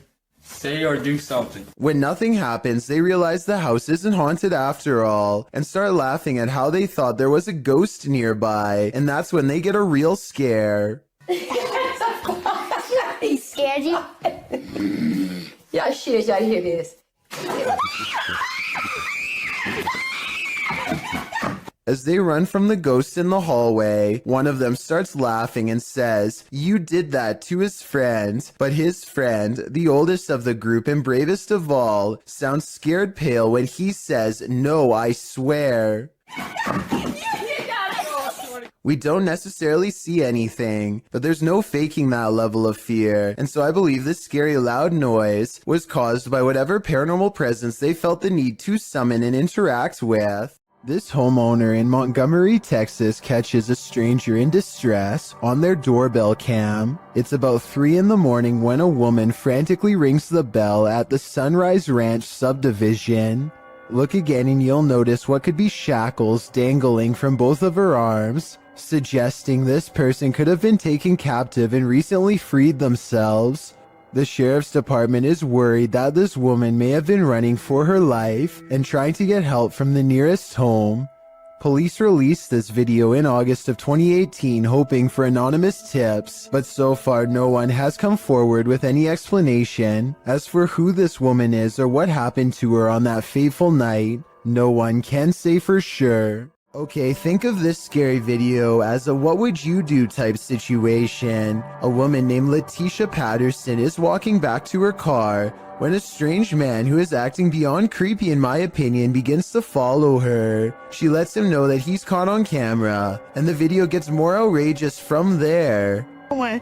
say or do something. When nothing happens, they realize the house isn't haunted after all and start laughing at how they thought there was a ghost nearby, and that's when they get a real scare. He scared you? Y'all shit, y'all hear this. As they run from the ghost in the hallway, one of them starts laughing and says, "You did that," to his friend. But his friend, the oldest of the group and bravest of all, sounds scared pale when he says, "No, I swear." We don't necessarily see anything, but there's no faking that level of fear, and so I believe this scary loud noise was caused by whatever paranormal presence they felt the need to summon and interact with. This homeowner in Montgomery, Texas catches a stranger in distress on their doorbell cam. It's about 3 in the morning when a woman frantically rings the bell at the Sunrise Ranch subdivision. Look again and you'll notice what could be shackles dangling from both of her arms, suggesting this person could have been taken captive and recently freed themselves. The sheriff's department is worried that this woman may have been running for her life and trying to get help from the nearest home. Police released this video in August of 2018 hoping for anonymous tips, but so far no one has come forward with any explanation. As for who this woman is or what happened to her on that fateful night, no one can say for sure. Okay, think of this scary video as a what would you do type situation. A woman named Letitia Patterson is walking back to her car when a strange man who is acting beyond creepy in my opinion begins to follow her. She lets him know that he's caught on camera, and the video gets more outrageous from there. Hold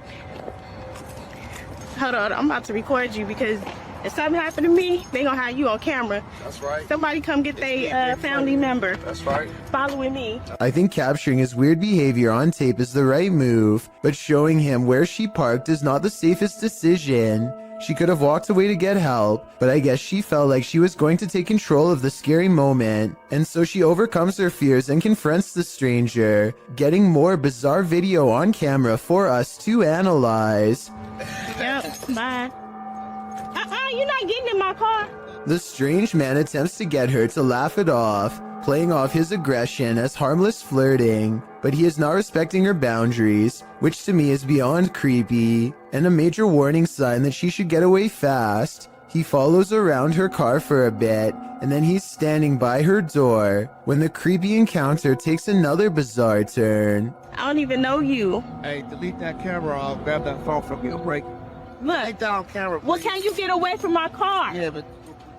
on, I'm about to record you because if something happened to me, they gonna have you on camera. That's right. Somebody come get their family member. That's right. Following me. I think capturing his weird behavior on tape is the right move, but showing him where she parked is not the safest decision. She could have walked away to get help, but I guess she felt like she was going to take control of the scary moment, and so she overcomes her fears and confronts the stranger, getting more bizarre video on camera for us to analyze. Yep, bye. You're not getting in my car. The strange man attempts to get her to laugh it off, playing off his aggression as harmless flirting, but he is not respecting her boundaries, which to me is beyond creepy, and a major warning sign that she should get away fast. He follows around her car for a bit, and then he's standing by her door when the creepy encounter takes another bizarre turn. I don't even know you. Hey, delete that camera. I'll grab that phone from you. Break. Look. Take down camera, please. Well, can you get away from my car? Yeah, but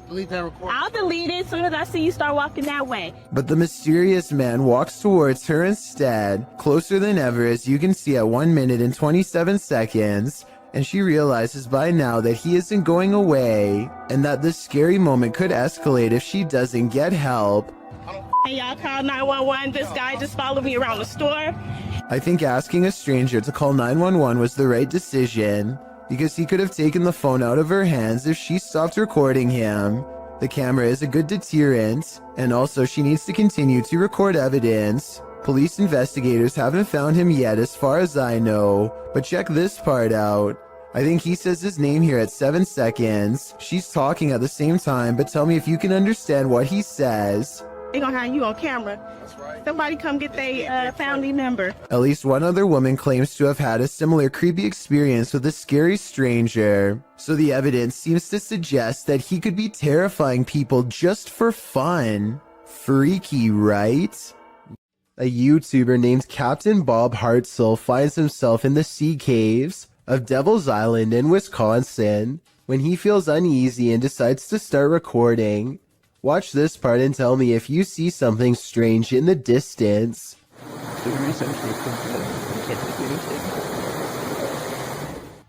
delete that recording. I'll delete it as soon as I see you start walking that way. But the mysterious man walks towards her instead, closer than ever as you can see at 1 minute and 27 seconds, and she realizes by now that he isn't going away, and that this scary moment could escalate if she doesn't get help. Hey, y'all call 911. This guy just followed me around the store. I think asking a stranger to call 911 was the right decision, because he could have taken the phone out of her hands if she stopped recording him. The camera is a good deterrent, and also she needs to continue to record evidence. Police investigators haven't found him yet as far as I know, but check this part out. I think he says his name here at 7 seconds. She's talking at the same time, but tell me if you can understand what he says. They gonna have you on camera. That's right. Somebody come get their family member. At least one other woman claims to have had a similar creepy experience with a scary stranger. So the evidence seems to suggest that he could be terrifying people just for fun. Freaky, right? A YouTuber named Captain Bob Hartzell finds himself in the sea caves of Devil's Island in Wisconsin when he feels uneasy and decides to start recording. Watch this part and tell me if you see something strange in the distance.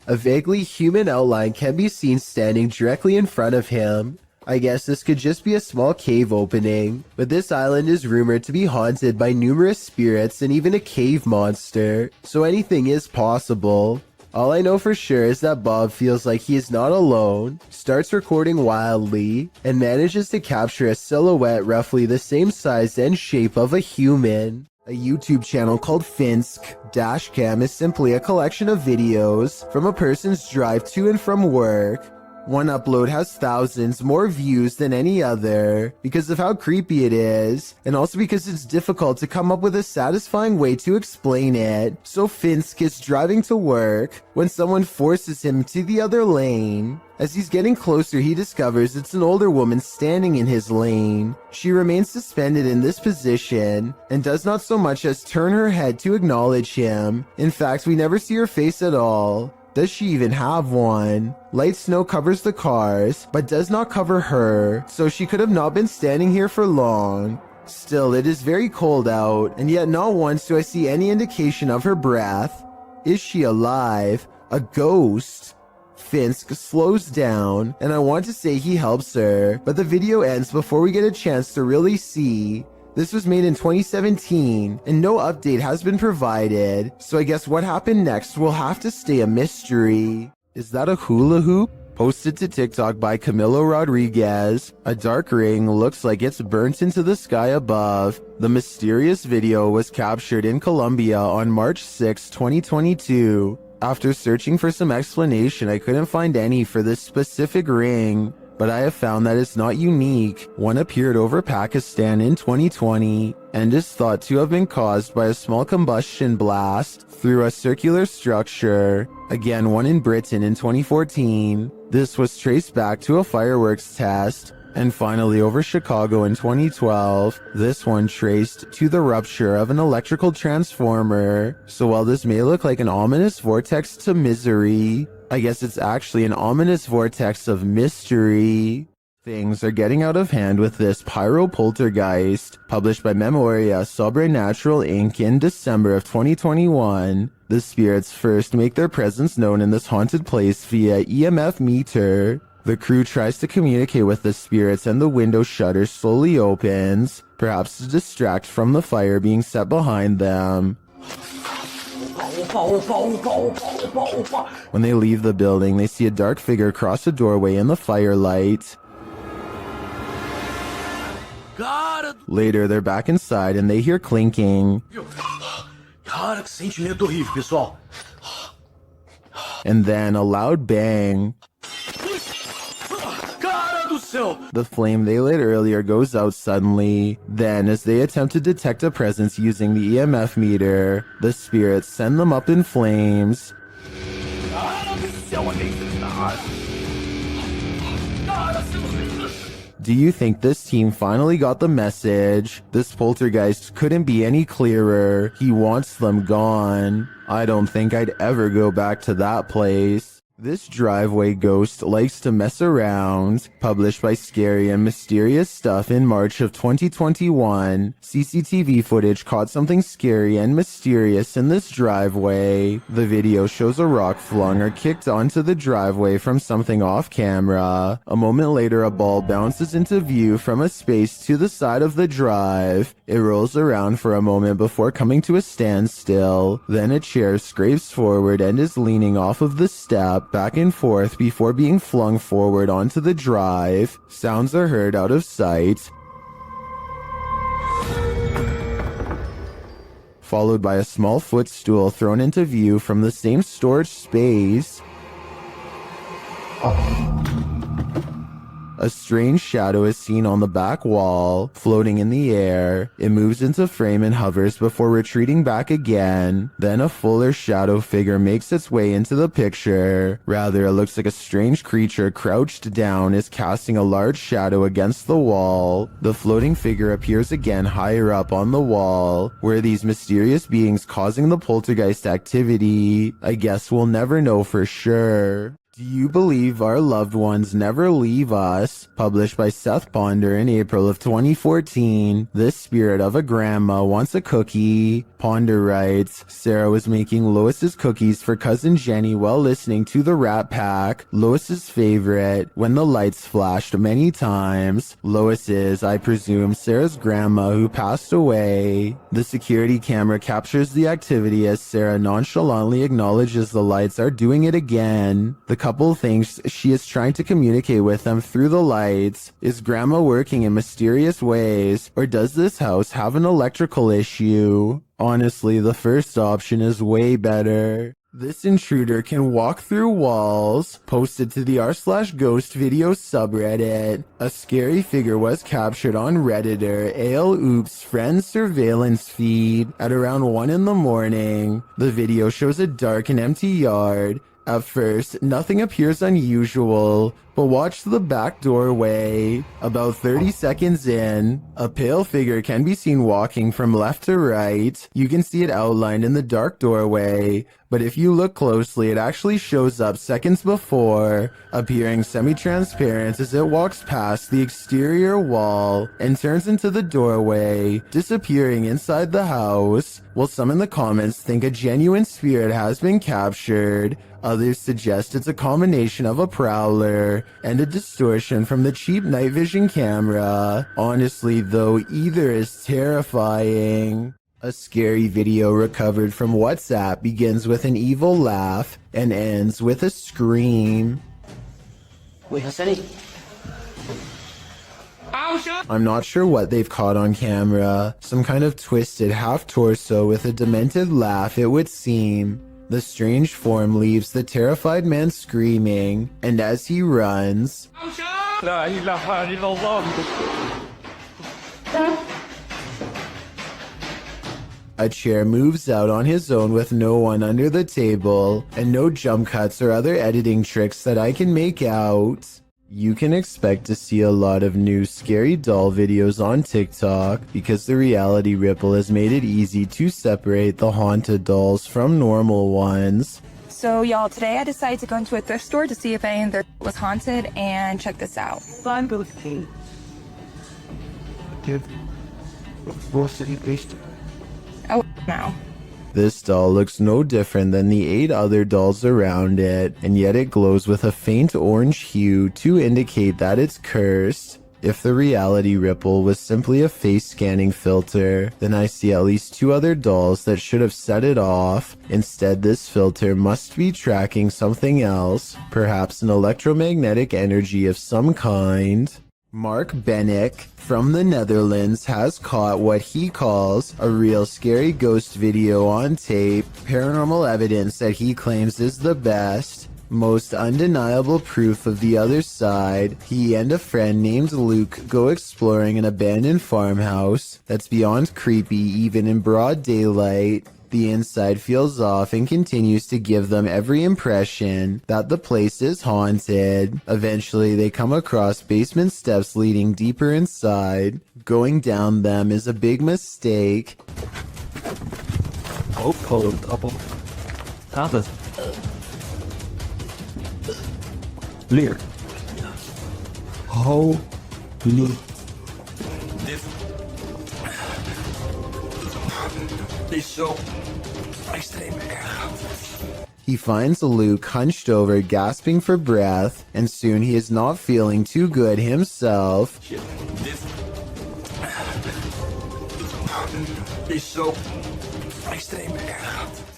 A vaguely human outline can be seen standing directly in front of him. I guess this could just be a small cave opening, but this island is rumored to be haunted by numerous spirits and even a cave monster, so anything is possible. All I know for sure is that Bob feels like he is not alone, starts recording wildly, and manages to capture a silhouette roughly the same size and shape of a human. A YouTube channel called Finsk Dashcam is simply a collection of videos from a person's drive to and from work. One upload has thousands more views than any other because of how creepy it is, and also because it's difficult to come up with a satisfying way to explain it. So Finsk is driving to work when someone forces him to the other lane. As he's getting closer, he discovers it's an older woman standing in his lane. She remains suspended in this position and does not so much as turn her head to acknowledge him. In fact, we never see her face at all. Does she even have one? Light snow covers the cars, but does not cover her, so she could have not been standing here for long. Still, it is very cold out, and yet not once do I see any indication of her breath. Is she alive? A ghost? Finsk slows down, and I want to say he helps her, but the video ends before we get a chance to really see. This was made in 2017, and no update has been provided, so I guess what happened next will have to stay a mystery. Is that a hula hoop? Posted to TikTok by Camilo Rodriguez, a dark ring looks like it's burnt into the sky above. The mysterious video was captured in Colombia on March 6, 2022. After searching for some explanation, I couldn't find any for this specific ring. But I have found that it's not unique. One appeared over Pakistan in 2020 and is thought to have been caused by a small combustion blast through a circular structure. Again, one in Britain in 2014. This was traced back to a fireworks test. And finally, over Chicago in 2012, this one traced to the rupture of an electrical transformer. So while this may look like an ominous vortex to misery, I guess it's actually an ominous vortex of mystery. Things are getting out of hand with this Pyro Poltergeist, published by Memoria Sobrenatural Inc. in December of 2021. The spirits first make their presence known in this haunted place via EMF meter. The crew tries to communicate with the spirits and the window shutter slowly opens, perhaps to distract from the fire being set behind them. When they leave the building, they see a dark figure cross a doorway in the firelight. Later, they're back inside and they hear clinking. And then a loud bang. The flame they lit earlier goes out suddenly. Then, as they attempt to detect a presence using the EMF meter, the spirits send them up in flames. Do you think this team finally got the message? This poltergeist couldn't be any clearer. He wants them gone. I don't think I'd ever go back to that place. This driveway ghost likes to mess around. Published by Scary and Mysterious Stuff in March of 2021, CCTV footage caught something scary and mysterious in this driveway. The video shows a rock flung or kicked onto the driveway from something off camera. A moment later, a ball bounces into view from a space to the side of the drive. It rolls around for a moment before coming to a standstill. Then a chair scrapes forward and is leaning off of the step back and forth before being flung forward onto the drive. Sounds are heard out of sight, followed by a small footstool thrown into view from the same storage space. A strange shadow is seen on the back wall, floating in the air. It moves into frame and hovers before retreating back again. Then a fuller shadow figure makes its way into the picture. Rather, it looks like a strange creature crouched down is casting a large shadow against the wall. The floating figure appears again higher up on the wall. Where these mysterious beings causing the poltergeist activity? I guess we'll never know for sure. Do You Believe Our Loved Ones Never Leave Us, published by Seth Ponder in April of 2014. The spirit of a grandma wants a cookie. Ponder writes, Sarah was making Lois's cookies for cousin Jenny while listening to the Rat Pack, Lois's favorite, when the lights flashed many times. Lois is, I presume, Sarah's grandma who passed away. The security camera captures the activity as Sarah nonchalantly acknowledges the lights are doing it again. The couple thinks she is trying to communicate with them through the lights. Is grandma working in mysterious ways, or does this house have an electrical issue? Honestly, the first option is way better. This intruder can walk through walls. Posted to the r/ghost video subreddit. A scary figure was captured on Redditor AL Oops friend surveillance feed at around 1 in the morning. The video shows a dark and empty yard. At first, nothing appears unusual, but watch the back doorway. About 30 seconds in, a pale figure can be seen walking from left to right. You can see it outlined in the dark doorway, but if you look closely, it actually shows up seconds before, appearing semi-transparent as it walks past the exterior wall and turns into the doorway, disappearing inside the house. While some in the comments think a genuine spirit has been captured, others suggest it's a combination of a prowler and a distortion from the cheap night vision camera. Honestly though, either is terrifying. A scary video recovered from WhatsApp begins with an evil laugh and ends with a scream. I'm not sure what they've caught on camera. Some kind of twisted half-torso with a demented laugh, it would seem. The strange form leaves the terrified man screaming, and as he runs, a chair moves out on his own with no one under the table, and no jump cuts or other editing tricks that I can make out. You can expect to see a lot of new scary doll videos on TikTok because the reality ripple has made it easy to separate the haunted dolls from normal ones. So y'all, today I decided to go into a thrift store to see if any of their was haunted, and check this out. Oh, no. This doll looks no different than the 8 other dolls around it, and yet it glows with a faint orange hue to indicate that it's cursed. If the reality ripple was simply a face scanning filter, then I see at least 2 other dolls that should have set it off. Instead, this filter must be tracking something else, perhaps an electromagnetic energy of some kind. Mark Bennick from the Netherlands has caught what he calls a real scary ghost video on tape, paranormal evidence that he claims is the best, most undeniable proof of the other side. He and a friend named Luke go exploring an abandoned farmhouse that's beyond creepy even in broad daylight. The inside feels off and continues to give them every impression that the place is haunted. Eventually, they come across basement steps leading deeper inside. Going down them is a big mistake. Leer. Holy. Dit is zo extreem erg. He finds Luke hunched over, gasping for breath, and soon he is not feeling too good himself. Dit is zo extreem erg.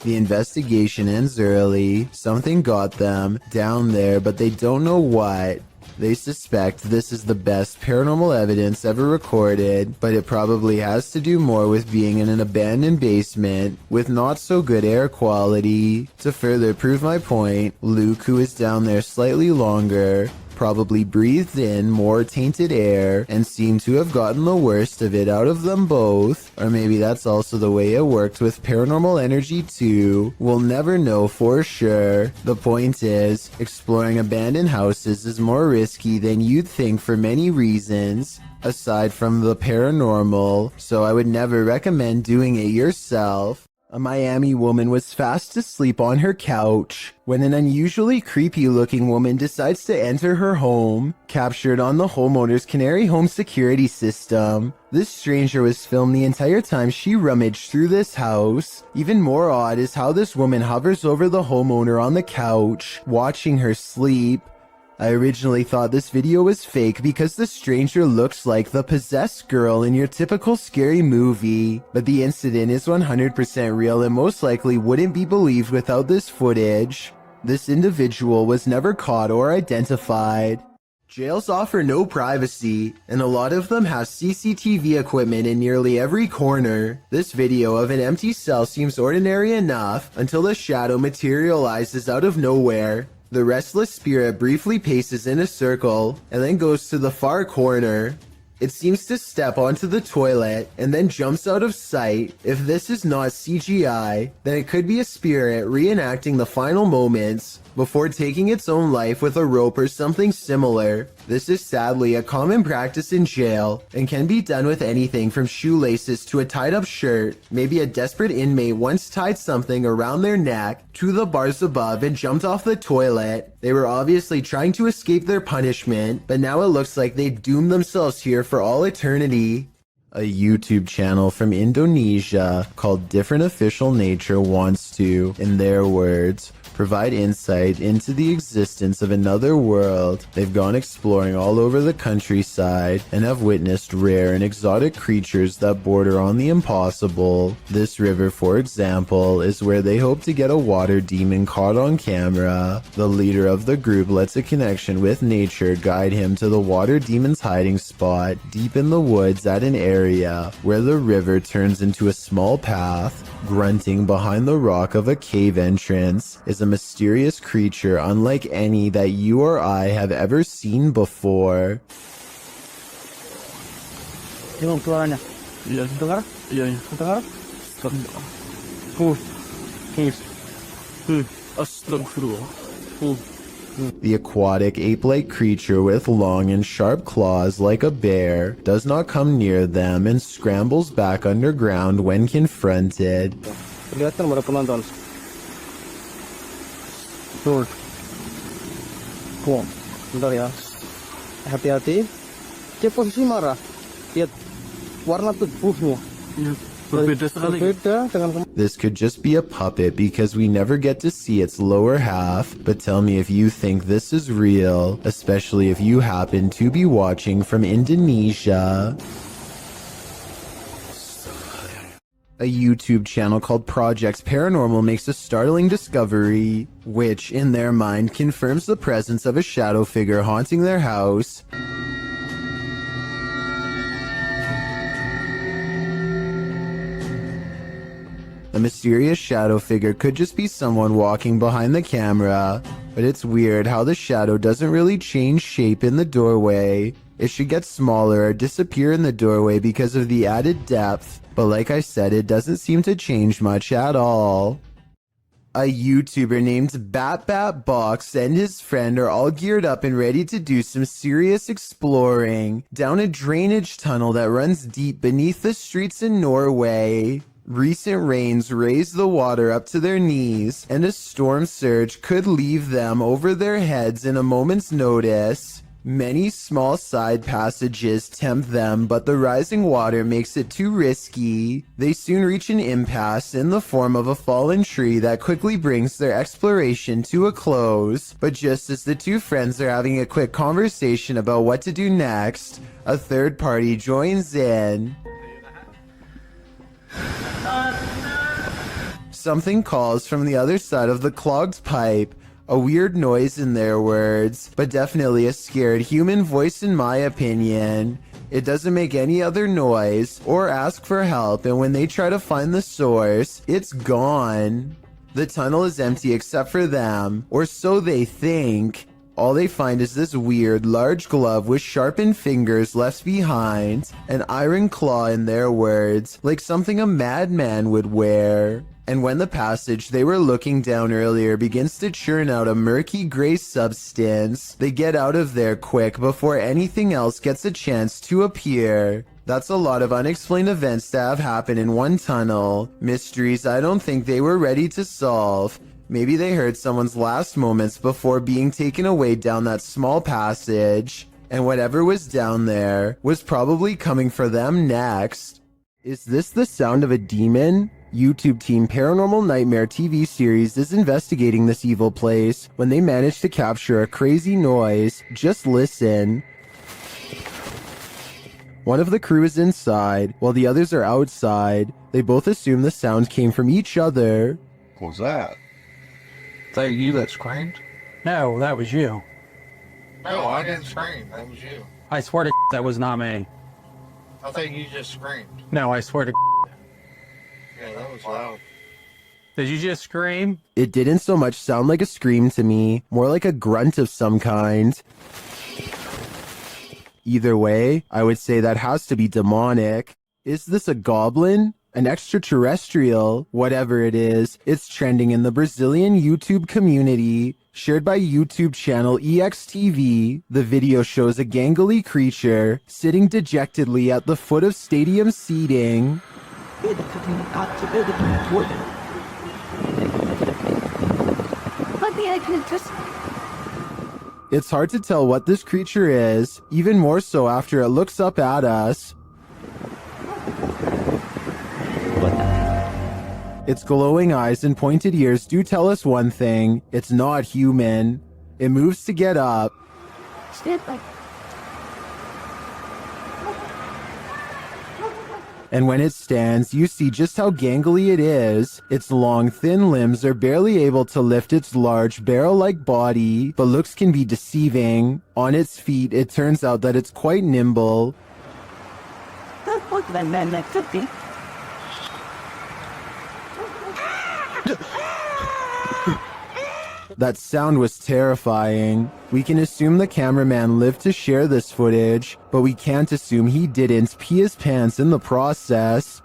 The investigation ends early. Something got them down there, but they don't know what. They suspect this is the best paranormal evidence ever recorded, but it probably has to do more with being in an abandoned basement with not so good air quality. To further prove my point, Luke, who is down there slightly longer, probably breathed in more tainted air and seemed to have gotten the worst of it out of them both. Or maybe that's also the way it worked with paranormal energy too. We'll never know for sure. The point is, exploring abandoned houses is more risky than you'd think for many reasons, aside from the paranormal, so I would never recommend doing it yourself. A Miami woman was fast asleep on her couch when an unusually creepy-looking woman decides to enter her home, captured on the homeowner's Canary home security system. This stranger was filmed the entire time she rummaged through this house. Even more odd is how this woman hovers over the homeowner on the couch, watching her sleep. I originally thought this video was fake because the stranger looks like the possessed girl in your typical scary movie, but the incident is 100% real and most likely wouldn't be believed without this footage. This individual was never caught or identified. Jails offer no privacy, and a lot of them have CCTV equipment in nearly every corner. This video of an empty cell seems ordinary enough until the shadow materializes out of nowhere. The restless spirit briefly paces in a circle and then goes to the far corner. It seems to step onto the toilet and then jumps out of sight. If this is not CGI, then it could be a spirit reenacting the final moments before taking its own life with a rope or something similar. This is sadly a common practice in jail and can be done with anything from shoelaces to a tied up shirt. Maybe a desperate inmate once tied something around their neck to the bars above and jumped off the toilet. They were obviously trying to escape their punishment, but now it looks like they doomed themselves here for all eternity. A YouTube channel from Indonesia called Different Official Nature wants to, in their words, provide insight into the existence of another world. They've gone exploring all over the countryside and have witnessed rare and exotic creatures that border on the impossible. This river, for example, is where they hope to get a water demon caught on camera. The leader of the group lets a connection with nature guide him to the water demon's hiding spot deep in the woods at an area where the river turns into a small path. Grunting behind the rock of a cave entrance is a mysterious creature unlike any that you or I have ever seen before. Gimana keluarannya? Iya, dengar? Iya, dengar? Astagfirullah. The aquatic ape-like creature with long and sharp claws like a bear does not come near them and scrambles back underground when confronted. Kelihatan pada penonton. Tuh. Bentar ya. Hati-hati. Dia posisi marah. Lihat warna tubuhnya. This could just be a puppet because we never get to see its lower half, but tell me if you think this is real, especially if you happen to be watching from Indonesia. A YouTube channel called Project Paranormal makes a startling discovery, which, in their mind, confirms the presence of a shadow figure haunting their house. A mysterious shadow figure could just be someone walking behind the camera, but it's weird how the shadow doesn't really change shape in the doorway. It should get smaller or disappear in the doorway because of the added depth, but like I said, it doesn't seem to change much at all. A YouTuber named BatBatBox and his friend are all geared up and ready to do some serious exploring down a drainage tunnel that runs deep beneath the streets in Norway. Recent rains raised the water up to their knees, and a storm surge could leave them over their heads in a moment's notice. Many small side passages tempt them, but the rising water makes it too risky. They soon reach an impasse in the form of a fallen tree that quickly brings their exploration to a close. But just as the two friends are having a quick conversation about what to do next, a third party joins in. Something calls from the other side of the clogged pipe. A weird noise in their words, but definitely a scared human voice in my opinion. It doesn't make any other noise or ask for help, and when they try to find the source, it's gone. The tunnel is empty except for them, or so they think. All they find is this weird, large glove with sharpened fingers left behind, an iron claw in their words, like something a madman would wear. And when the passage they were looking down earlier begins to churn out a murky gray substance, they get out of there quick before anything else gets a chance to appear. That's a lot of unexplained events to have happened in one tunnel. Mysteries I don't think they were ready to solve. Maybe they heard someone's last moments before being taken away down that small passage. And whatever was down there was probably coming for them next. Is this the sound of a demon? YouTube team Paranormal Nightmare TV series is investigating this evil place when they manage to capture a crazy noise. Just listen. One of the crew is inside, while the others are outside. They both assume the sound came from each other. What was that? Is that you that screamed? No, that was you. No, I didn't scream. That was you. I swear to that was not me. I think you just screamed. No, I swear to Yeah, that was loud. Did you just scream? It didn't so much sound like a scream to me, more like a grunt of some kind. Either way, I would say that has to be demonic. Is this a goblin? An extraterrestrial? Whatever it is, it's trending in the Brazilian YouTube community. Shared by YouTube channel EXTV, the video shows a gangly creature sitting dejectedly at the foot of stadium seating. It's hard to tell what this creature is, even more so after it looks up at us. Its glowing eyes and pointed ears do tell us one thing: it's not human. It moves to get up. And when it stands, you see just how gangly it is. Its long, thin limbs are barely able to lift its large, barrel-like body, but looks can be deceiving. On its feet, it turns out that it's quite nimble. That sound was terrifying. We can assume the cameraman lived to share this footage, but we can't assume he didn't pee his pants in the process.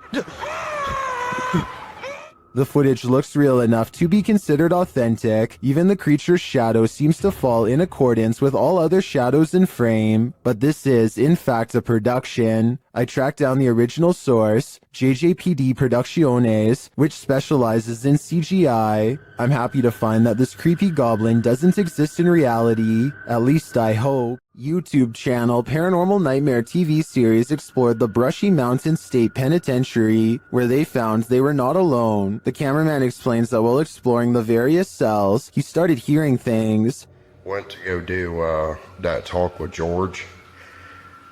The footage looks real enough to be considered authentic. Even the creature's shadow seems to fall in accordance with all other shadows in frame, but this is, in fact, a production. I tracked down the original source, JJPD Producciones, which specializes in CGI. I'm happy to find that this creepy goblin doesn't exist in reality, at least I hope. YouTube channel Paranormal Nightmare TV series explored the Brushy Mountain State Penitentiary, where they found they were not alone. The cameraman explains that while exploring the various cells, he started hearing things. Went to go do that talk with George,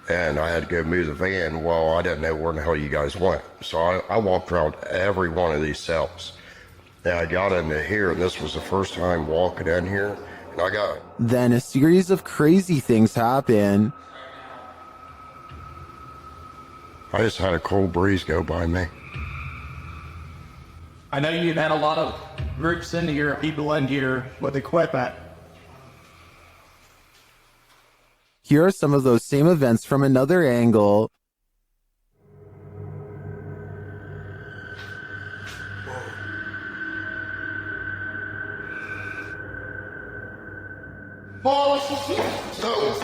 and I had to go move the van. Well, I didn't know where the hell you guys went, so I walked around every one of these cells. And I got into here, and this was the first time walking in here. Then a series of crazy things happen. I just had a cold breeze go by me. I know you've had a lot of groups in here, people in here with equipment. Here are some of those same events from another angle.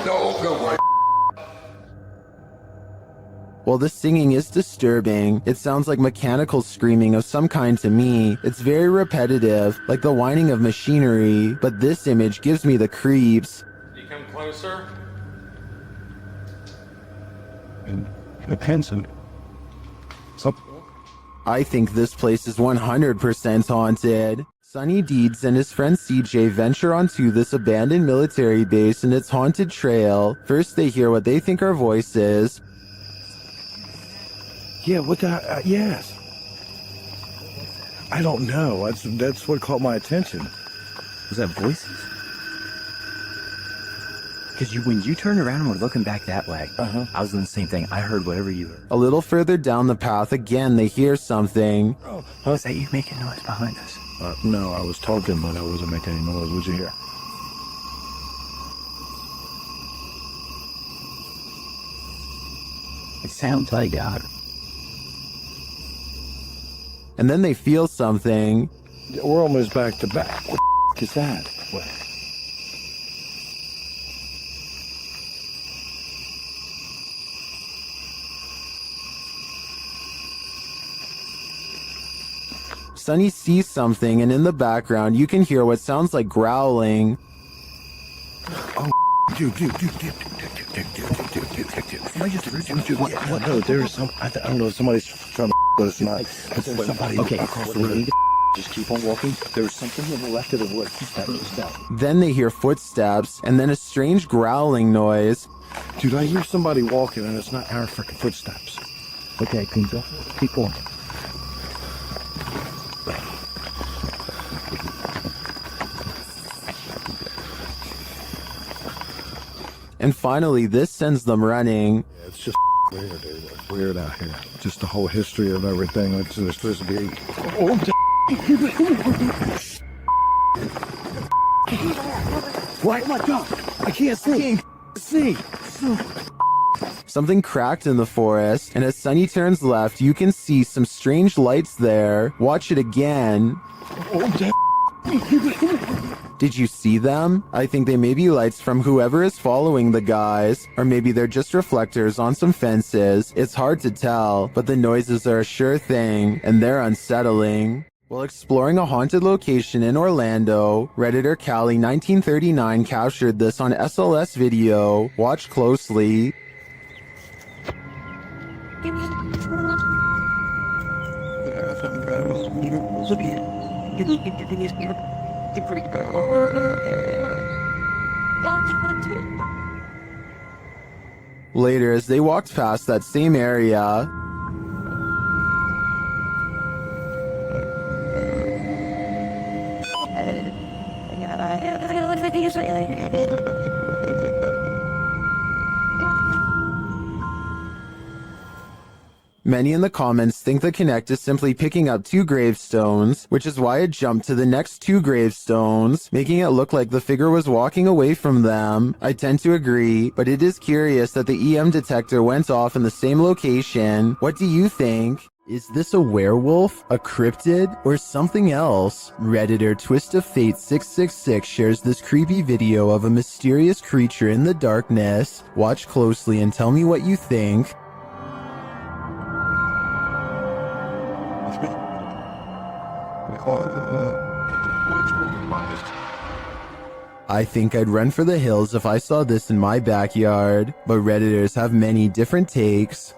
No. While the singing is disturbing, it sounds like mechanical screaming of some kind to me. It's very repetitive, like the whining of machinery, but this image gives me the creeps. You come closer. Attention. I think this place is 100% haunted. Sonny Deeds and his friend CJ venture onto this abandoned military base and its haunted trail. First they hear what they think are voices. Yeah, what the... yes. I don't know. That's what caught my attention. Was that voices? Because when you turned around and were looking back that way, I was doing the same thing. I heard whatever you heard. A little further down the path, again, they hear something. Oh, was that you making noise behind us? No, I was talking, but I wasn't making any noise. What'd you hear? It sounds like God. And then they feel something. We're almost back to back. What the is that? What? Sunny sees something, and in the background, you can hear what sounds like growling. Oh, dude. What? No, there's some. I don't know if somebody's trying to but it's not. But there's somebody across the road. Just keep on walking. There's something to the left of the wood. Stop. Then they hear footsteps, and then a strange growling noise. Dude, I hear somebody walking, and it's not our freaking footsteps. Okay, Pinto, keep going. And finally, this sends them running. Yeah, it's just weird, dude. It's weird out here. Just the whole history of everything. It's supposed to be. What? Oh my God! I can't see. Something cracked in the forest, and as Sunny turns left, you can see some strange lights there. Watch it again. Did you see them? I think they may be lights from whoever is following the guys, or maybe they're just reflectors on some fences. It's hard to tell, but the noises are a sure thing, and they're unsettling. While exploring a haunted location in Orlando, Redditor Callie1939 captured this on SLS video. Watch closely. Later, as they walked past that same area, many in the comments think the Connect is simply picking up 2 gravestones, which is why it jumped to the next 2 gravestones, making it look like the figure was walking away from them. I tend to agree, but it is curious that the EM detector went off in the same location. What do you think? Is this a werewolf, a cryptid, or something else? Redditor Twist of Fate 666 shares this creepy video of a mysterious creature in the darkness. Watch closely and tell me what you think. I think I'd run for the hills if I saw this in my backyard, but Redditors have many different takes.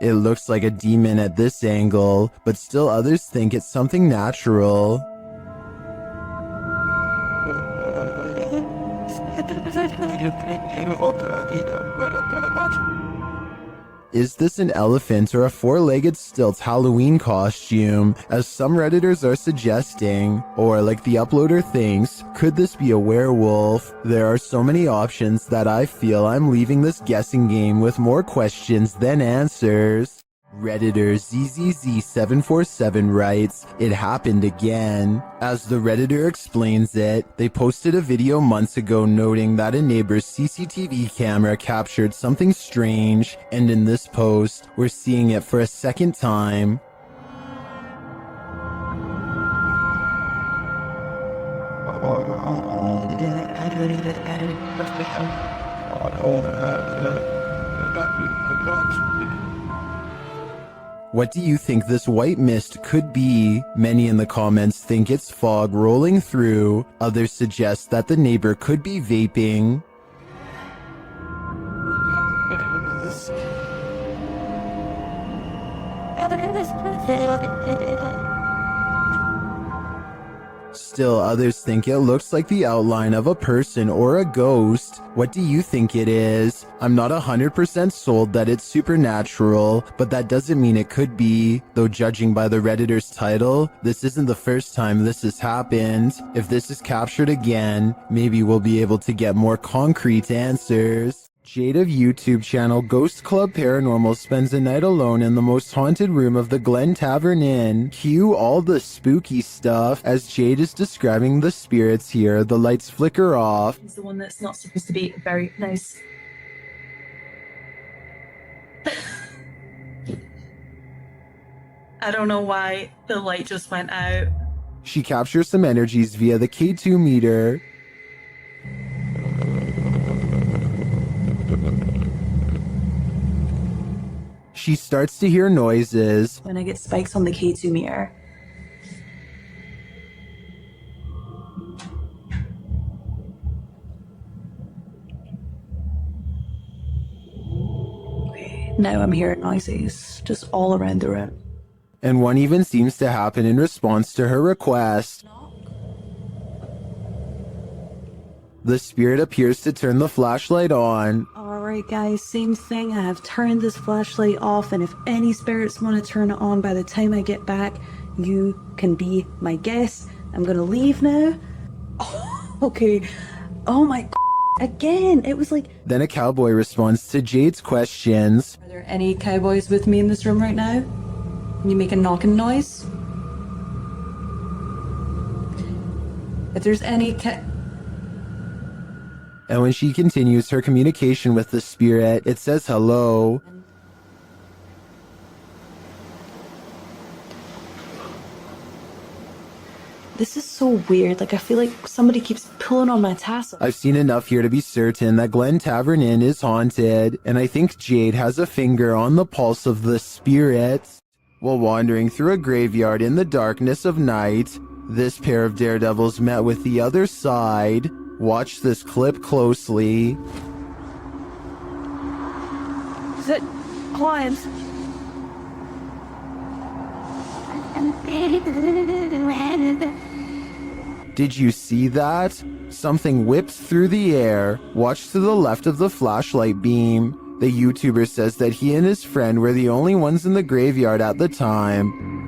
It looks like a demon at this angle, but still others think it's something natural. Is this an elephant or a 4-legged stilt Halloween costume, as some Redditors are suggesting? Or, like the uploader thinks, could this be a werewolf? There are so many options that I feel I'm leaving this guessing game with more questions than answers. Redditor ZZZ747 writes, "It happened again." As the Redditor explains it, they posted a video months ago noting that a neighbor's CCTV camera captured something strange, and in this post, we're seeing it for a second time. What do you think this white mist could be? Many in the comments think it's fog rolling through. Others suggest that the neighbor could be vaping. Still, others think it looks like the outline of a person or a ghost. What do you think it is? I'm not 100% sold that it's supernatural, but that doesn't mean it could be. Though judging by the Redditor's title, this isn't the first time this has happened. If this is captured again, maybe we'll be able to get more concrete answers. Jade of YouTube channel Ghost Club Paranormal spends a night alone in the most haunted room of the Glen Tavern Inn. Cue all the spooky stuff. As Jade is describing the spirits here, the lights flicker off. It's the one that's not supposed to be very nice. I don't know why the light just went out. She captures some energies via the K2 meter. she starts to hear noises. When I get spikes on the K2 mirror. Okay, now I'm hearing noises just all around the room. And one even seems to happen in response to her request. The spirit appears to turn the flashlight on. Alright guys, same thing. I have turned this flashlight off, and if any spirits want to turn it on by the time I get back, you can be my guest. I'm gonna leave now. Oh, okay. Oh my god. Again, it was like... Then a cowboy responds to Jade's questions. Are there any cowboys with me in this room right now? Can you make a knocking noise? If there's any And when she continues her communication with the spirit, it says hello. This is so weird. Like, I feel like somebody keeps pulling on my tassel. I've seen enough here to be certain that Glen Tavern Inn is haunted, and I think Jade has a finger on the pulse of the spirit. While wandering through a graveyard in the darkness of night, this pair of daredevils met with the other side. Watch this clip closely. Is it clients? Did you see that? Something whips through the air. Watch to the left of the flashlight beam. The YouTuber says that he and his friend were the only ones in the graveyard at the time.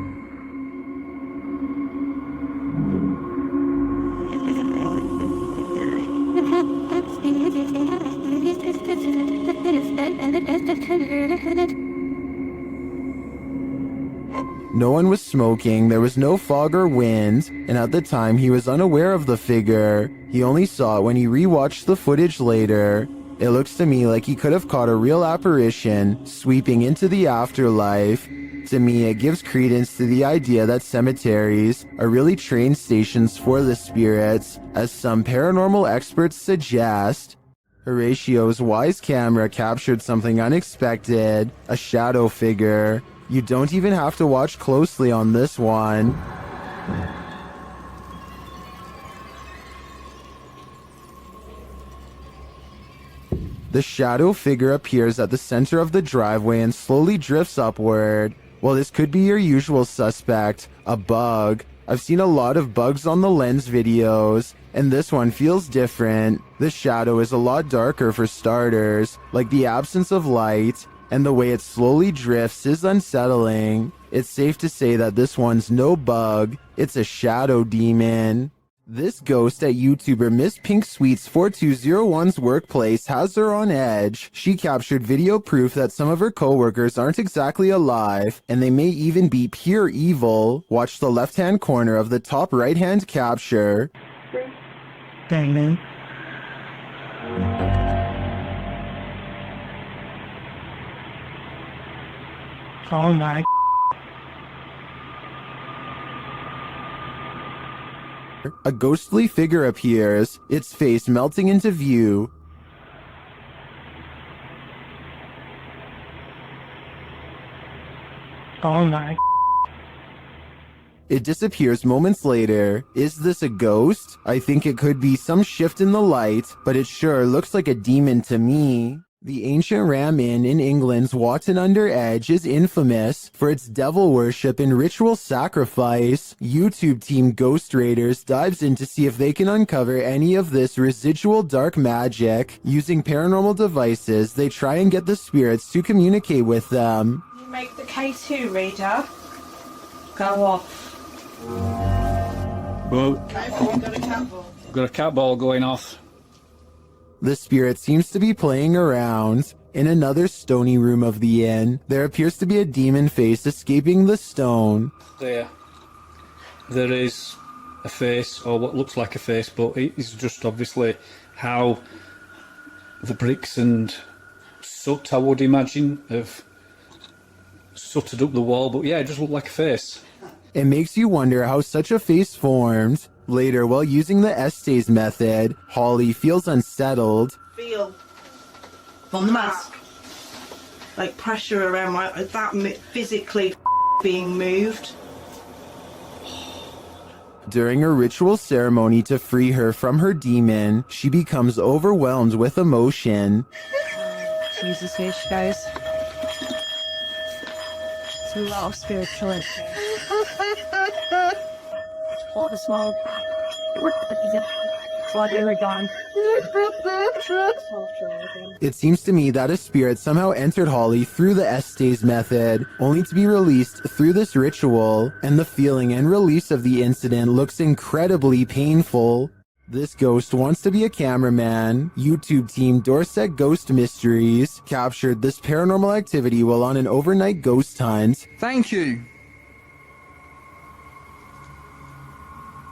No one was smoking, there was no fog or wind, and at the time he was unaware of the figure. He only saw it when he rewatched the footage later. It looks to me like he could have caught a real apparition sweeping into the afterlife. To me, it gives credence to the idea that cemeteries are really train stations for the spirits, as some paranormal experts suggest. Horatio's wise camera captured something unexpected, a shadow figure. You don't even have to watch closely on this one. The shadow figure appears at the center of the driveway and slowly drifts upward. Well, this could be your usual suspect, a bug. I've seen a lot of bugs on the Lens videos, and this one feels different. The shadow is a lot darker for starters, like the absence of light, and the way it slowly drifts is unsettling. It's safe to say that this one's no bug, it's a shadow demon. This ghost at YouTuber Miss Pink Sweets 4201's workplace has her on edge. She captured video proof that some of her coworkers aren't exactly alive, and they may even be pure evil. Watch the left-hand corner of the top right-hand capture. Dang, man. Oh my. A ghostly figure appears, its face melting into view. Oh my. It disappears moments later. Is this a ghost? I think it could be some shift in the light, but it sure looks like a demon to me. The ancient Ram Inn in England's Watton-under-Edge is infamous for its devil worship and ritual sacrifice. YouTube team Ghost Raiders dives in to see if they can uncover any of this residual dark magic. Using paranormal devices, they try and get the spirits to communicate with them. You make the K2 reader go off. Well, Got a cat ball. got a cat ball going off. The spirit seems to be playing around. In another stony room of the inn, there appears to be a demon face escaping the stone. There is a face, or what looks like a face, but it's just obviously how the bricks and soot, I would imagine, have sooted up the wall. But yeah, it just looked like a face. It makes you wonder how such a face formed. Later, while using the Estes method, Holly feels unsettled. Feel. On the mask. like pressure around physically being moved. During a ritual ceremony to free her from her demon, she becomes overwhelmed with emotion. Jesus H, guys. It's a lot of spiritual info. All the smoke. Gone. It seems to me that a spirit somehow entered Holly through the Estes method, only to be released through this ritual, and the feeling and release of the incident looks incredibly painful. This ghost wants to be a cameraman. YouTube team Dorset Ghost Mysteries captured this paranormal activity while on an overnight ghost hunt. Thank you.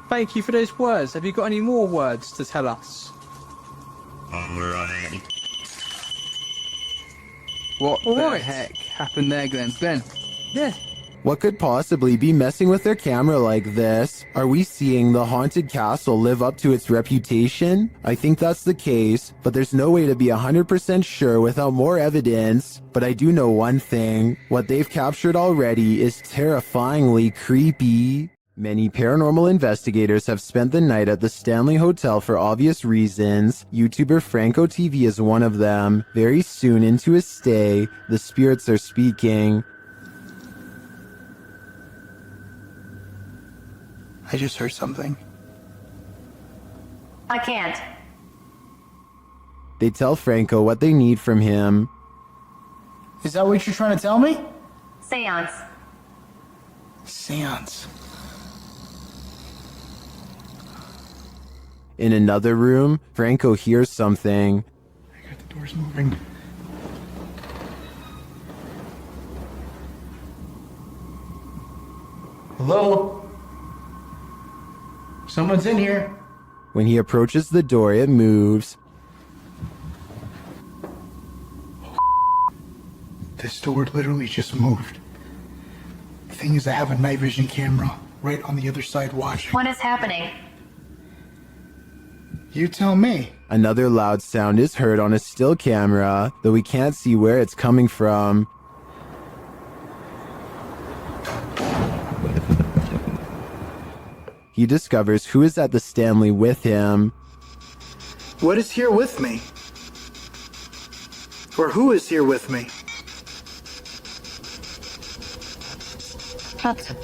Thank you for those words. Have you got any more words to tell us? What the heck happened there, Glenn? Glenn? Yeah. What could possibly be messing with their camera like this? Are we seeing the haunted castle live up to its reputation? I think that's the case, but there's no way to be 100% sure without more evidence. But I do know one thing. What they've captured already is terrifyingly creepy. Many paranormal investigators have spent the night at the Stanley Hotel for obvious reasons. YouTuber Franco TV is one of them. Very soon into his stay, the spirits are speaking. I just heard something. I can't. They tell Franco what they need from him. Is that what you're trying to tell me? Seance. Seance. In another room, Franco hears something. The door's moving. Hello? Someone's in here. When he approaches the door, it moves. This door literally just moved. The thing is, I have a night vision camera right on the other side watching. What is happening? You tell me. Another loud sound is heard on a still camera, though we can't see where it's coming from. He discovers who is at the Stanley with him. What is here with me? Or who is here with me? Captain.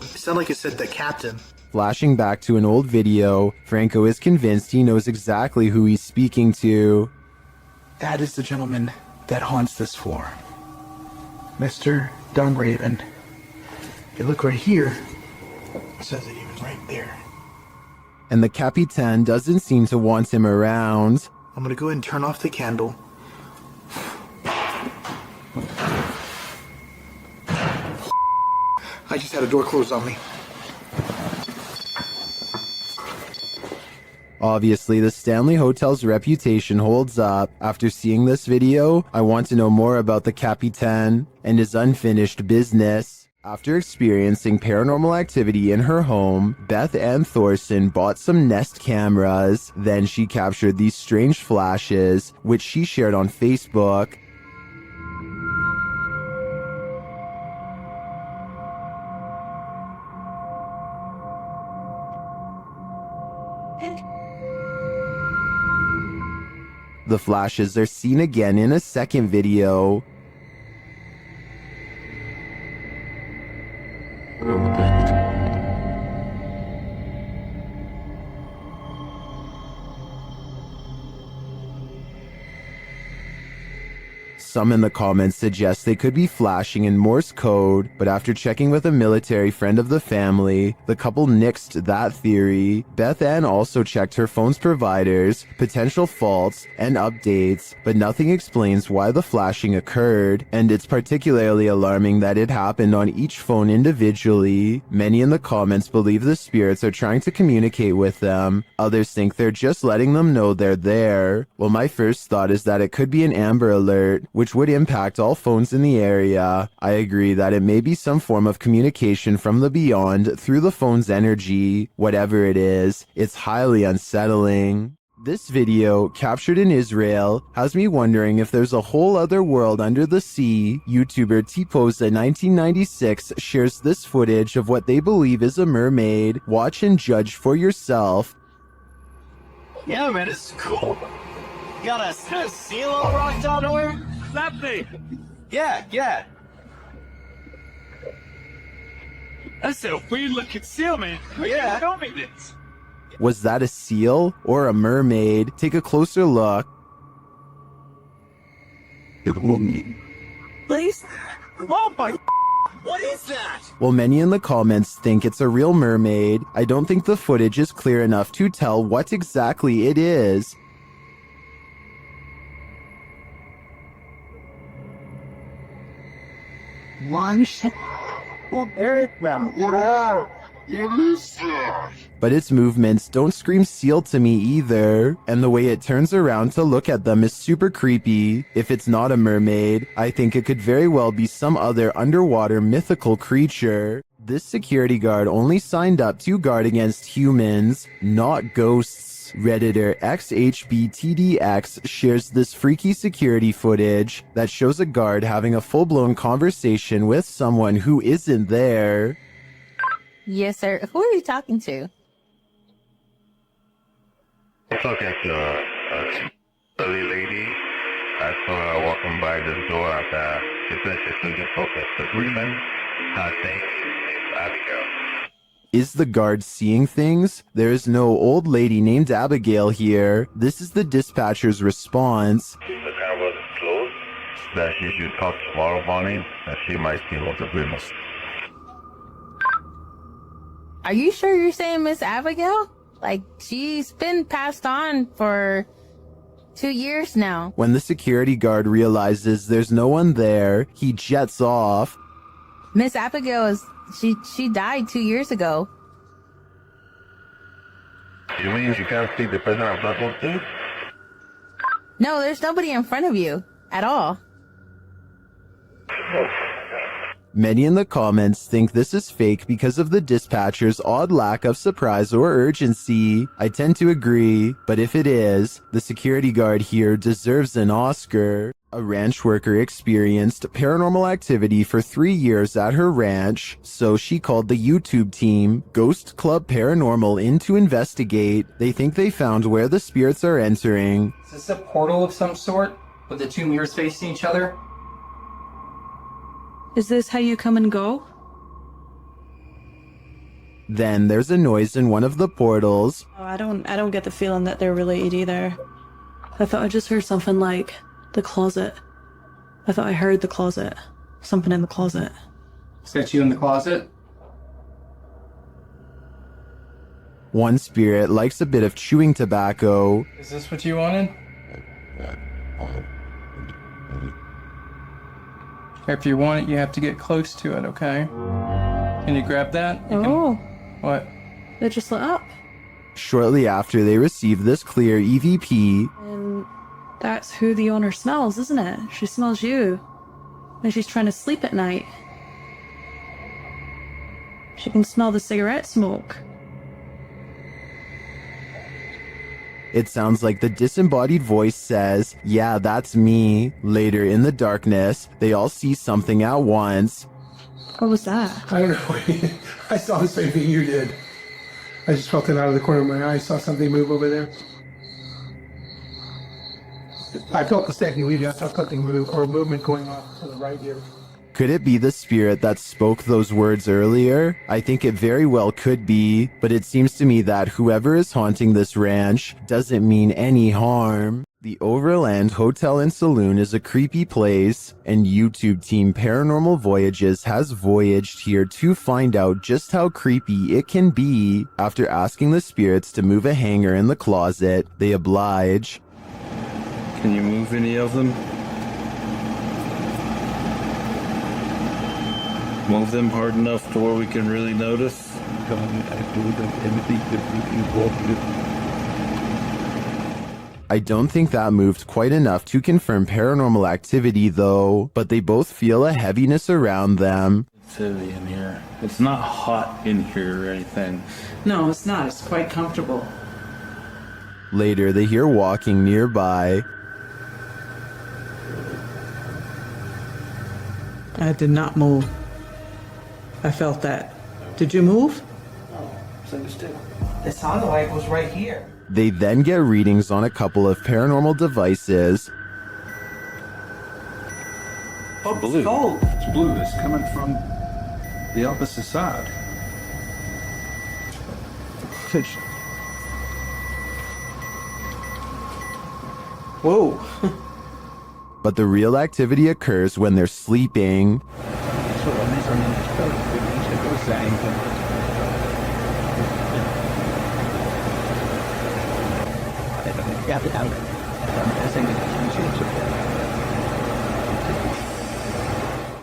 It sounded like it said the captain. Flashing back to an old video, Franco is convinced he knows exactly who he's speaking to. That is the gentleman that haunts this floor. Mr. Dunraven. You look right here, it says that he was right there. And the Capitan doesn't seem to want him around. I'm gonna go ahead and turn off the candle. I just had a door closed on me. Obviously, the Stanley Hotel's reputation holds up. After seeing this video, I want to know more about the Capitan and his unfinished business. After experiencing paranormal activity in her home, Beth Ann Thorson bought some Nest cameras. Then she captured these strange flashes, which she shared on Facebook. The flashes are seen again in a second video. Some in the comments suggest they could be flashing in Morse code, but after checking with a military friend of the family, the couple nixed that theory. Beth Ann also checked her phone's providers, potential faults, and updates, but nothing explains why the flashing occurred, and it's particularly alarming that it happened on each phone individually. Many in the comments believe the spirits are trying to communicate with them. Others think they're just letting them know they're there. Well, my first thought is that it could be an Amber Alert, which would impact all phones in the area. I agree that it may be some form of communication from the beyond through the phone's energy. Whatever it is, it's highly unsettling. This video, captured in Israel, has me wondering if there's a whole other world under the sea. YouTuber T-Posa1996 shares this footage of what they believe is a mermaid. Watch and judge for yourself. Yeah, man, it's cool. You got a seal all rocked out nowhere? That thing. Yeah. That's a weird looking seal, man. Yeah. Show me this. Was that a seal or a mermaid? Take a closer look. Please? Oh my. What is that? While many in the comments think it's a real mermaid, I don't think the footage is clear enough to tell what exactly it is. But its movements don't scream seal to me either, and the way it turns around to look at them is super creepy. If it's not a mermaid, I think it could very well be some other underwater mythical creature. This security guard only signed up to guard against humans, not ghosts. Redditor XHBTDX shares this freaky security footage that shows a guard having a full-blown conversation with someone who isn't there. Yes, sir. Who are you talking to? I'm talking to a lady. I saw her walking by this door at it's a difficult agreement. Thanks, Abigail. Is the guard seeing things? There is no old lady named Abigail here. This is the dispatcher's response. The car was closed. That you should talk tomorrow morning, and she might see what agreement. Are you sure you're saying Miss Abigail? Like, she's been passed on for 2 years now. When the security guard realizes there's no one there, he jets off. Miss Abigail is... She died 2 years ago. You mean you can't see the person I'm talking to? No, there's nobody in front of you. At all. Many in the comments think this is fake because of the dispatcher's odd lack of surprise or urgency. I tend to agree, but if it is, the security guard here deserves an Oscar. A ranch worker experienced paranormal activity for 3 years at her ranch, so she called the YouTube team, Ghost Club Paranormal, in to investigate. They think they found where the spirits are entering. Is this a portal of some sort? With the two mirrors facing each other? Is this how you come and go? Then there's a noise in one of the portals. Oh, I don't get the feeling that they're related either. I thought I just heard something like the closet. I thought I heard the closet. Something in the closet. Is that you in the closet? One spirit likes a bit of chewing tobacco. Is this what you wanted? If you want it, you have to get close to it, okay? Can you grab that? What? They just lit up. Shortly after they receive this clear EVP, And that's who the owner smells, isn't it? She smells you. And she's trying to sleep at night. She can smell the cigarette smoke. it sounds like the disembodied voice says, "Yeah, that's me." Later in the darkness, they all see something at once. What was that? I don't know. I saw the same thing you did. I just felt it out of the corner of my eye. I saw something move over there. I felt the second we I saw something move, or movement going off to the right here. Could it be the spirit that spoke those words earlier? I think it very well could be, but it seems to me that whoever is haunting this ranch doesn't mean any harm. The Overland Hotel and Saloon is a creepy place, and YouTube team Paranormal Voyages has voyaged here to find out just how creepy it can be. After asking the spirits to move a hanger in the closet, they oblige. Can you move any of them? Move them hard enough to where we can really notice? I don't think that moved quite enough to confirm paranormal activity though, but they both feel a heaviness around them. It's heavy in here. It's not hot in here or anything. No, it's not. It's quite comfortable. Later, they hear walking nearby. I did not move. I felt that. Did you move? It sounded like it was right here. They then get readings on a couple of paranormal devices. Oh, blue. It's blue. It's coming from the opposite side. Whoa. But the real activity occurs when they're sleeping.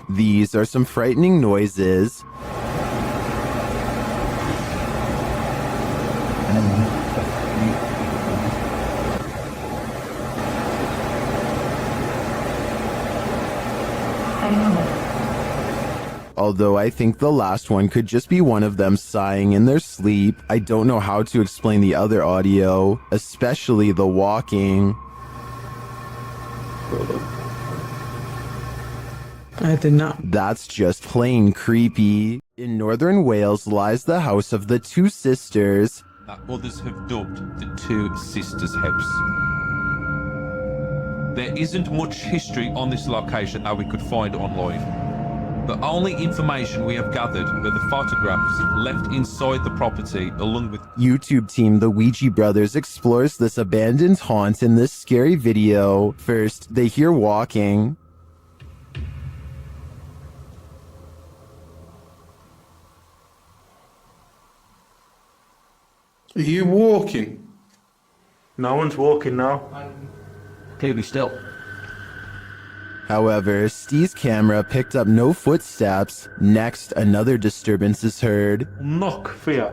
These are some frightening noises. Although I think the last one could just be one of them sighing in their sleep, I don't know how to explain the other audio, especially the walking. I did not. That's just plain creepy. In northern Wales lies the house of the two sisters. That others have dubbed the Two Sisters House. There isn't much history on this location that we could find online. The only information we have gathered were the photographs left inside the property along with YouTube team The Ouija Brothers explores this abandoned haunt in this scary video. First, they hear walking. Are you walking? No one's walking now. Clearly still. However, Steve's camera picked up no footsteps. Next, another disturbance is heard. Knock for you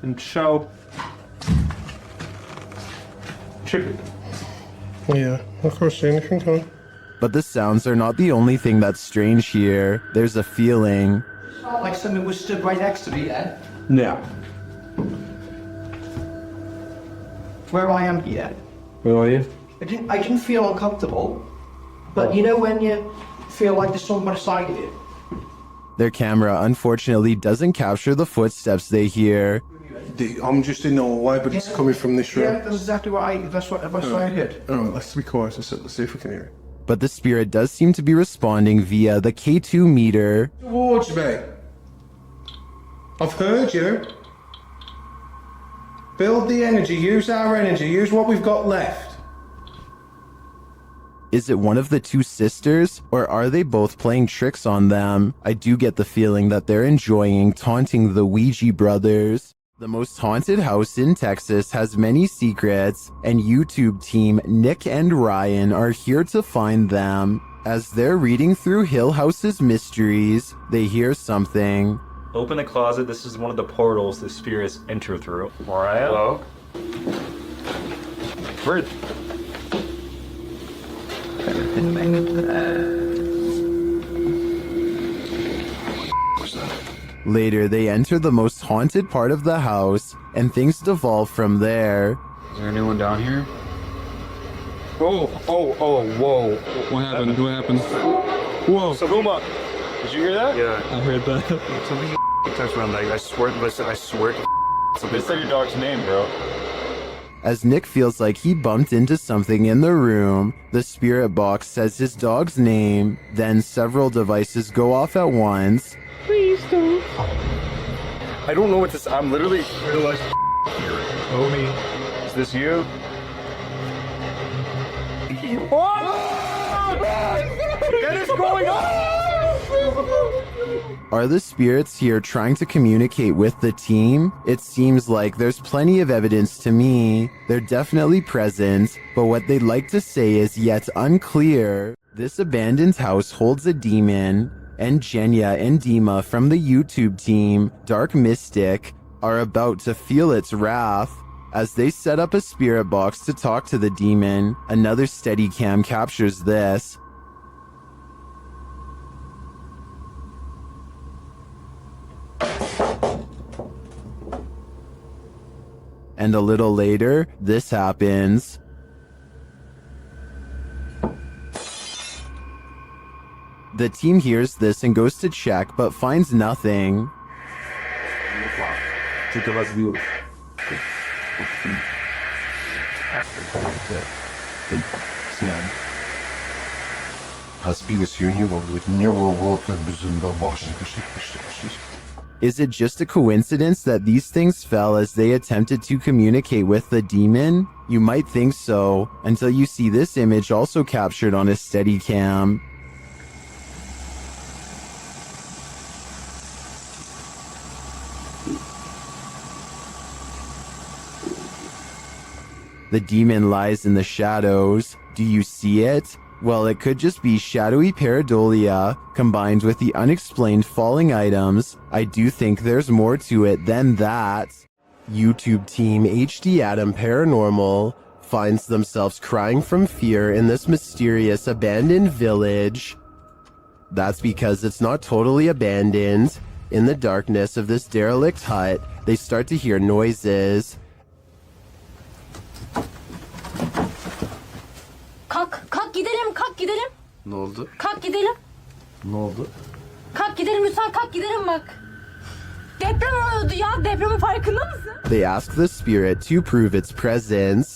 and show. Chip it. Yeah, I can't see anything, can I? But the sounds are not the only thing that's strange here. There's a feeling. Like something was stood right next to me then. Yeah. Where I am here. Where are you? I didn't feel uncomfortable. But you know when you feel like there's someone beside you? Their camera unfortunately doesn't capture the footsteps they hear. I'm just in the hallway, but it's coming from this room. Yeah, that's exactly what I heard. Alright, let's be quiet. Let's see if we can hear it. But the spirit does seem to be responding via the K2 meter. Towards me. I've heard you. Build the energy, use our energy, use what we've got left. Is it one of the two sisters, or are they both playing tricks on them? I do get the feeling that they're enjoying taunting the Ouija brothers. The most haunted house in Texas has many secrets, and YouTube team Nick and Ryan are here to find them. As they're reading through Hill House's mysteries, they hear something. Open the closet. This is one of the portals the spirits enter through. Mariah? Hello? Where? Later, they enter the most haunted part of the house, and things devolve from there. Is there anyone down here? Whoa! What happened? What happened? Whoa! Sahuma! Did you hear that? Yeah. I heard that. Something touched my leg. I swear, listen, I swear to something. Say your dog's name, bro. As Nick feels like he bumped into something in the room, the spirit box says his dog's name, then several devices go off at once. Please don't. I don't know what this. I'm literally realized. Homie, is this you? What is going on? Are the spirits here trying to communicate with the team? It seems like there's plenty of evidence to me. They're definitely present, but what they'd like to say is yet unclear. This abandoned house holds a demon, and Jenya and Dima from the YouTube team, Dark Mystic, are about to feel its wrath. As they set up a spirit box to talk to the demon, another Steadicam captures this. And a little later, this happens. The team hears this and goes to check, but finds nothing. Is it just a coincidence that these things fell as they attempted to communicate with the demon? You might think so, until you see this image also captured on a Steadicam. The demon lies in the shadows. Do you see it? Well, it could just be shadowy pareidolia combined with the unexplained falling items. I do think there's more to it than that. YouTube team HD Adam Paranormal finds themselves crying from fear in this mysterious abandoned village. That's because it's not totally abandoned. In the darkness of this derelict hut, they start to hear noises. Kalk gidelim, kalk gidelim. Ne oldu? Kalk gidelim. Ne oldu? Kalk gidelim Müsa, kalk gidelim bak. Deprem oluyordu ya, depremin farkında mısın? They ask the spirit to prove its presence.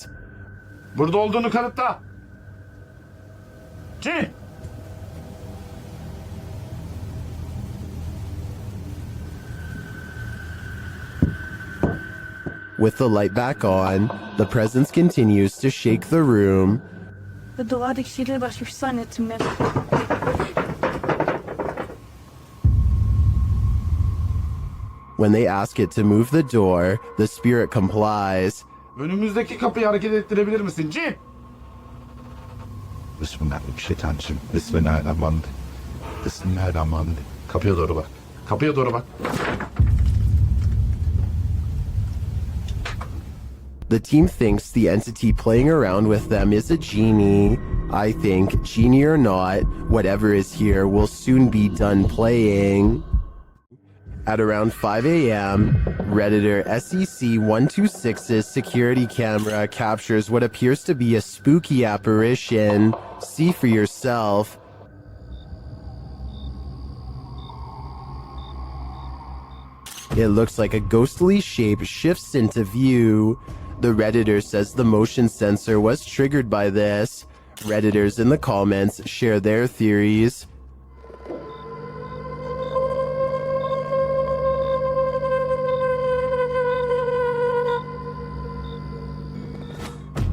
Burada olduğunu kanıtla. Cin! With the light back on, the presence continues to shake the room. Ve duvardaki şeyleri başka bir şey zannettim ben. When they ask it to move the door, the spirit complies. Önümüzdeki kapıyı hareket ettirebilir misin Cin? Bismillahirrahmanirrahim. Bismillahirrahmanirrahim. Bismillahirrahmanirrahim. Kapıya doğru bak. Kapıya doğru bak. The team thinks the entity playing around with them is a genie. I think, genie or not, whatever is here will soon be done playing. At around 5 a.m., Redditor SEC126's security camera captures what appears to be a spooky apparition. See for yourself. It looks like a ghostly shape shifts into view. The Redditor says the motion sensor was triggered by this. Redditors in the comments share their theories.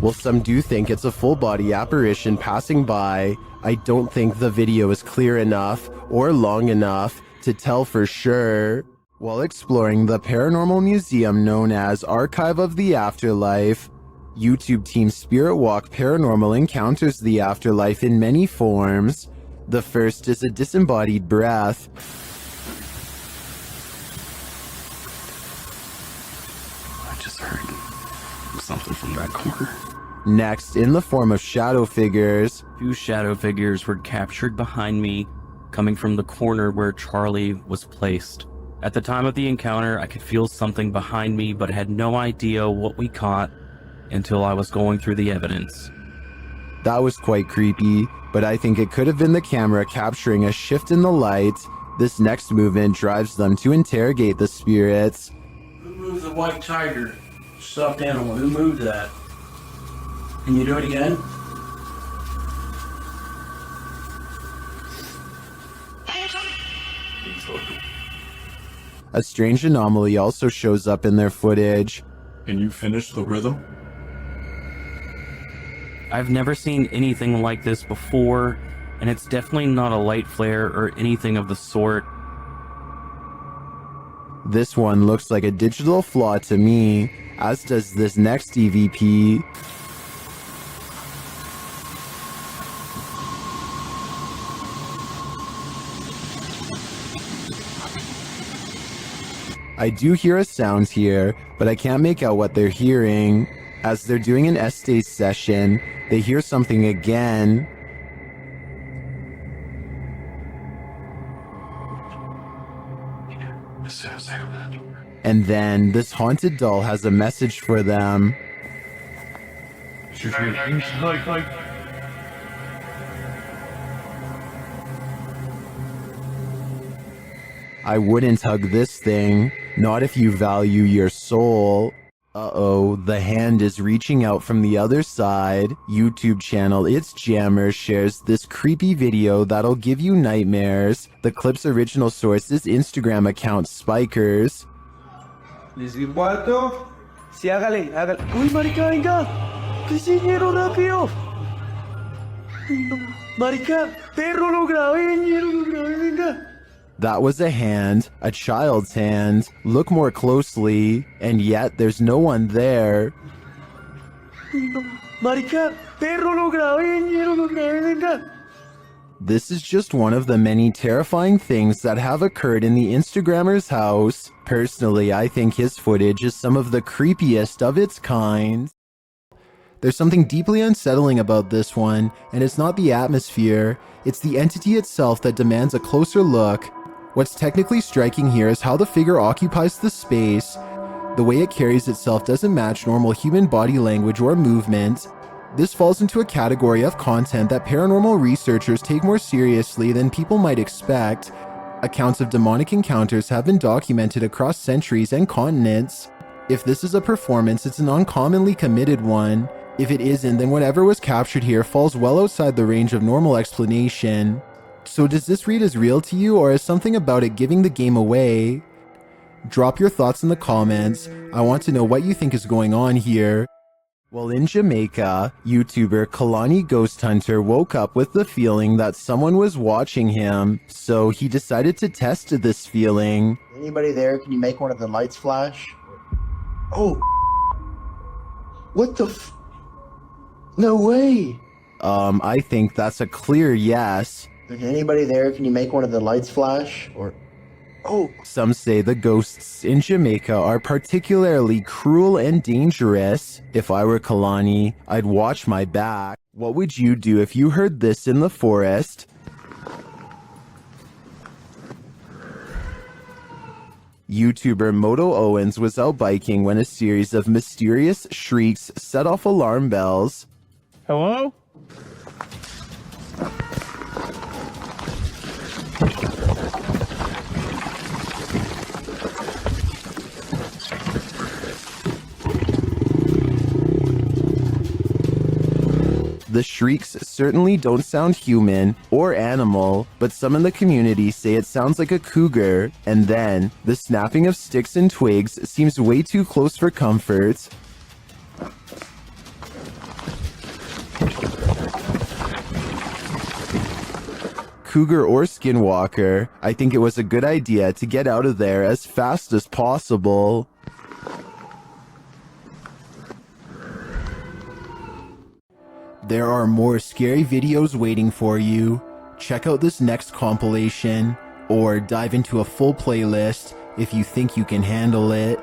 While some do think it's a full-body apparition passing by, I don't think the video is clear enough or long enough to tell for sure. While exploring the paranormal museum known as Archive of the Afterlife, YouTube team Spirit Walk Paranormal encounters the afterlife in many forms. The first is a disembodied breath. I just heard something from that corner. Next, in the form of shadow figures. 2 shadow figures were captured behind me, coming from the corner where Charlie was placed. At the time of the encounter, I could feel something behind me, but had no idea what we caught until I was going through the evidence. That was quite creepy, but I think it could have been the camera capturing a shift in the light. This next movement drives them to interrogate the spirits. Who moved the white tiger? Stuffed animal. Who moved that? Can you do it again? A strange anomaly also shows up in their footage. Can you finish the rhythm? I've never seen anything like this before, and it's definitely not a light flare or anything of the sort. This one looks like a digital flaw to me, as does this next EVP. I do hear a sound here, but I can't make out what they're hearing. As they're doing an Estes session, they hear something again. And then this haunted doll has a message for them. I wouldn't hug this thing, not if you value your soul. Uh-oh, the hand is reaching out from the other side. YouTube channel It's Jammer shares this creepy video that'll give you nightmares. The clip's original source is Instagram account Spikers. ¿Les di cuarto? Sí, hágale. ¡Uy, marica, venga! ¿Qué señero rápido? Marica, perro, lo grabé, venga. That was a hand, a child's hand. Look more closely, and yet there's no one there. Marica, perro, lo grabé, venga. This is just one of the many terrifying things that have occurred in the Instagrammer's house. Personally, I think his footage is some of the creepiest of its kind. There's something deeply unsettling about this one, and it's not the atmosphere, it's the entity itself that demands a closer look. What's technically striking here is how the figure occupies the space. The way it carries itself doesn't match normal human body language or movement. This falls into a category of content that paranormal researchers take more seriously than people might expect. Accounts of demonic encounters have been documented across centuries and continents. If this is a performance, it's an uncommonly committed one. If it isn't, then whatever was captured here falls well outside the range of normal explanation. So does this read as real to you, or is something about it giving the game away? Drop your thoughts in the comments. I want to know what you think is going on here. Well, in Jamaica, YouTuber Kalani Ghost Hunter woke up with the feeling that someone was watching him, so he decided to test this feeling. Anybody there? Can you make one of the lights flash? Oh. What the f... No way. I think that's a clear yes. Is anybody there? Can you make one of the lights flash? Or... Oh. Some say the ghosts in Jamaica are particularly cruel and dangerous. If I were Kalani, I'd watch my back. What would you do if you heard this in the forest? YouTuber Moto Owens was out biking when a series of mysterious shrieks set off alarm bells. Hello? The shrieks certainly don't sound human or animal, but some in the community say it sounds like a cougar, and then the snapping of sticks and twigs seems way too close for comfort. Cougar or skinwalker, I think it was a good idea to get out of there as fast as possible. There are more scary videos waiting for you. Check out this next compilation, or dive into a full playlist if you think you can handle it.